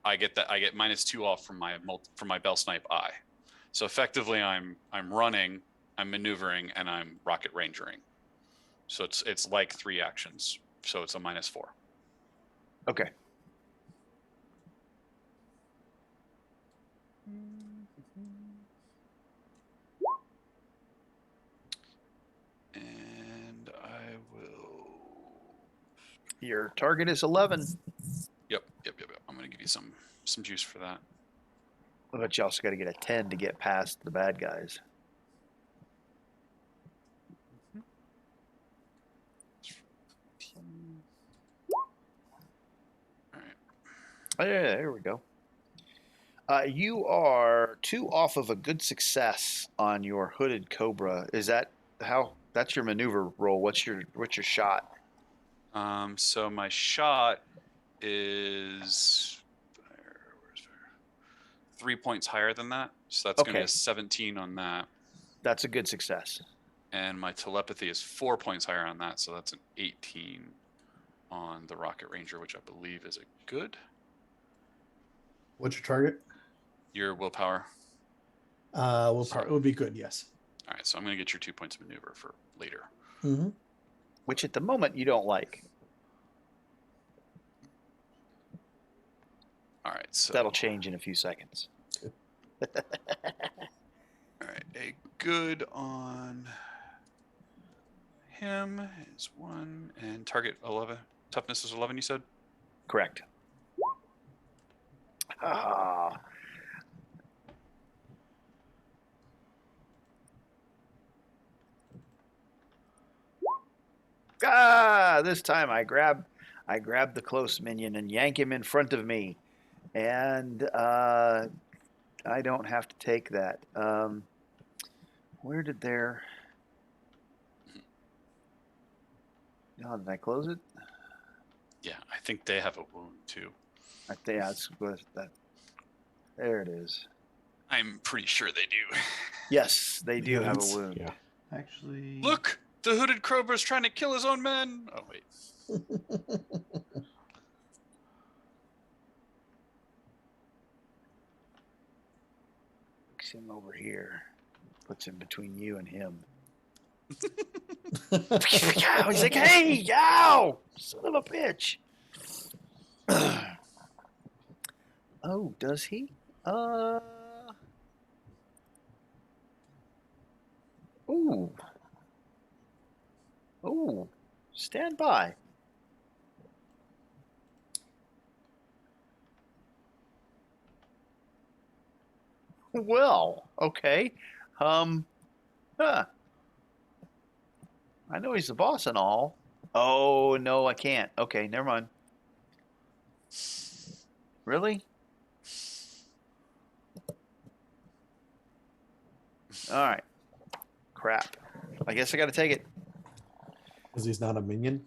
I get -2 off from my Bell Snipe eye. So effectively I'm running, I'm maneuvering, and I'm Rocket Rangering. So it's like 3 actions. So it's a -4. Okay. And I will. Your target is 11. Yep. I'm gonna give you some juice for that. But you also got to get a 10 to get past the bad guys. All right. Oh, yeah, there we go. You are 2 off of a good success on your hooded cobra. Is that how? That's your maneuver roll. What's your shot? So my shot is 3 points higher than that. So that's going to be Okay. a 17 on that. That's a good success. And my telepathy is 4 points higher on that. So that's an 18 on the Rocket Ranger, which I believe is a good. What's your target? Your willpower. Willpower. It would be good, yes. All right. So I'm going to get your 2 points of maneuver for later. Mm-hmm. Which at the moment you don't like. All right. So That'll change in a few seconds. All right. A good on him is 1, and target 11. Toughness is 11, you said? Correct. This time I grab the close minion and yank him in front of me. And I don't have to take that. Where did their... Oh, did I close it? Yeah, I think they have a wound too. I think that's what that. There it is. I'm pretty sure they do. Yes, they do have a Yes. wound. Yeah. Actually, Look, the hooded Cobra's trying to kill his own men. Oh wait. Puts him over here. Puts him between you and him. He's like, hey, ow! Son of a bitch. Oh, does he? Ooh. Ooh. Stand by. Well, okay. Huh. I know he's the boss and all. Oh, no, I can't. Okay, never mind. Really? All right. Crap. I guess I got to take it. Because he's not a minion?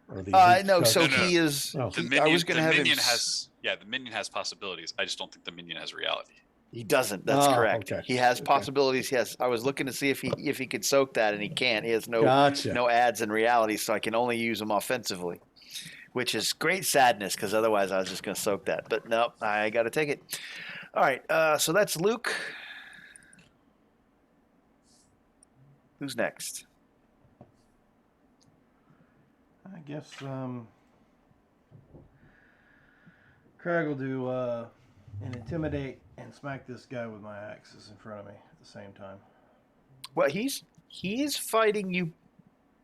Or the No, elite so No, no. he is. Oh. The he- minion, I was going to have him. minion has the minion has possibilities. I just don't think the minion has reality. He doesn't. That's Oh, correct. okay. He has Okay. possibilities. Yes, I was looking to see if he could soak that, and he can't. He has no Gotcha. no ads in reality, so I can only use him offensively, which is great sadness because otherwise I was just going to soak that. But no, I got to take it. All right. So that's Luke. Who's next? I guess Craig will do an intimidate and smack this guy with my axes in front of me at the same time. Well, he's fighting you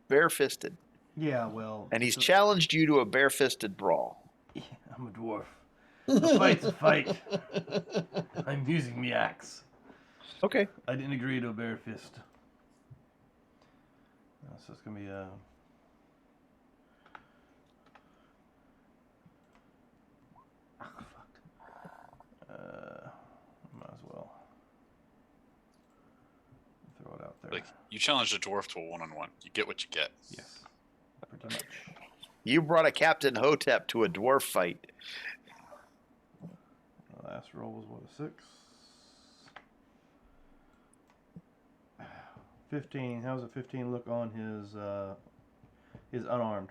barefisted, Yeah, well, and he's challenged you to a barefisted brawl. yeah, I'm a dwarf. A fight's a fight. I'm using the axe. Okay. I didn't agree to a bare fist. So it's gonna be a. Might as well throw it out there. Like you challenge a dwarf to a one-on-one, you get what you get. Yes, pretty much. You brought a Captain Hotep to a dwarf fight. The last roll was what, a 6? 15. How's a 15 look on his unarmed?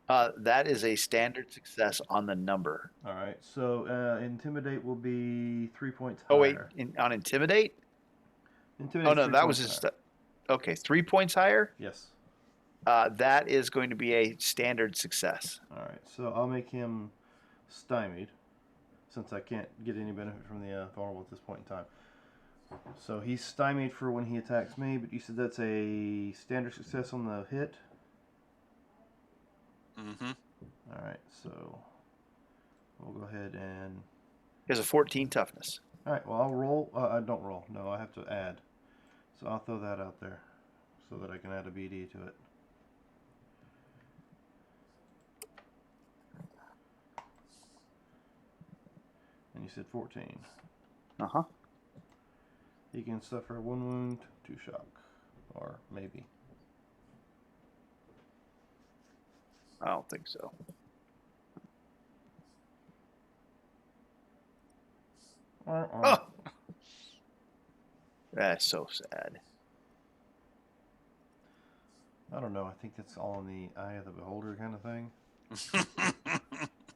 That is a standard success on the number. All right. So intimidate will be 3 points higher. Oh wait, on intimidate? Intimidate. Oh no, that was his. Okay, 3 points higher. Yes. That is going to be a standard success. All right. So I'll make him stymied. since I can't get any benefit from the vulnerable at this point in time. So he's stymied for when he attacks me, but you said that's a standard success on the hit? Mm-hmm. Alright, so we'll go ahead and... He has a 14 toughness. Alright, well, I'll roll. I don't roll. No, I have to add. So I'll throw that out there so that I can add a BD to it. And you said 14. Uh-huh. He can suffer 1 wound, 2 shock. Or maybe. I don't think so. Oh! That's so sad. I don't know. I think that's all in the eye of the beholder kind of thing.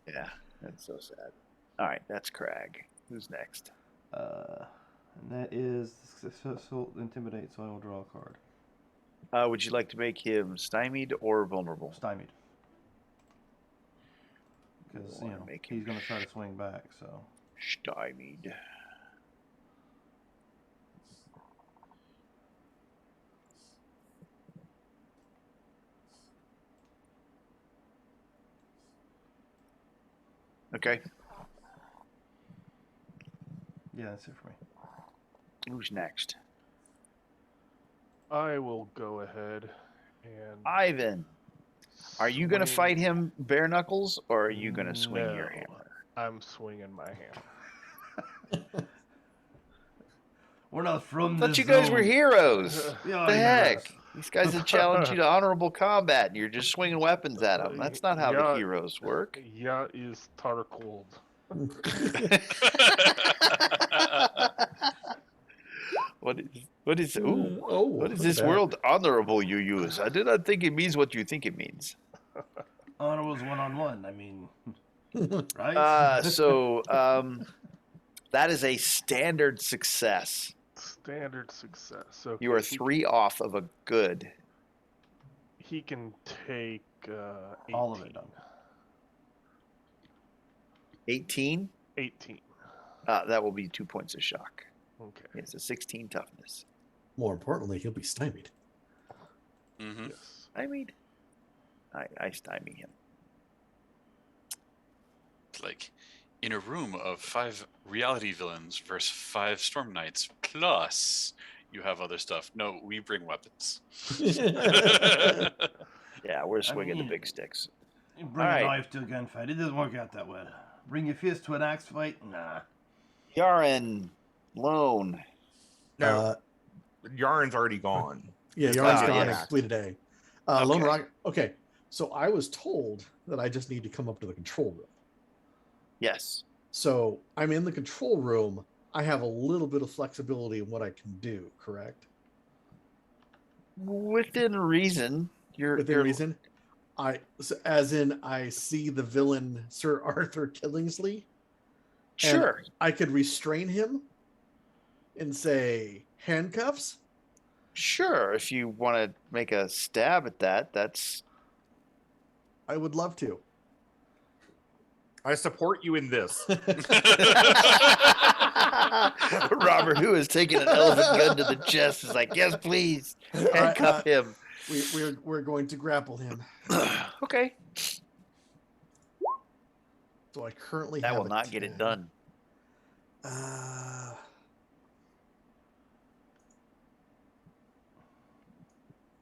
Yeah, that's so sad. All right, that's Crag. Who's next? And that is successful intimidate, so I will draw a card. Would you like to make him stymied or vulnerable? Stymied. Because, you know, he's going to try to swing back, so. Stymied. Okay. Yeah, that's it for me. Who's next? I will go ahead and Ivan. Are you going to swing- fight him bare knuckles, or are you going to swing your No, hammer? I'm swinging my hammer. We're not from I thought this you guys zone. were heroes. Yeah, The I heck? know. These guys have challenged you to honorable combat, and you're just swinging weapons at them. That's not how the Yeah. heroes work. Yeah, is Tarcold. What is ooh, Oh, what is look at this that. world honorable you use? I do not think it means what you think it means. Honorable's 1-on-1. I mean, right? That is a standard success. Standard success. Okay, You are 3 off of a good. He can take 18. All of it done. 18? 18. That will be 2 points of shock. Okay. It's a 16 toughness. More importantly, he'll be stymied. Mm-hmm. Yes. I stymie him. Like in a room of 5 reality villains versus 5 storm knights, plus you have other stuff. No, we bring weapons. Yeah, we're swinging mean- the big sticks. You bring All a right. knife to a gunfight. It doesn't work out that way. Bring your fist to an axe fight? Nah. Yaren, lone. No, Yarn's already gone. Yeah, He's Yarn's gone gone yes. and completed A. Lone Okay. Rock. Okay, so I was told that I just need to come up to the control room. Yes. So I'm in the control room. I have a little bit of flexibility in what I can do, correct? Within reason. Within reason. As in, I see the villain Sir Arthur Killingsley. Sure. I could restrain him and say handcuffs. Sure. If you want to make a stab at that, that's. I would love to. I support you in this. Robert, who has taken an elephant gun to the chest, is like, yes, please. Handcuff him. We're going to grapple him. Okay. So I currently That have will a not get it 10. done.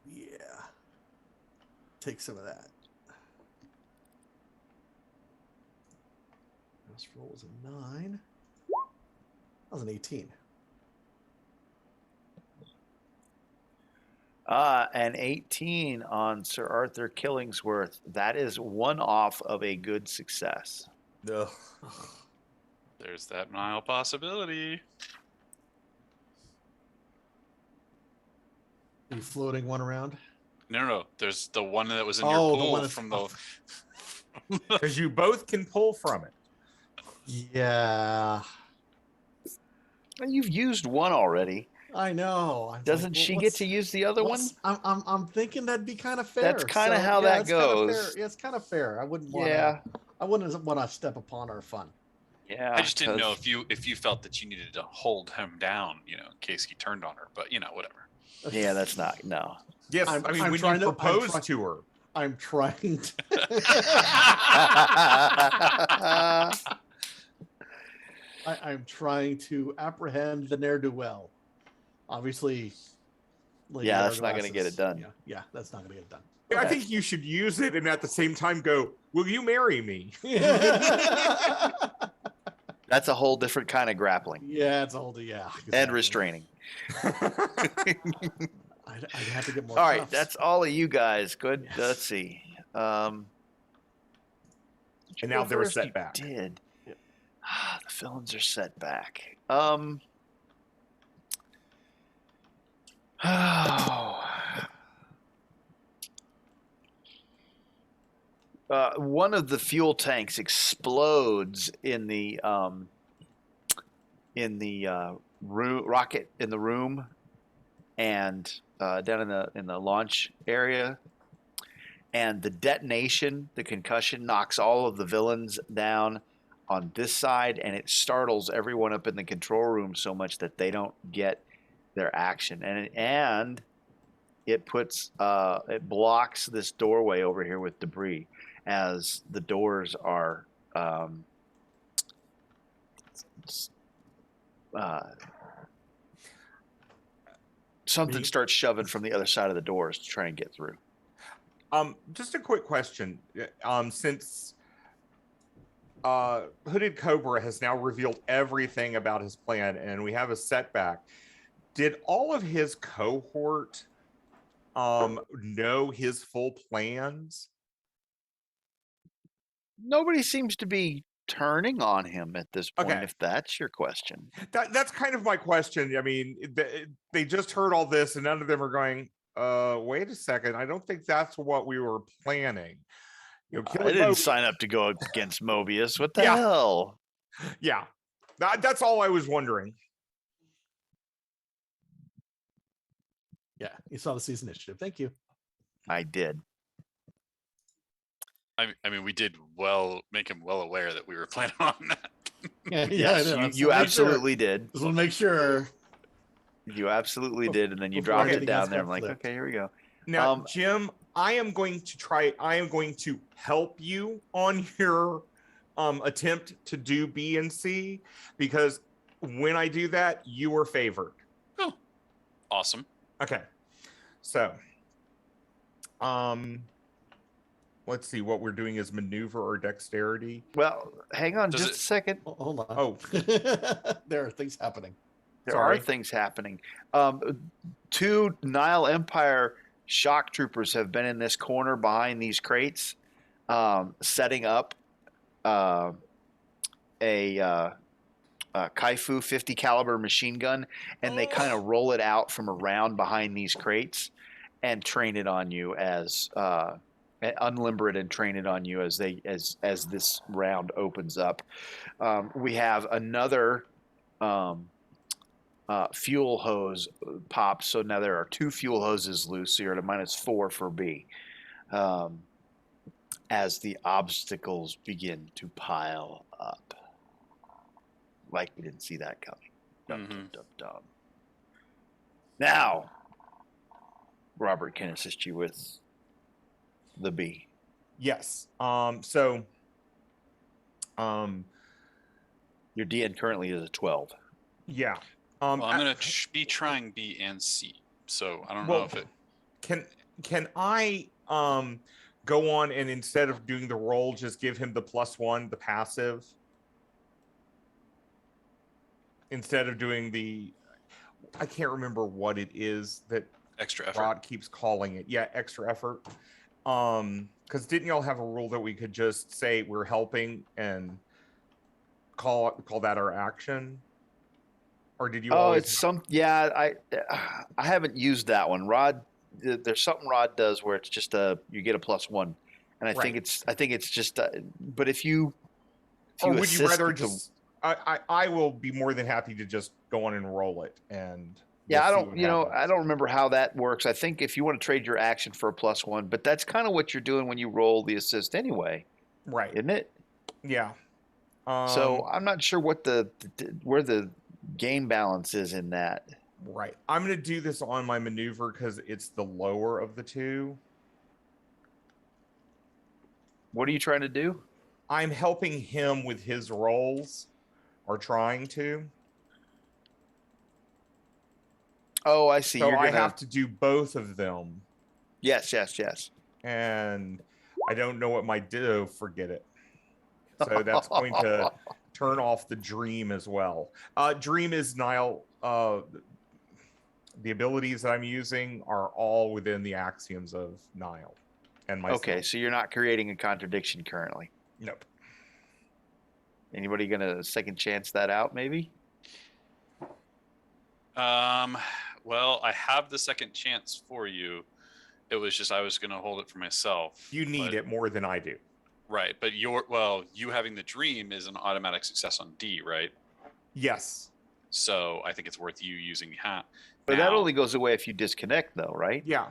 Yeah. Take some of that. Last roll was a 9. That was an 18. An 18 on Sir Arthur Killingsworth. That is 1 off of a good success. Ugh. There's that mild possibility. Are you floating one around? No. There's the one that was in Oh, your the pool one that's from the. Because you both can pull from it. Yeah. Well, you've used one already. I know. I'm Doesn't like, she well, get to use the other one? I'm thinking that'd be kind of fair. That's kinda how that it's kinda goes. fair. Yeah, it's kind of fair. I wouldn't want Yeah. I wouldn't want to step upon our fun. Yeah. I just didn't know 'cause- if you felt that you needed to hold him down, in case he turned on her. But whatever. Yeah, that's not no. Yes, I'm when you trying to- I'm proposed try- to her. I'm trying to. I'm trying to apprehend the ne'er do well. Obviously, Lady Yeah, that's not gonna get Hourglasses. it done. Yeah, that's not going to get it done. I Okay. think you should use it and at the same time go, "Will you marry me?" That's a whole different kind of grappling Yeah, it's a whole yeah. and exactly. restraining. I'd have to get more. All right, cuffs. that's all of you guys. Good. Yes. Let's see. And now there was First, you setback. Did. Yep. The villains are set back. One of the fuel tanks explodes in the rocket in the room, and down in the launch area, and the detonation, the concussion, knocks all of the villains down on this side, and it startles everyone up in the control room so much that they don't get their action, and it puts it blocks this doorway over here with debris as the doors are something starts shoving from the other side of the doors to try and get through. Just a quick question. Since Hooded Cobra has now revealed everything about his plan and we have a setback, did all of his cohort know his full plans? Nobody seems to be turning on him at this point, Okay. if that's your question. That's kind of my question. I mean, they just heard all this and none of them are going, wait a second, I don't think that's what we were planning. I killing didn't Mobius. sign up to go against Mobius. What the Yeah. hell? Yeah, that's all I was wondering. Yeah, you saw the season initiative. Thank you. I did. I mean, we did make him well aware that we were planning on that. Yeah, Yes, I know. you absolutely did. Just want to make sure. You absolutely did, and then you Before dropped it anything down else there. got I'm like, flipped. okay, here we go. Now, Jim, I am going to help you on your attempt to do B and C, because when I do that, you are favored. Oh, awesome. Okay. So, let's see, what we're doing is maneuver or dexterity. Well, hang on Does just it- a second. Hold on. Oh. There are things happening. There Sorry. are things happening. 2 Nile Empire shock troopers have been in this corner behind these crates, setting up a Kaifu 50 caliber machine gun, and they kind of roll it out from around behind these crates and train it on you as unlimber it and train it on you as this round opens up. We have another fuel hose pop, so now there are 2 fuel hoses loose, so you're at a -4 for B. As the obstacles begin to pile up. Like we didn't see that coming. Dum, dum, dum, dum. Now, Robert can assist you with the B. Yes. Your DN currently is a 12. Yeah. Well, I'm going to be trying B and C. So I don't know if it. Can I go on and instead of doing the roll, just give him the +1, the passive? Instead of doing I can't remember what it is that Extra effort. Rod keeps calling it. Yeah, extra effort. Because didn't y'all have a rule that we could just say we're helping and call that our action? Or did you always It's I haven't used that one. Rod, there's something Rod does where it's just you get a +1, and I think it's just but if you or would you rather assist with just I will be more than happy to just go on and roll it and Yeah, I we'll see don't, what I happens. don't remember how that works. I think if you want to trade your action for a +1, but that's kind of what you're doing when you roll the assist anyway, Right. isn't it? Yeah. So I'm not sure what where the game balance is in that. Right. I'm going to do this on my maneuver because it's the lower of the two. What are you trying to do? I'm helping him with his rolls, or trying to. Oh, I see. So You're I gonna. have to do both of them. Yes, yes, yes. And I don't know what my ditto, forget it. So that's going to turn off the dream as well. Dream is Nile. The abilities that I'm using are all within the axioms of Nile and myself. Okay, so you're not creating a contradiction currently. Nope. Anybody gonna second chance that out? Maybe. Well, I have the second chance for you. It was just I was going to hold it for myself. You need it more than I do. Right, but you having the dream is an automatic success on D, right? Yes. So I think it's worth you using hat. But that only goes away if you disconnect, though, right? Yeah.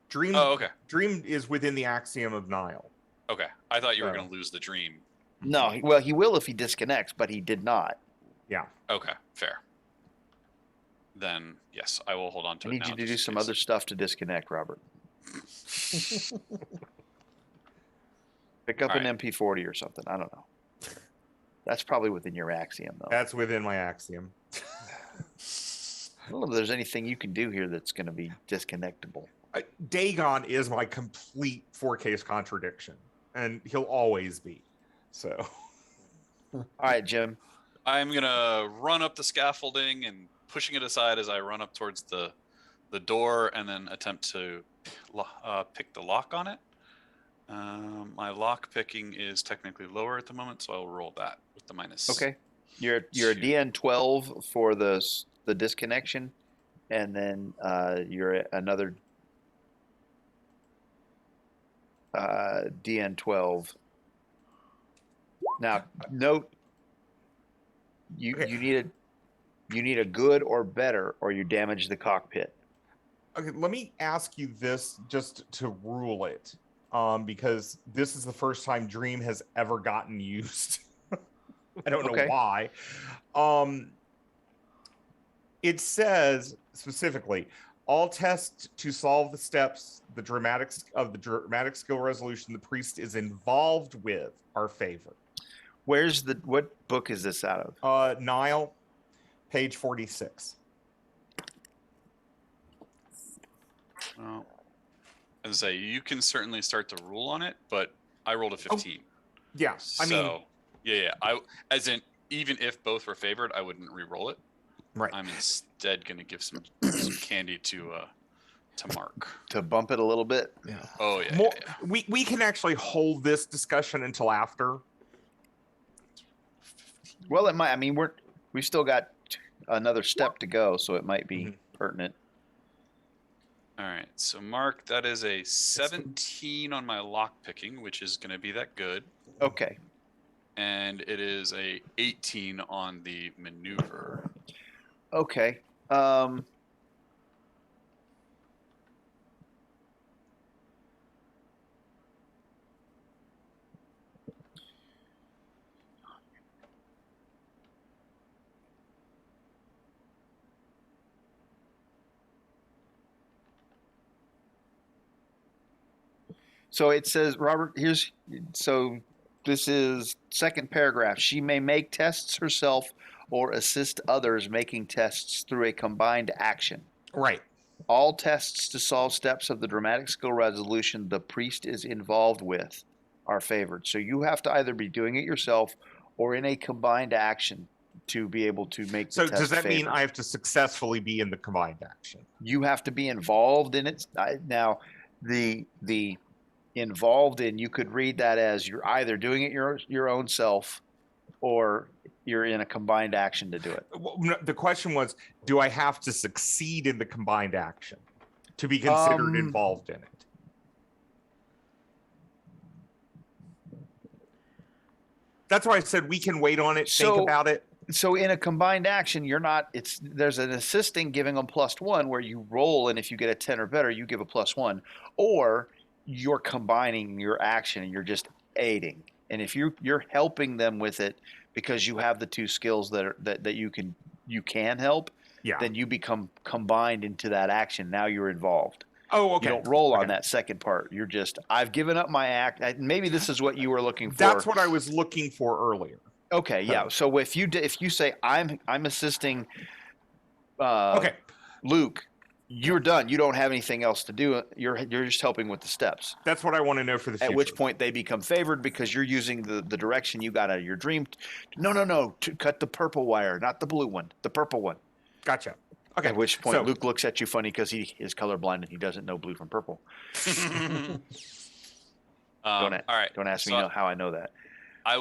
Dream. Oh, okay. Dream is within the axiom of Nile. Okay, I thought you were going to lose the dream. No, well, he will if he disconnects, but he did not. Yeah. Okay, fair. Then yes, I will hold on to I it. need you to do some other stuff to disconnect, Robert. Pick up an MP40 or something. I don't know. That's probably within your axiom, though. That's within my axiom. I don't know if there's anything you can do here that's going to be disconnectable. Dagon is my complete four-case contradiction, and he'll always be. So. All right, Jim. I'm gonna run up the scaffolding and pushing it aside as I run up towards the door, and then attempt to pick the lock on it. My lock picking is technically lower at the moment, so I'll roll that with the minus. Okay. You're a DN12 for the disconnection, and then you're another DN12. Now, note you need a good or better, or you damage the cockpit. Okay, let me ask you this just to rule it, because this is the first time Dream has ever gotten used. I don't know why. It says specifically, all tests to solve the steps, the dramatic skill resolution the priest is involved with are favored. What book is this out of? Nile, page 46. Well, as I say, you can certainly start to rule on it, but I rolled a 15. Yeah, I mean, yeah. As in, even if both were favored, I wouldn't re-roll it. Right. I'm instead going to give some candy to Mark to bump it a little bit. Yeah. Oh yeah. We can actually hold this discussion until after. Well, it might. I mean, we've still got another step to go, so it might be pertinent. All right, so Mark, that is a 17 on my lock picking, which is going to be that good. Okay. And it is a 18 on the maneuver. Okay. So it says, Robert, this is second paragraph. She may make tests herself or assist others making tests through a combined action. Right. All tests to solve steps of the dramatic skill resolution the priest is involved with are favored. So you have to either be doing it yourself or in a combined action to be able to make the test. So does that mean favored. I have to successfully be in the combined action? You have to be involved in it. Now, the involved in, you could read that as you're either doing it your own self or you're in a combined action to do it. Well, the question was, do I have to succeed in the combined action to be considered involved in it? That's why I said we can wait on it, think about it. So in a combined action, there's an assisting giving them +1 where you roll, and if you get a 10 or better, you give a +1, or you're combining your action and you're just aiding. And if you're helping them with it because you have the two skills that you can help, Yeah. then you become combined into that action. Now you're involved. Oh, okay. You don't roll on Okay. that second part. You're just, I've given up my act. Maybe this is what you were looking for. That's what I was looking for earlier. Okay, yeah. So if you say I'm assisting Okay. Luke, you're done. You don't have anything else to do. You're just helping with the steps. That's what I want to know for the future. At which point they become favored because you're using the direction you got out of your dream. No. To cut the purple wire, not the blue one, the purple one. Gotcha. Okay. At which point So- Luke looks at you funny because he is colorblind and he doesn't know blue from purple. All right. Don't ask me So how I know that. I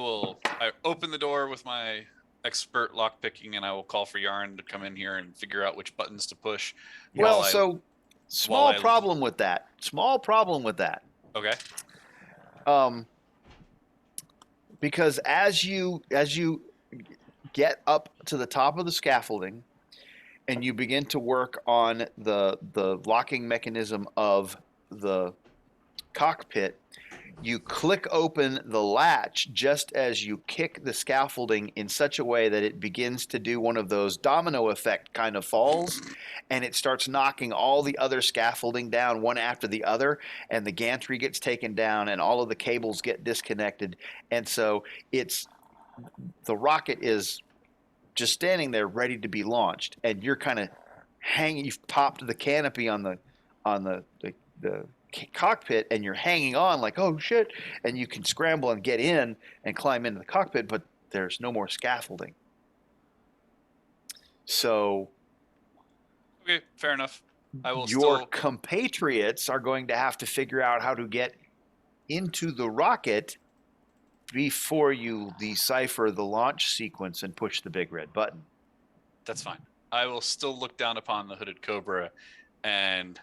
open the door with my expert lock picking, and I will call for Yarn to come in here and figure out which buttons to push. Well, while small I- problem with that. Okay. Because as you get up to the top of the scaffolding and you begin to work on the locking mechanism of the cockpit, you click open the latch just as you kick the scaffolding in such a way that it begins to do one of those domino effect kind of falls, and it starts knocking all the other scaffolding down one after the other, and the gantry gets taken down and all of the cables get disconnected. And so the rocket is just standing there ready to be launched, and you're kind of hanging. You've popped the canopy on the cockpit, and you're hanging on like, oh shit, and you can scramble and get in and climb into the cockpit, but there's no more scaffolding. So Okay. Fair enough. I will your still. compatriots are going to have to figure out how to get into the rocket before you decipher the launch sequence and push the big red button. That's fine. I will still look down upon the hooded cobra and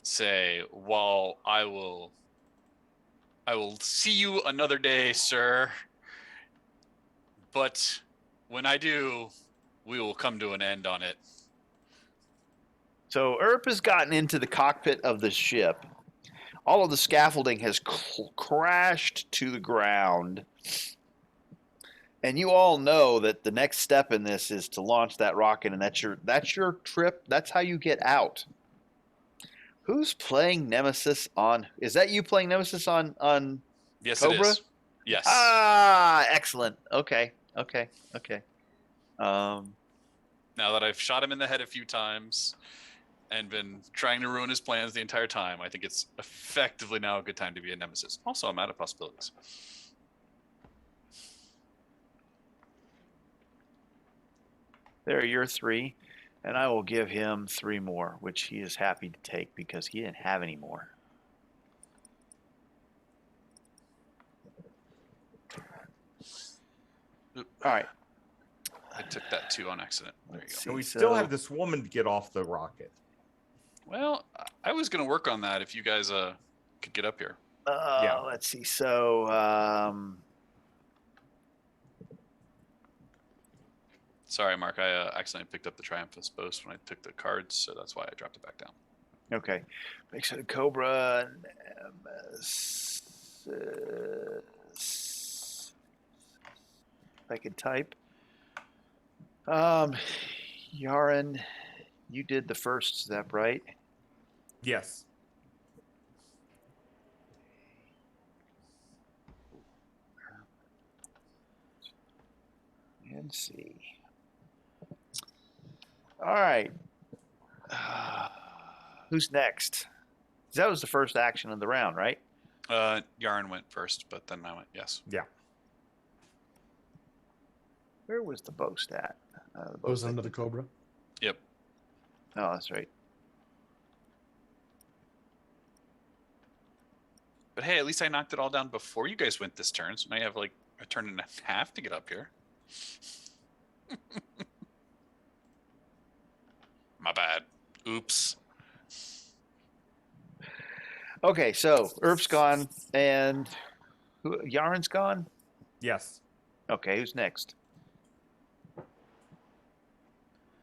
say, "While I will see you another day, sir. But when I do, we will come to an end on it." So Earp has gotten into the cockpit of the ship. All of the scaffolding has crashed to the ground. And you all know that the next step in this is to launch that rocket, and that's your trip. That's how you get out. Who's playing Nemesis on? Is that you playing Nemesis on Yes, Cobra? it is. Yes. Ah, excellent. Okay. Now that I've shot him in the head a few times and been trying to ruin his plans the entire time, I think it's effectively now a good time to be a nemesis. Also, I'm out of possibilities. There are your 3, and I will give him 3 more, which he is happy to take because he didn't have any more. Oop. All right. I took that 2 on accident. There you Let's go. And we So- still have this woman to get off the rocket. Well, I was going to work on that if you guys could get up here. Yeah. Let's see. So, Sorry, Mark. I accidentally picked up the Triumphus boast when I took the cards, so that's why I dropped it back down. okay. Make sure the Cobra. If I could type. Yaren, you did the first step, right? Yes. And see. All right. Who's next? That was the first action of the round, right? Yarn went first, but then I went, yes. Yeah. Where was the boast at? The Goes boast, I under the think- Cobra. Yep. Oh, that's right. But hey, at least I knocked it all down before you guys went this turn, so now you have like a turn and a half to get up here. My bad. Oops. Okay, so Earp's gone, and Yaren's gone? Yes. Okay, who's next?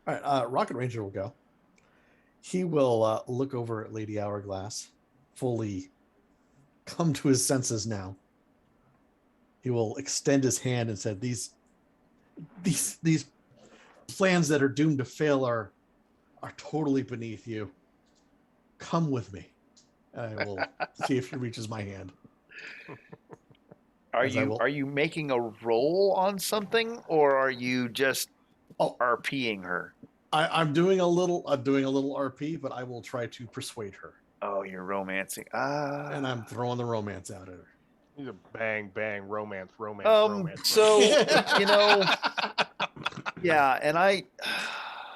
All right, Rocket Ranger will go. He will look over at Lady Hourglass, fully come to his senses now. He will extend his hand and said, "These plans that are doomed to fail are totally beneath you. Come with me." And I will see if he reaches my hand. Are As I you will- are you making a roll on something, or are you just Oh, RPing her? I'm doing a little RP, but I will try to persuade her. Oh, you're romancing. And I'm throwing the romance out at her. He's a bang, bang, romance. So yeah, and I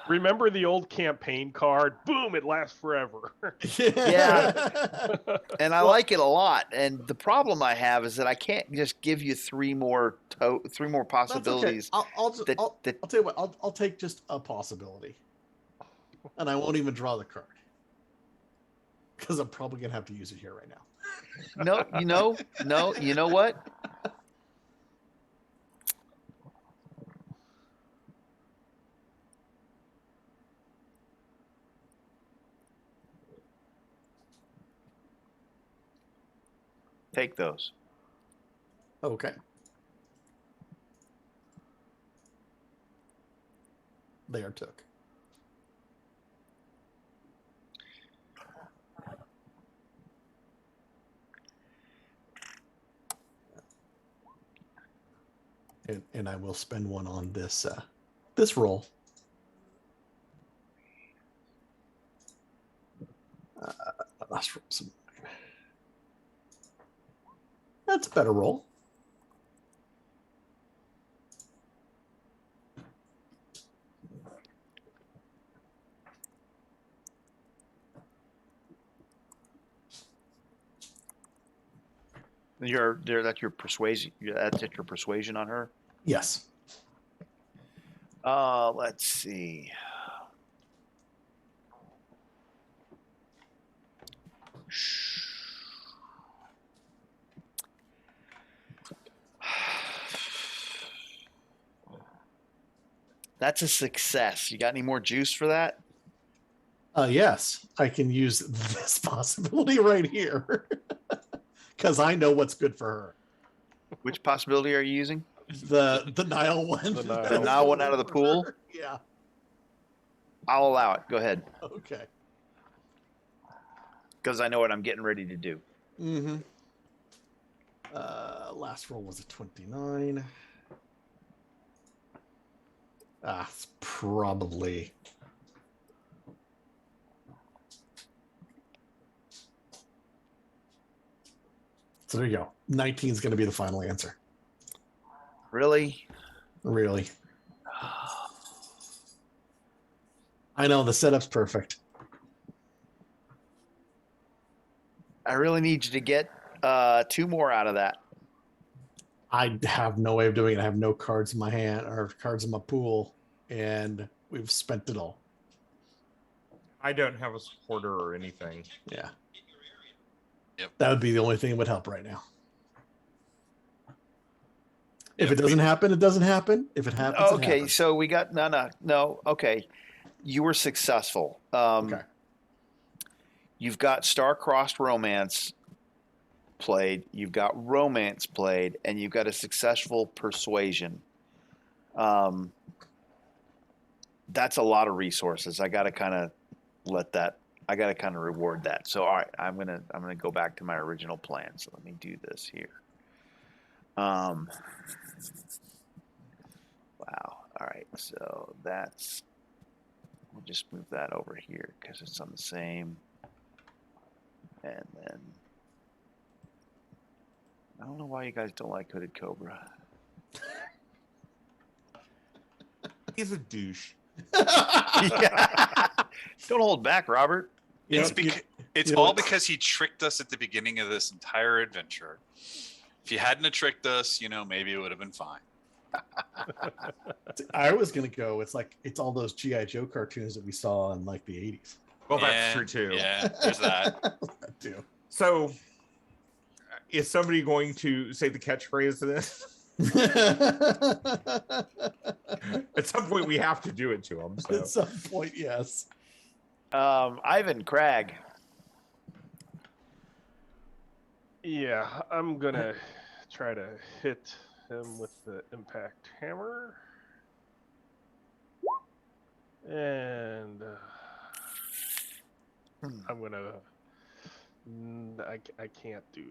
Remember the old campaign card? Boom! It lasts forever. Yeah. and I Well- like it a lot. And the problem I have is that I can't just give you three more That's okay. possibilities. I'll tell you what. I'll take just a possibility, and I won't even draw the card because I'm probably gonna have to use it here right now. No, you know what? Take those. Okay. They are took. And I will spend one on this this roll. Last roll. That's a better roll. That's your persuasion. That's your persuasion on her. Yes. Let's see. That's a success. You got any more juice for that? Yes, I can use this possibility right here because I know what's good for her. Which possibility are you using? The Nile one. The Nile. The Nile one out of the pool? Yeah. I'll allow it. Go ahead, Okay. because I know what I'm getting ready to do. Mm-hmm. Last roll was a 29. It's probably. So there you go. 19 is going to be the final answer. Really? Really. I know the setup's perfect. I really need you to get two more out of that. I have no way of doing it. I have no cards in my hand or cards in my pool, and we've spent it all. I don't have a supporter or anything. Yeah. Yep. That would be the only thing that would help right now. If Yep. it doesn't happen, it doesn't happen. If it happens, it Okay, happens. so we got no. Okay, you were successful. Okay. You've got star-crossed romance played. You've got romance played, and you've got a successful persuasion. That's a lot of resources. I got to kind of I got to kind of reward that. So, all right, I'm gonna go back to my original plan. So let me do this here. Wow. All right. So we'll just move that over here because it's on the same. And then I don't know why you guys don't like Hooded Cobra. He's a douche. Yeah. Don't hold back, Robert. It's all because he tricked us at the beginning of this entire adventure. If he hadn't have tricked us, maybe it would have been fine. I was gonna go. It's all those GI Joe cartoons that we saw in like the 80s. Well, that's true too. Yeah, there's that. That too. So, is somebody going to say the catchphrase to this? At some point, we have to do it to him. So. At some point, yes. Ivan Crag. Yeah, I'm gonna try to hit him with the impact hammer. And I'm gonna. I can't be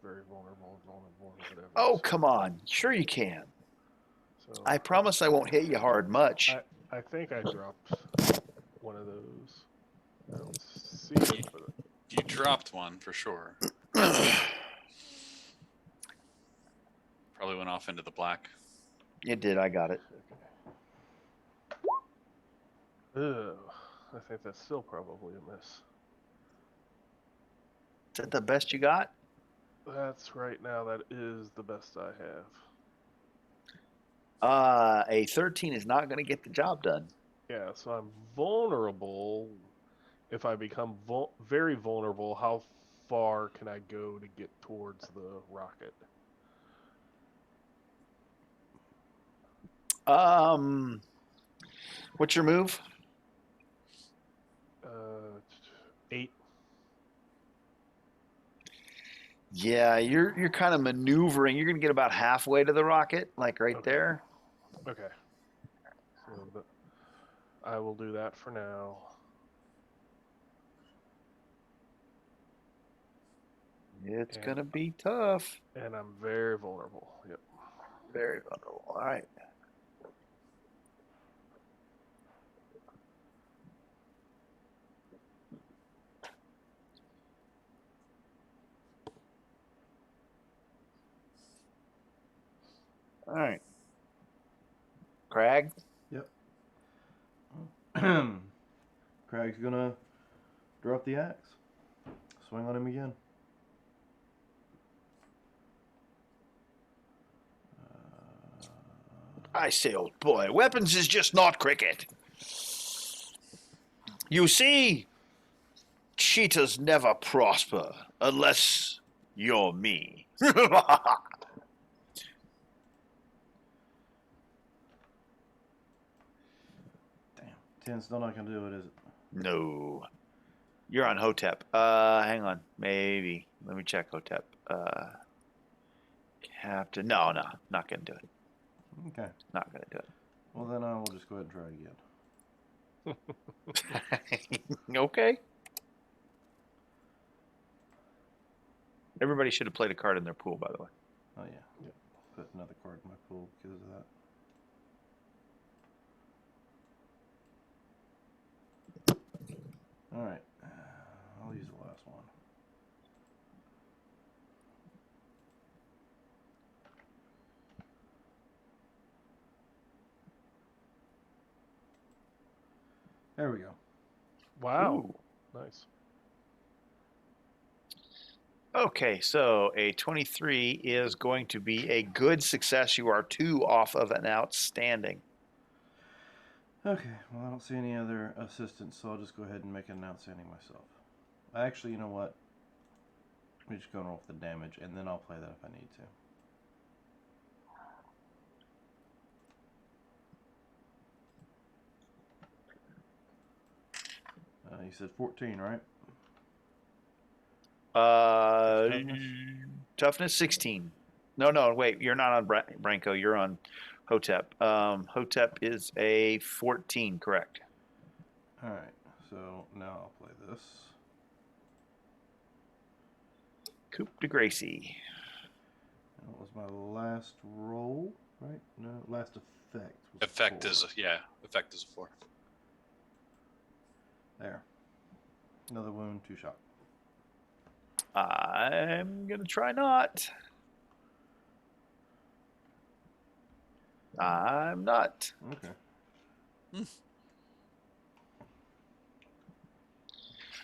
very vulnerable, whatever. Oh, So, come on. Sure you can. so I promise I won't hit you hard much. I think I dropped one of those. I don't see it, but You dropped one for sure. Probably went off into the black. It did. I got it. ugh, I think that's still probably a miss. Is that the best you got? That's right now. That is the best I have. A 13 is not going to get the job done. Yeah, so I'm vulnerable. If I become very vulnerable, how far can I go to get towards the rocket? What's your move? 8. Yeah, you're kind of maneuvering. You're going to get about halfway to the rocket, like right Okay. there. Okay. So I will do that for now. It's And- going to be tough. And I'm very vulnerable. Yep. Very vulnerable. All right. All right. Crag? Craig's gonna drop the axe. Swing on him again. I say, old boy, weapons is just not cricket. You see, cheetahs never prosper unless you're me. Damn. 10's still not gonna do it, is it? No. You're on Hotep. Hang on. Maybe. Let me check Hotep. Captain. No, not gonna do it. Okay. Not gonna do it. Well, then I will just go ahead and try again. Okay. Everybody should have played a card in their pool, by the way. Oh yeah. Yep. Put another card in my pool because of that. All right. I'll use the last one. There we go. Wow. Ooh. Nice. Okay, so a 23 is going to be a good success. You are 2 off of an outstanding. Okay. Well, I don't see any other assistants, so I'll just go ahead and make an outstanding myself. Actually, you know what? Let me just go and roll for the damage, and then I'll play that if I need to. You said 14, right? Toughness 16. No, wait, you're not on Branko. You're on Hotep. Hotep is a 14, correct? All right. So now I'll play this. Coup de Gracie. That was my last roll, right? No, last effect. Was Effect 4. is a 4. There. Another wound, 2 shot. I'm going to try not. I'm not. Okay.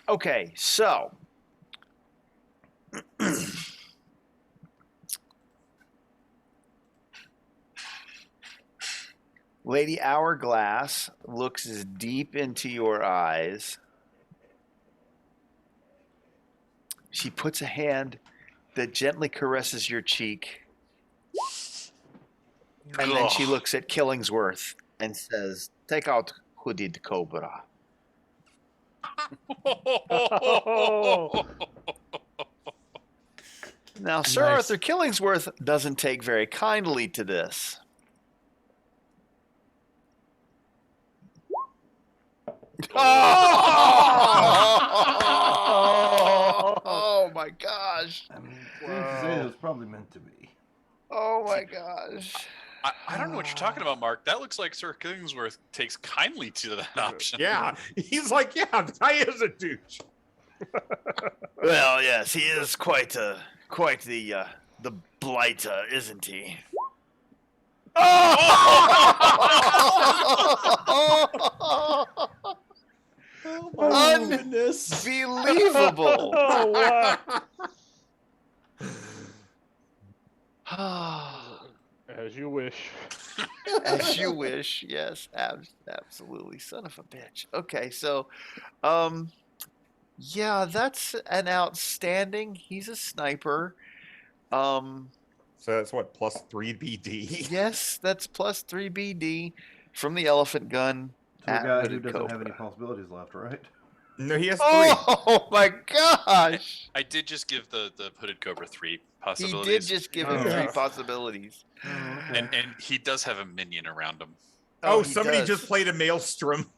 Okay, so. Lady Hourglass looks deep into your eyes. She puts a hand that gently caresses your cheek. And then she looks at Killingsworth and says, "Take out Hooded Cobra." Now, Sir Nice. Arthur Killingsworth doesn't take very kindly to this. Oh my gosh. I mean, strange to say, it was probably meant to be. Oh my gosh. I don't know what you're talking about, Mark. That looks like Sir Killingsworth takes kindly to that option. Yeah, he's like, yeah, I is a douche. Well, yes, he is quite the blighter, isn't he? Oh my goodness. Unbelievable. Oh wow! As you wish. As you wish. Yes, absolutely. Son of a bitch. Okay, so, yeah, that's an outstanding. He's a sniper. So that's what, plus 3 BD? Yes, that's plus 3 BD from the elephant gun. To a at guy who Hooded doesn't have Cobra. any possibilities left, right? No, he has 3. Oh my gosh! I did just give the Hooded Cobra 3 He possibilities. did just give him Oh. 3 possibilities. Oh, okay. And he does have a minion around him. Oh, he somebody does. just played a Maelstrom.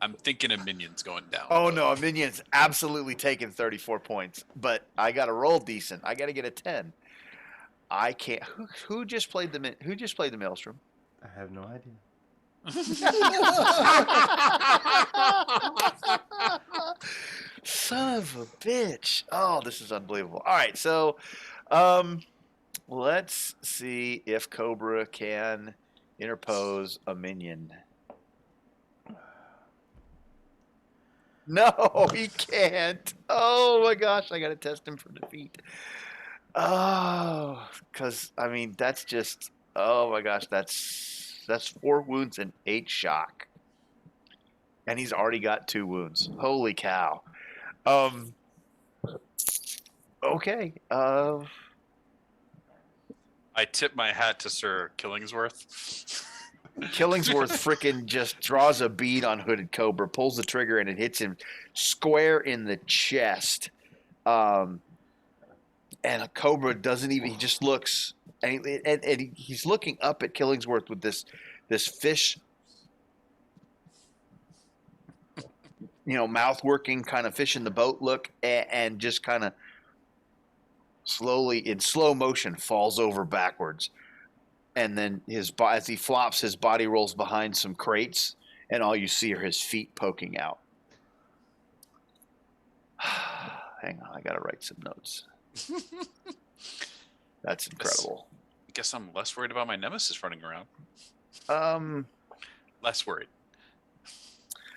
I'm thinking a minion's going down. Oh no, a minion's absolutely taken 34 points, but I got to roll decent. I got to get a 10. I can't. Who just played the Maelstrom? I have no idea. Son of a bitch. Oh, this is unbelievable. All right, so let's see if Cobra can interpose a minion. No, he can't. Oh my gosh, I got to test him for defeat. Oh, because I mean that's just. Oh my gosh, that's 4 wounds and 8 shock, and he's already got 2 wounds. Holy cow. Okay. I tip my hat to Sir Killingsworth. Killingsworth frickin' just draws a bead on Hooded Cobra, pulls the trigger, and it hits him square in the chest. And a Cobra doesn't even. He just looks, and he's looking up at Killingsworth with this fish, mouth working kind of fish in the boat look, and just kind of slowly in slow motion falls over backwards. And then as he flops, his body rolls behind some crates, and all you see are his feet poking out. Hang on, I gotta write some notes. That's incredible. I guess I'm less worried about my nemesis running around. Less worried.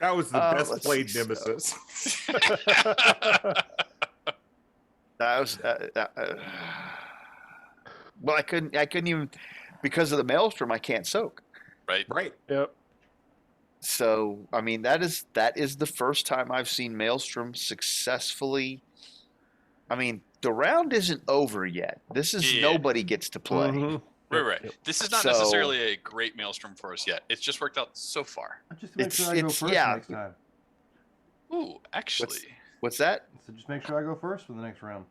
That was the best let's played see, Nemesis. That was well, I couldn't even, because of the Maelstrom, I can't soak. Right. Right. Yep. So I mean that is the first time I've seen Maelstrom successfully. I mean, the round isn't over yet. This is Yeah. nobody gets to play. Mhm. Right. Yep. This is not So- necessarily a great maelstrom for us yet. It's just worked out so far. Just make sure I go It's- first yeah. next time. Ooh, actually. What's that? So just make sure I go first for the next round.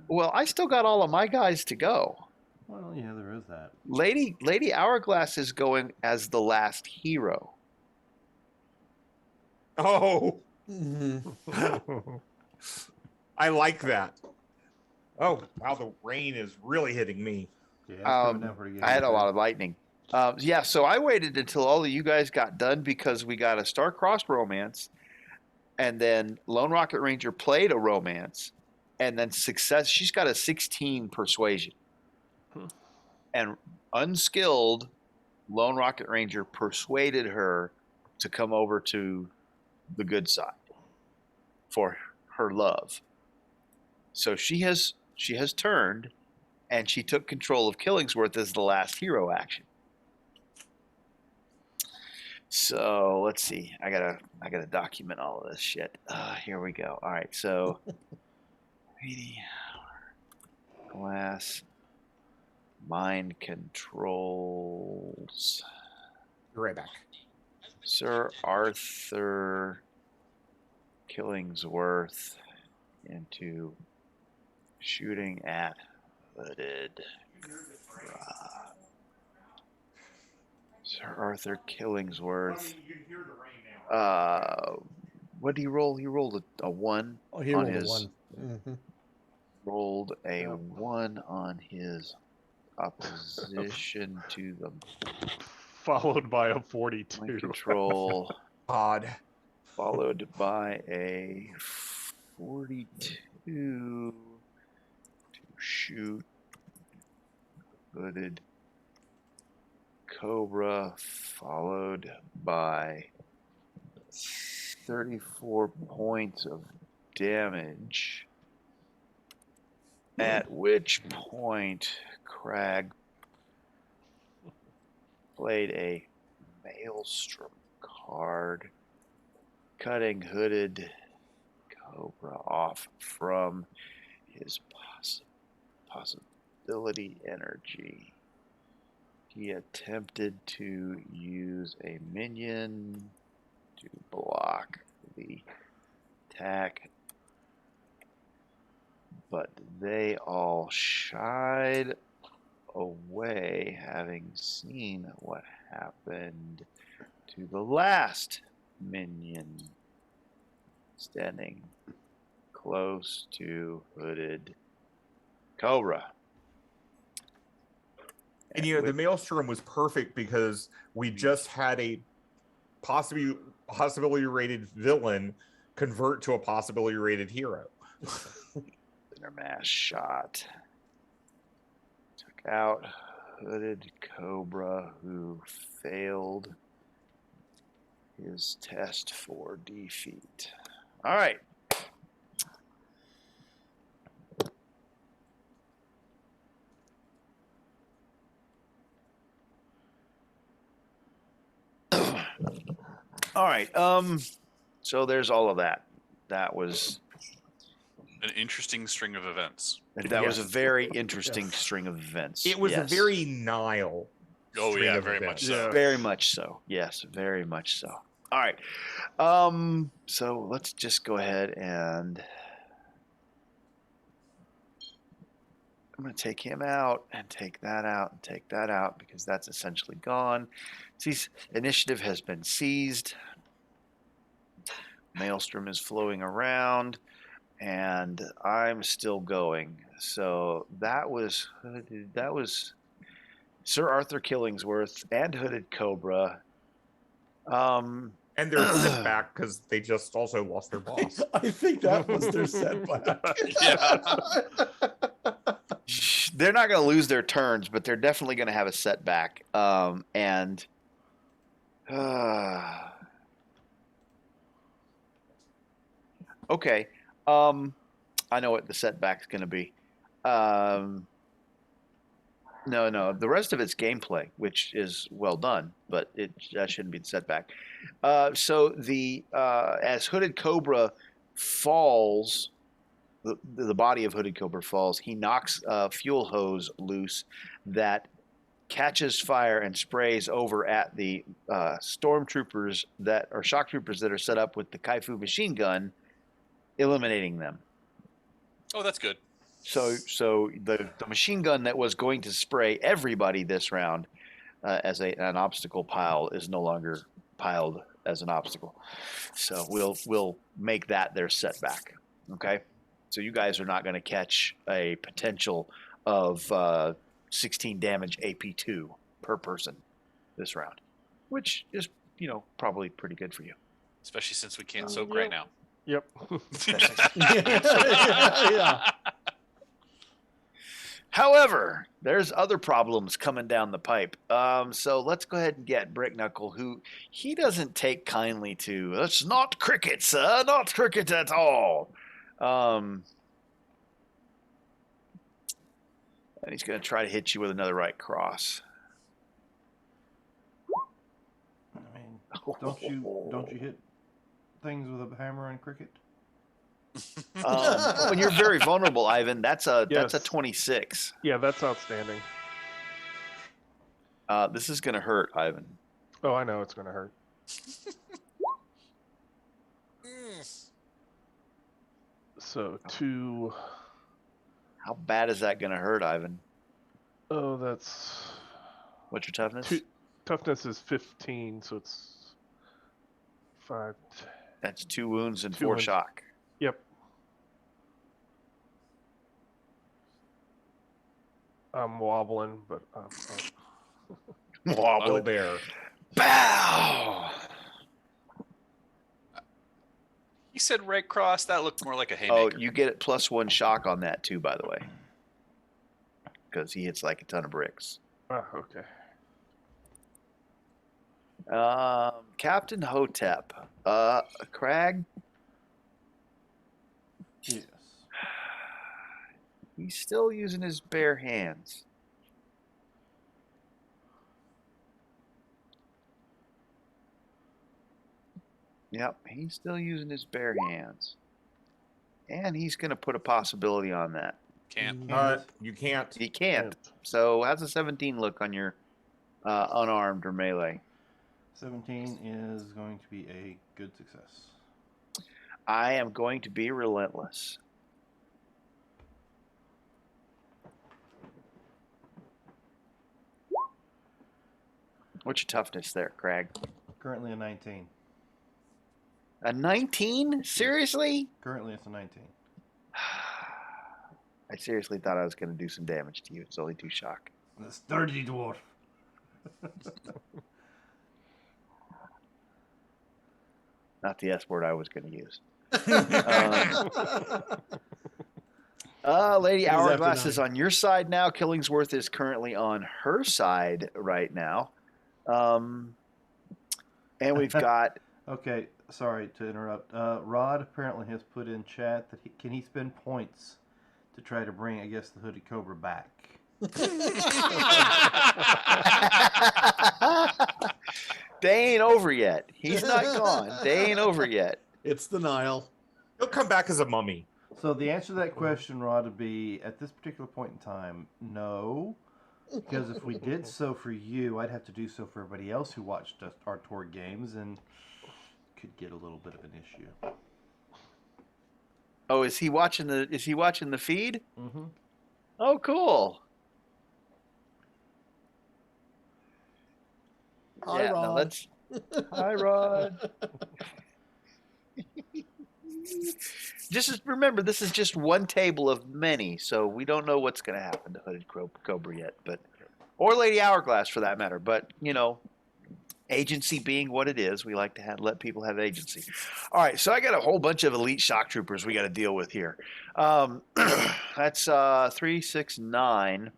Well, I still got all of my guys to go. Well, yeah, there is that. Lady Hourglass is going as the last hero. Oh, Mhm. I like that. Oh, wow, the rain is really hitting me. Yeah, it's coming down pretty good. I had a lot of lightning. Yeah, so I waited until all of you guys got done because we got a star-crossed romance, and then Lone Rocket Ranger played a romance, and then success. She's got a 16 persuasion, and unskilled Lone Rocket Ranger persuaded her to come over to the good side for her love. So she has turned, and she took control of Killingsworth as the last hero action. So let's see. I gotta document all of this shit. Here we go. All right. So, glass, mind controls. Be right back. Sir Arthur Killingsworth into shooting at Hooded. Sir Arthur Killingsworth. What did he roll? He rolled a 1 Oh, he on rolled a his. 1. Mm-hmm. Rolled a 1 on his opposition to the Followed by a mind 42. control, Odd. followed by a 42 to shoot Hooded Cobra, followed by 34 points of damage. At which point, Crag played a Maelstrom card, cutting Hooded Cobra off from his possibility energy. He attempted to use a minion to block the attack, but they all shied away, having seen what happened to the last minion standing close to Hooded Cobra. And the Maelstrom was perfect because we just had a possibility rated villain convert to a possibility rated hero. Their mass shot took out Hooded Cobra, who failed his test for defeat. All right. All right. So there's all of that. That was An interesting string of events. that was a very interesting string of events. It was a Yes. very Nile. Oh string yeah, of very much events. so. Very much so. Yes, very much so. All right. So let's just go ahead and I'm going to take him out and take that out and take that out because that's essentially gone. Initiative has been seized. Maelstrom is flowing around and I'm still going. So that was Sir Arthur Killingsworth and Hooded Cobra. And they're sent back because they just also lost their boss. I think that was their setback. Yeah. They're not going to lose their turns, but they're definitely going to have a setback. Okay. I know what the setback's going to be. No. The rest of it's gameplay, which is well done, but that shouldn't be the setback. So as Hooded Cobra falls, the body of Hooded Cobra falls. He knocks a fuel hose loose that catches fire and sprays over at the stormtroopers shock troopers that are set up with the Kaifu machine gun, eliminating them. Oh, that's good. So the machine gun that was going to spray everybody this round as an obstacle pile is no longer piled as an obstacle. So we'll make that their setback. Okay. So you guys are not going to catch a potential of 16 damage AP2 per person this round, which is probably pretty good for you. Especially since we can't soak right now. Yep. Yeah. However, there's other problems coming down the pipe. So let's go ahead and get Brickknuckle, who he doesn't take kindly to. It's not cricket, sir. Not cricket at all. And he's going to try to hit you with another right cross. I mean, don't you hit things with a hammer and cricket? When you're very vulnerable, Ivan, that's a Yes. 26. Yeah, that's outstanding. This is going to hurt, Ivan. Oh, I know it's going to hurt. So 2. How bad is that going to hurt, Ivan? Oh, that's What's your toughness? 2. Toughness is 15, so it's 5. That's 2 wounds and 2 4 wounds. shock. Yep. I'm wobbling, but Little bear. Bow! He said right cross. That looked more like a Oh, haymaker. you get it +1 shock on that too, by the way. Because he hits like a ton of bricks. okay. Captain Hotep. Crag, Yes. he's still using his bare hands. Yep, he's still using his bare hands. And he's going to put a possibility on that. Can't. You can't. He can't. So how's a 17 look on your unarmed or melee? 17 is going to be a good success. I am going to be relentless. What's your toughness there, Crag? Currently a 19. A 19? Seriously? Currently it's a 19. I seriously thought I was going to do some damage to you. It's only 2 shock. The sturdy dwarf. Not the S word I was going to use. Lady It is after Hourglass is 9. on your side now. Killingsworth is currently on her side right now. And we've got... Okay, sorry to interrupt. Rod apparently has put in chat that can he spend points to try to bring, I guess, the Hooded Cobra back. They ain't over yet. He's not gone. They ain't over yet. It's the Nile. He'll come back as a mummy. So the answer to that question, Rod, would be, at this particular point in time, no. Because if we did so for you, I'd have to do so for everybody else who watched our tour games, and could get a little bit of an issue. Oh, is he watching the feed? Mm-hmm. Oh, cool. Hi, yeah, Rod. no, that's hi, Rod. Just remember, this is just one table of many, so we don't know what's going to happen to Hooded Cobra yet, or Lady Hourglass for that matter. But agency being what it is, we like to let people have agency. All right, so I got a whole bunch of elite shock troopers we got to deal with here. That's 3, 6, 9.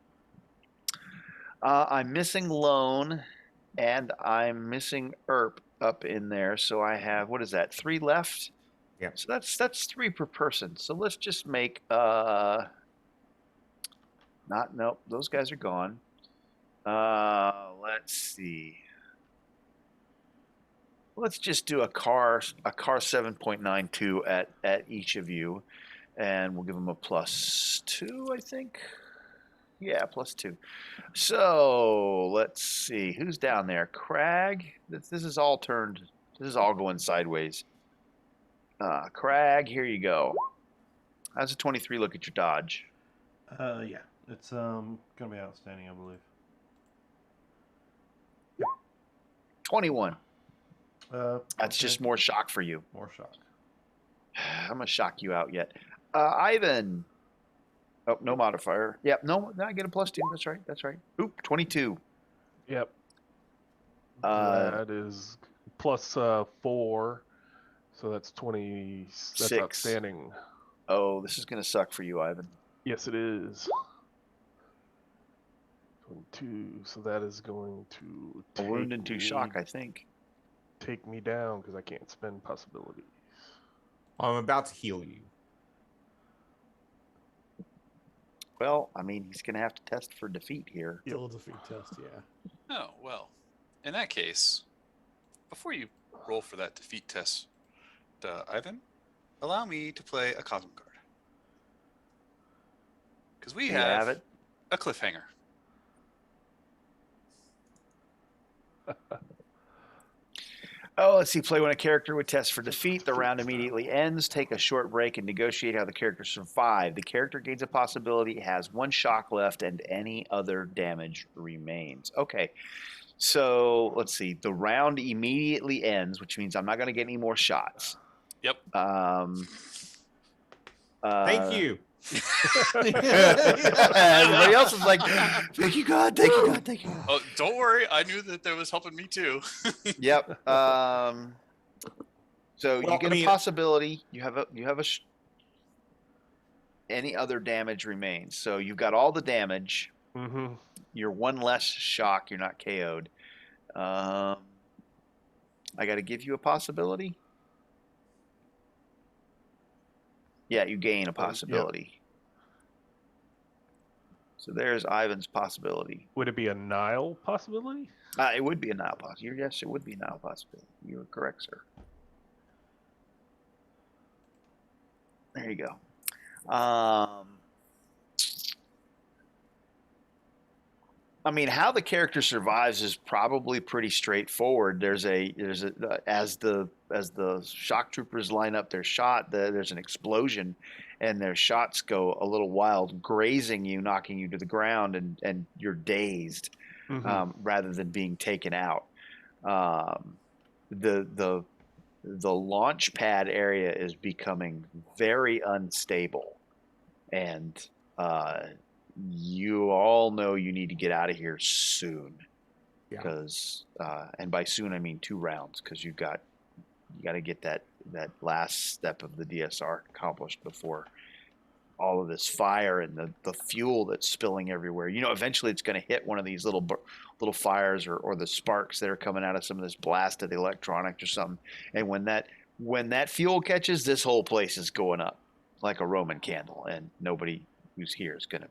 I'm missing Lone, and I'm missing Erp up in there. So I have, what is that, 3 left? Yeah. So that's 3 per person. So let's just make nope, those guys are gone. Let's see. Let's just do a car 7.92 at each of you, and we'll give them a +2, I think. Yeah, +2. So let's see who's down there. Crag. This is all turned. This is all going sideways. Crag, here you go. How's a 23 look at your dodge? Yeah, it's gonna be outstanding, I believe. 21. That's okay. just more shock for you. More shock. I'm gonna shock you out yet. Ivan. Oh, no modifier. Yep, no, I get a +2. That's right. Oop, 22. Yep. Uh, That is +4, so that's 20. That's 6. outstanding. Oh, this is gonna suck for you, Ivan. Yes, it is. 22. So that is going to A wound and 2 shock, I think. take me down because I can't spend possibilities. I'm about to heal you. Well, I mean, he's gonna have to test for defeat here. Still a defeat test, yeah. Oh, well. In that case, before you roll for that defeat test, Ivan, allow me to play a Cosmic card. Because we You have it. a cliffhanger. Oh, let's see. Play when a character would test for defeat. The round immediately ends. Take a short break and negotiate how the character survived. The character gains a possibility, has 1 shock left, and any other damage remains. Okay. So let's see. The round immediately ends, which means I'm not going to get any more shots. Yep. Thank you. Everybody else is like, thank you, God. Thank you, God. Thank you, God. Oh, don't worry. I knew that was helping me too. Yep. So Well, you get I mean- a possibility. You have any other damage remains. So you've got all the damage. Mm-hmm. You're 1 less shock. You're not KO'd. I got to give you a possibility. Yeah, you gain a possibility. So there's Ivan's possibility. Would it be a Nile possibility? It would be a Nile possibility. Yes, it would be a Nile possibility. You are correct, sir. There you go. I mean, how the character survives is probably pretty straightforward. As the shock troopers line up their shot, there's an explosion, and their shots go a little wild, grazing you, knocking you to the ground, and you're dazed, rather than being taken out. The launch pad area is becoming very unstable, and you all know you need to get out of here soon, because and by soon I mean 2 rounds, because you got to get that last step of the DSR accomplished before all of this fire and the fuel that's spilling everywhere. Eventually it's going to hit one of these little fires or the sparks that are coming out of some of this blasted electronics or something. And when that fuel catches, this whole place is going up like a Roman candle, and nobody who's here is going to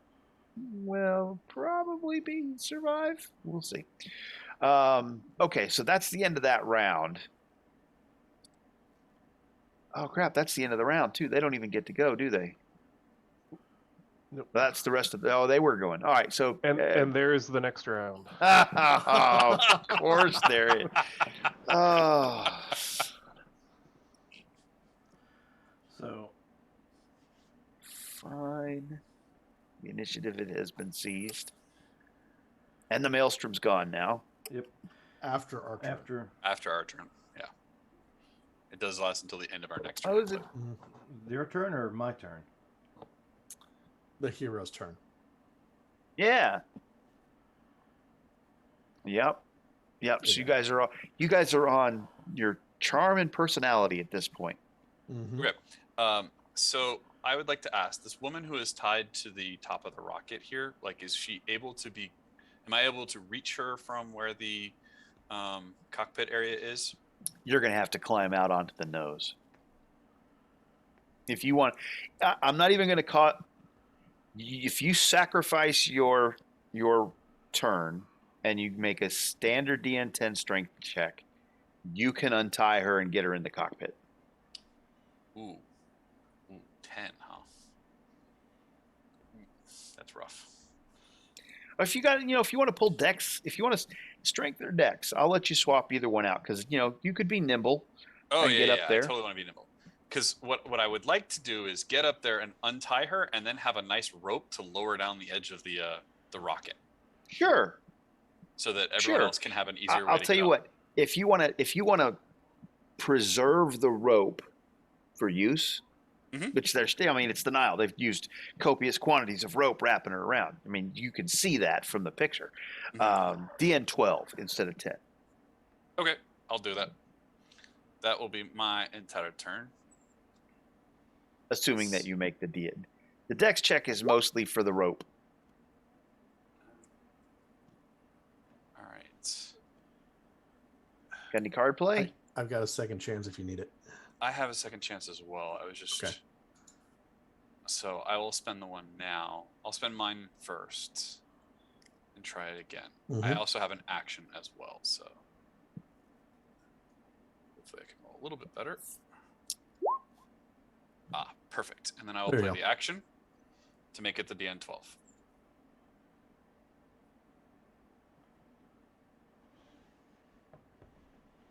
probably survive. We'll see. Okay, so that's the end of that round. Oh crap, that's the end of the round too. They don't even get to go, do they? Nope. That's the rest of they were going. All right, so And there's the next round. oh, of course there is. Oh. So Fine. The initiative has been seized. And the maelstrom's gone now. yep. After our turn. After our turn. Yeah. It does last until the end of our next Oh, turn. is it? Your turn or my turn? The hero's turn. Yeah. Yep. So you guys are on your charm and personality at this point. Mm-hmm. Okay. So I would like to ask, this woman who is tied to the top of the rocket here, is she able to be? Am I able to reach her from where the cockpit area is? You're going to have to climb out onto the nose. If you want, I'm not even going to call. If you sacrifice your turn and you make a standard DN10 strength check, you can untie her and get her in the cockpit. Ooh, 10, huh? That's rough. If you got, if you want to pull dex, if you want to strength or dex, I'll let you swap either one out, because you could be nimble. Oh and yeah, get up there. I totally want to be nimble. Because what I would like to do is get up there and untie her, and then have a nice rope to lower down the edge of the rocket, Sure. so that everyone else can have an easier way I'll to tell you go. what. If you want to preserve the rope for use, which they're still. I mean, it's the Nile. They've used copious quantities of rope wrapping her around. I mean, you can see that from the picture. DN 12 instead of 10. Okay, I'll do that. That will be my entire turn. Assuming that you make the DN. The dex check is mostly for the rope. All right. Got any card play? I've got a second chance if you need it. I have a second chance as well. I was just Okay. So I will spend the one now. I'll spend mine first and try it again. I Mhm. also have an action as well, so hopefully I can roll a little bit better. Perfect. And then I will There you play go. the action to make it the DN 12.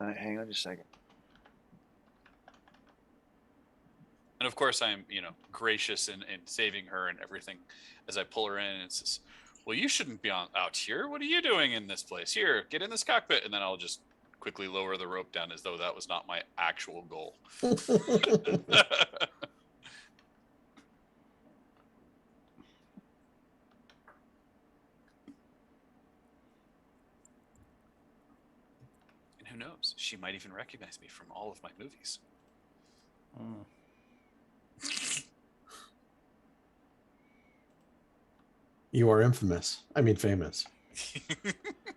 Hang on just a second. And of course, I'm, gracious in saving her and everything as I pull her in. And it says, well, you shouldn't be out here. What are you doing in this place? Here, get in this cockpit. And then I'll just quickly lower the rope down as though that was not my actual goal. And who knows? She might even recognize me from all of my movies. Mm. You are infamous. I mean, famous.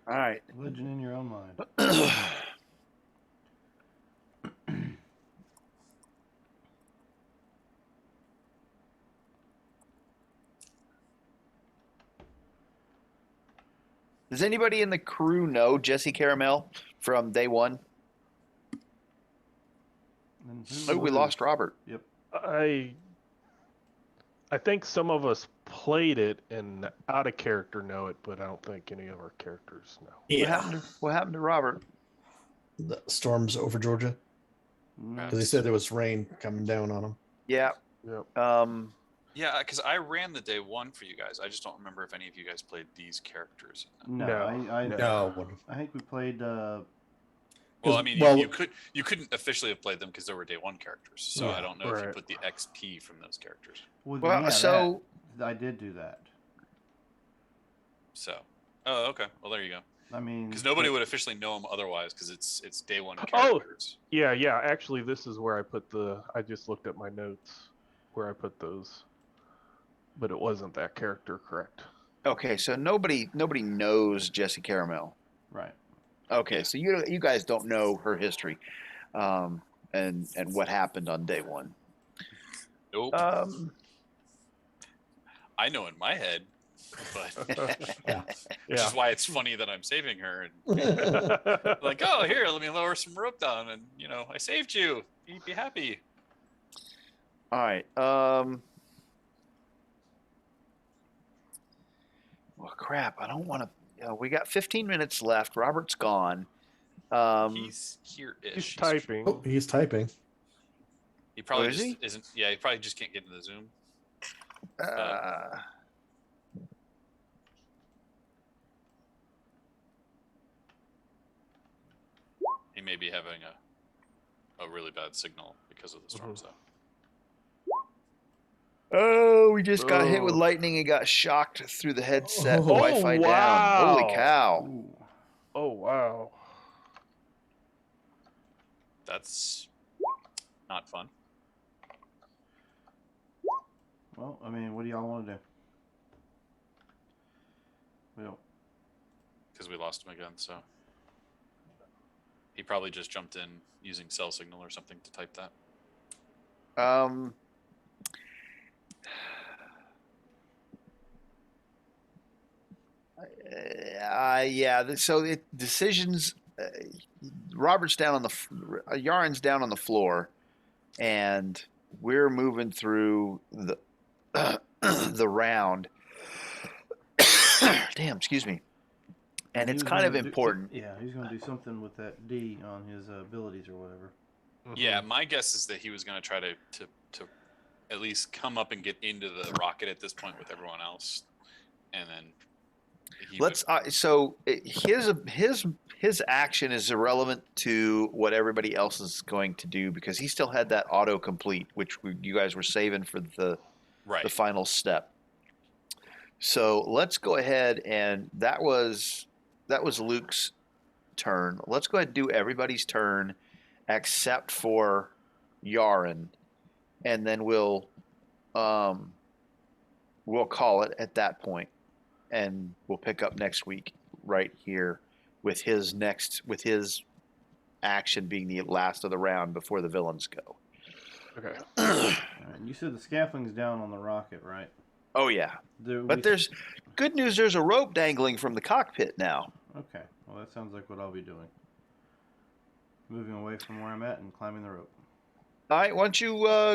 All right. Legend in your own mind. Does anybody in the crew know Jesse Caramel from day one? Oh, we lost Robert. Yep. I think some of us played it and out of character know it, but I don't think any of our characters know. What happened to Robert? The storms over Georgia. Because they said there was rain coming down on them. Yeah. Yep. Yeah, because I ran the day one for you guys. I just don't remember if any of you guys played these characters. No. No. I think we played. Well, I mean, you couldn't officially have played them because they were day one characters. So Yeah, I don't know if you right. put the XP from those characters. I did do that. So, oh, okay. Well, there you go. I mean, Because nobody would officially know them otherwise because it's day one Oh! characters. Yeah. Actually, this is where I put I just looked at my notes where I put those, but it wasn't that character, correct? Okay, so nobody knows Jesse Caramel. right. Okay, so you guys don't know her history, and what happened on day one. Nope. I know in my head, but which is why it's funny that I'm saving her and like, oh, here, let me lower some rope down, and I saved you. Be happy. All right. Well, crap. I don't want to. We got 15 minutes left. Robert's gone. He's here-ish. He's typing. Oh, he's typing. He probably is just he? isn't. Yeah, he probably just can't get into the Zoom. He may be having a really bad signal because of the storms, though. Oh, we just got hit with lightning and got shocked through the headset. The Wi-Fi down. Holy cow! Ooh. Oh wow. That's not fun. Well, I mean, what do y'all want to do? Well, Because we lost him again, so he probably just jumped in using cell signal or something to type that. Yeah. So decisions. Robert's down on the. Yaren's down on the floor, and we're moving through the the round. Damn, excuse me. And it's kind of important. He's going to do something with that D on his abilities or whatever. Yeah, my guess is that he was going to try to at least come up and get into the rocket at this point with everyone else, and then so his action is irrelevant to what everybody else is going to do because he still had that autocomplete, which you guys were saving for the final step. So let's go ahead, and that was Luke's turn. Let's go ahead and do everybody's turn except for Yaren, and then we'll call it at that point, and we'll pick up next week right here with his action being the last of the round before the villains go. Okay. All right, you said the scaffolding's down on the rocket, right? Oh yeah, there's good news. There's a rope dangling from the cockpit now. Okay, well that sounds like what I'll be doing. Moving away from where I'm at and climbing the rope. All right, why don't you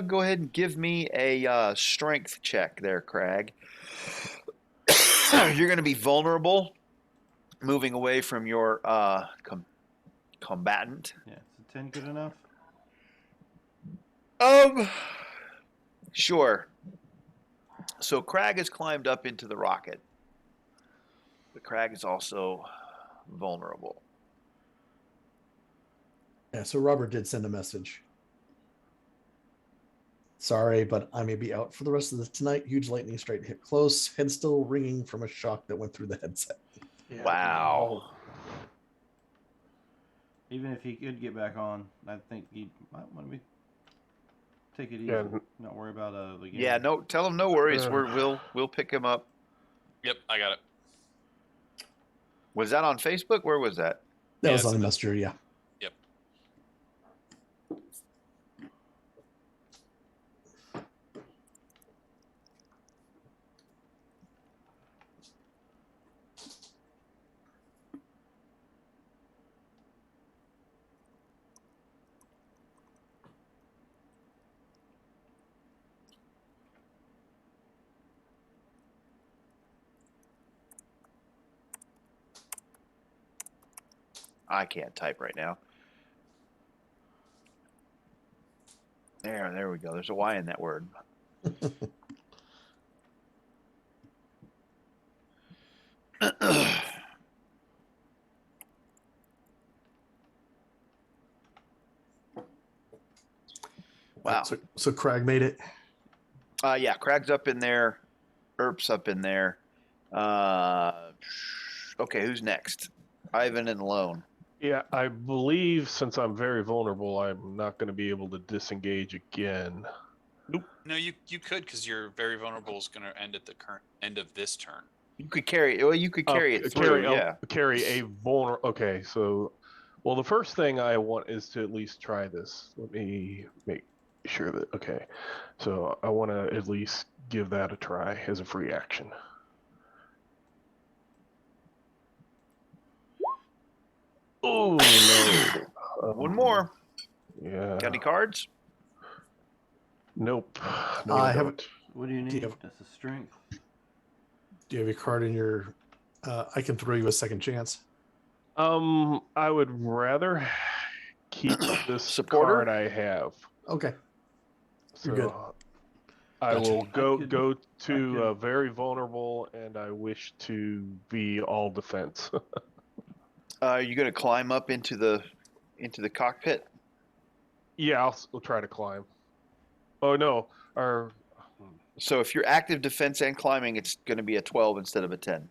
go ahead and give me a strength check there, Crag. You're going to be vulnerable moving away from your combatant. Yeah, is a 10 good enough? Sure. So Crag has climbed up into the rocket, but Crag is also vulnerable. Yeah, so Robert did send a message. Sorry, but I may be out for the rest of the tonight. Huge lightning strike hit close. Head still ringing from a shock that went through the headset. Yeah, Wow. Even if he could get back on, I think he might want to take it easy. Yeah. Not worry about the game. Yeah, no. Tell him no worries. Uh. We'll pick him up. Yep, I got it. Was that on Facebook? Where was that? That Yeah, was it's on in the- Messenger, yeah. Yep. I can't type right now. There we go. There's a Y in that word. Wow. So Crag made it. Yeah, Crag's up in there. Earp's up in there. Okay, who's next? Ivan and Lone. Yeah, I believe since I'm very vulnerable, I'm not going to be able to disengage again. No, you could, because your very vulnerable is going to end at the current end of this turn. You could carry. Well, you could carry it through. Yeah. Carry a vulnerable. Okay, so, well, the first thing I want is to at least try this. Let me make sure that. Okay, so I want to at least give that a try as a free action. Oh no! One more. Yeah. Got any cards? Nope. No, I I have- don't. What do you need? have- That's a strength. Do you have a card in your... I can throw you a second chance. I would rather keep this Supporter? card I have. Okay. So You're good. I Gotcha. will could- go I to could- very vulnerable, and I wish to be all defense. Are you going to climb up into the cockpit? Yeah, I'll try to climb. Oh no, or So if you're active defense and climbing, it's going to be a 12 instead of a 10.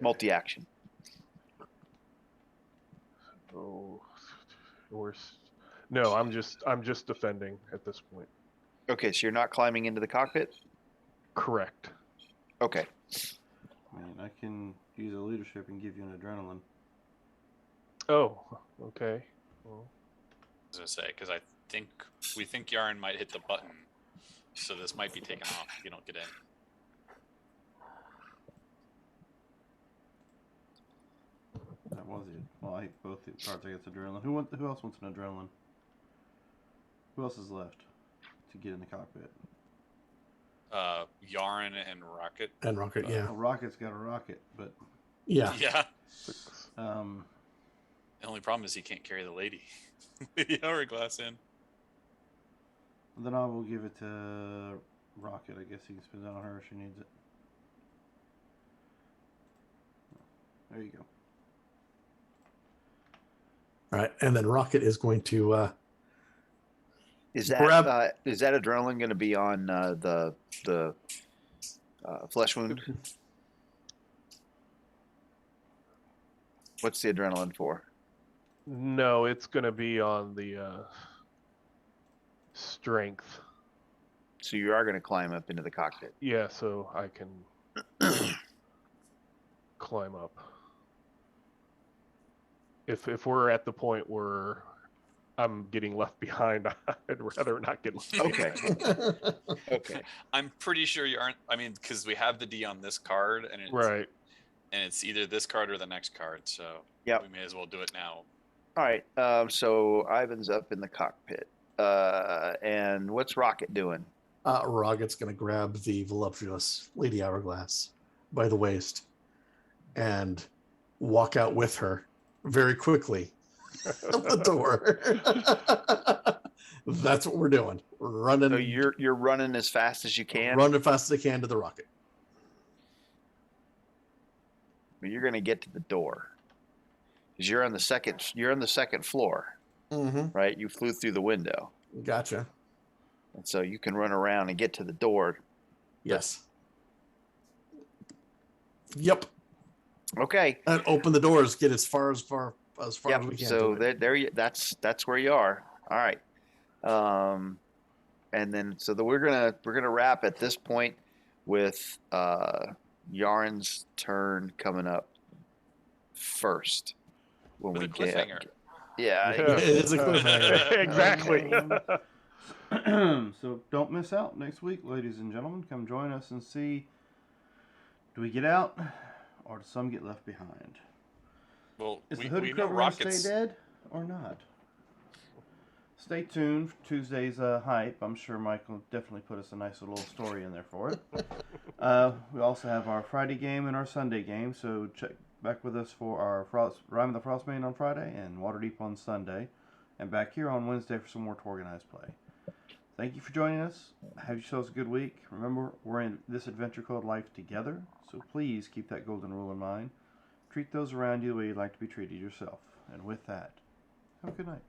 Multi-action. oh, worse. No, I'm just defending at this point. Okay, so you're not climbing into the cockpit? Correct. Okay. I mean, I can use a leadership and give you an adrenaline. Oh, okay. Well, I was going to say, because we think Yarn might hit the button, so this might be taken off if you don't get in. That was it. Well, I hate both the cards. I guess adrenaline. Who else wants an adrenaline? Who else is left to get in the cockpit? Yarn and Rocket. And Rocket, yeah. A rocket's got a rocket, but Yeah. Yeah. um, The only problem is he can't carry the lady. The hourglass in. then I will give it to Rocket. I guess he can spin that on her if she needs it. There you go. All right. And then Rocket is going to... Is that Grab- is that adrenaline going to be on the flesh wound? What's the adrenaline for? no, it's gonna be on the strength. So you are going to climb up into the cockpit. Yeah, so I can climb up. If we're at the point where I'm getting left behind, I'd rather not get left behind. Okay. Okay. I'm pretty sure you aren't. I mean, because we have the D on this card, and Right. and it's either this card or the next card. So Yep. we may as well do it now. All right. So Ivan's up in the cockpit. And what's Rocket doing? Rocket's going to grab the voluptuous Lady Hourglass by the waist and walk out with her very quickly the door. That's what we're doing. Running. So you're running as fast as you can. Run as fast as I can to the rocket. But you're going to get to the door because you're on the second floor, Mm-hmm. right? You flew through the window, Gotcha. and so you can run around and get to the door. Yes. Yep. Okay. And open the doors. Get as far as we can. So that's where you are. All right. And then we're gonna wrap at this point with Yarn's turn coming up first when With we a cliffhanger. Yeah. It is a cliffhanger. Exactly. So don't miss out next week, ladies and gentlemen. Come join us and see, do we get out or do some get left behind? Well, Is the we Hooded know Cobra going to rockets. stay dead or not? Stay tuned for Tuesday's hype. I'm sure Mike will definitely put us a nice little story in there for it. We also have our Friday game and our Sunday game, so check back with us for our Rhyme of the Frostmaiden on Friday and Waterdeep on Sunday. And back here on Wednesday for some more TORGanized play. Thank you for joining us. Have yourselves a good week. Remember, we're in this adventure called life together, so please keep that golden rule in mind. Treat those around you the way you'd like to be treated yourself. And with that, have a good night.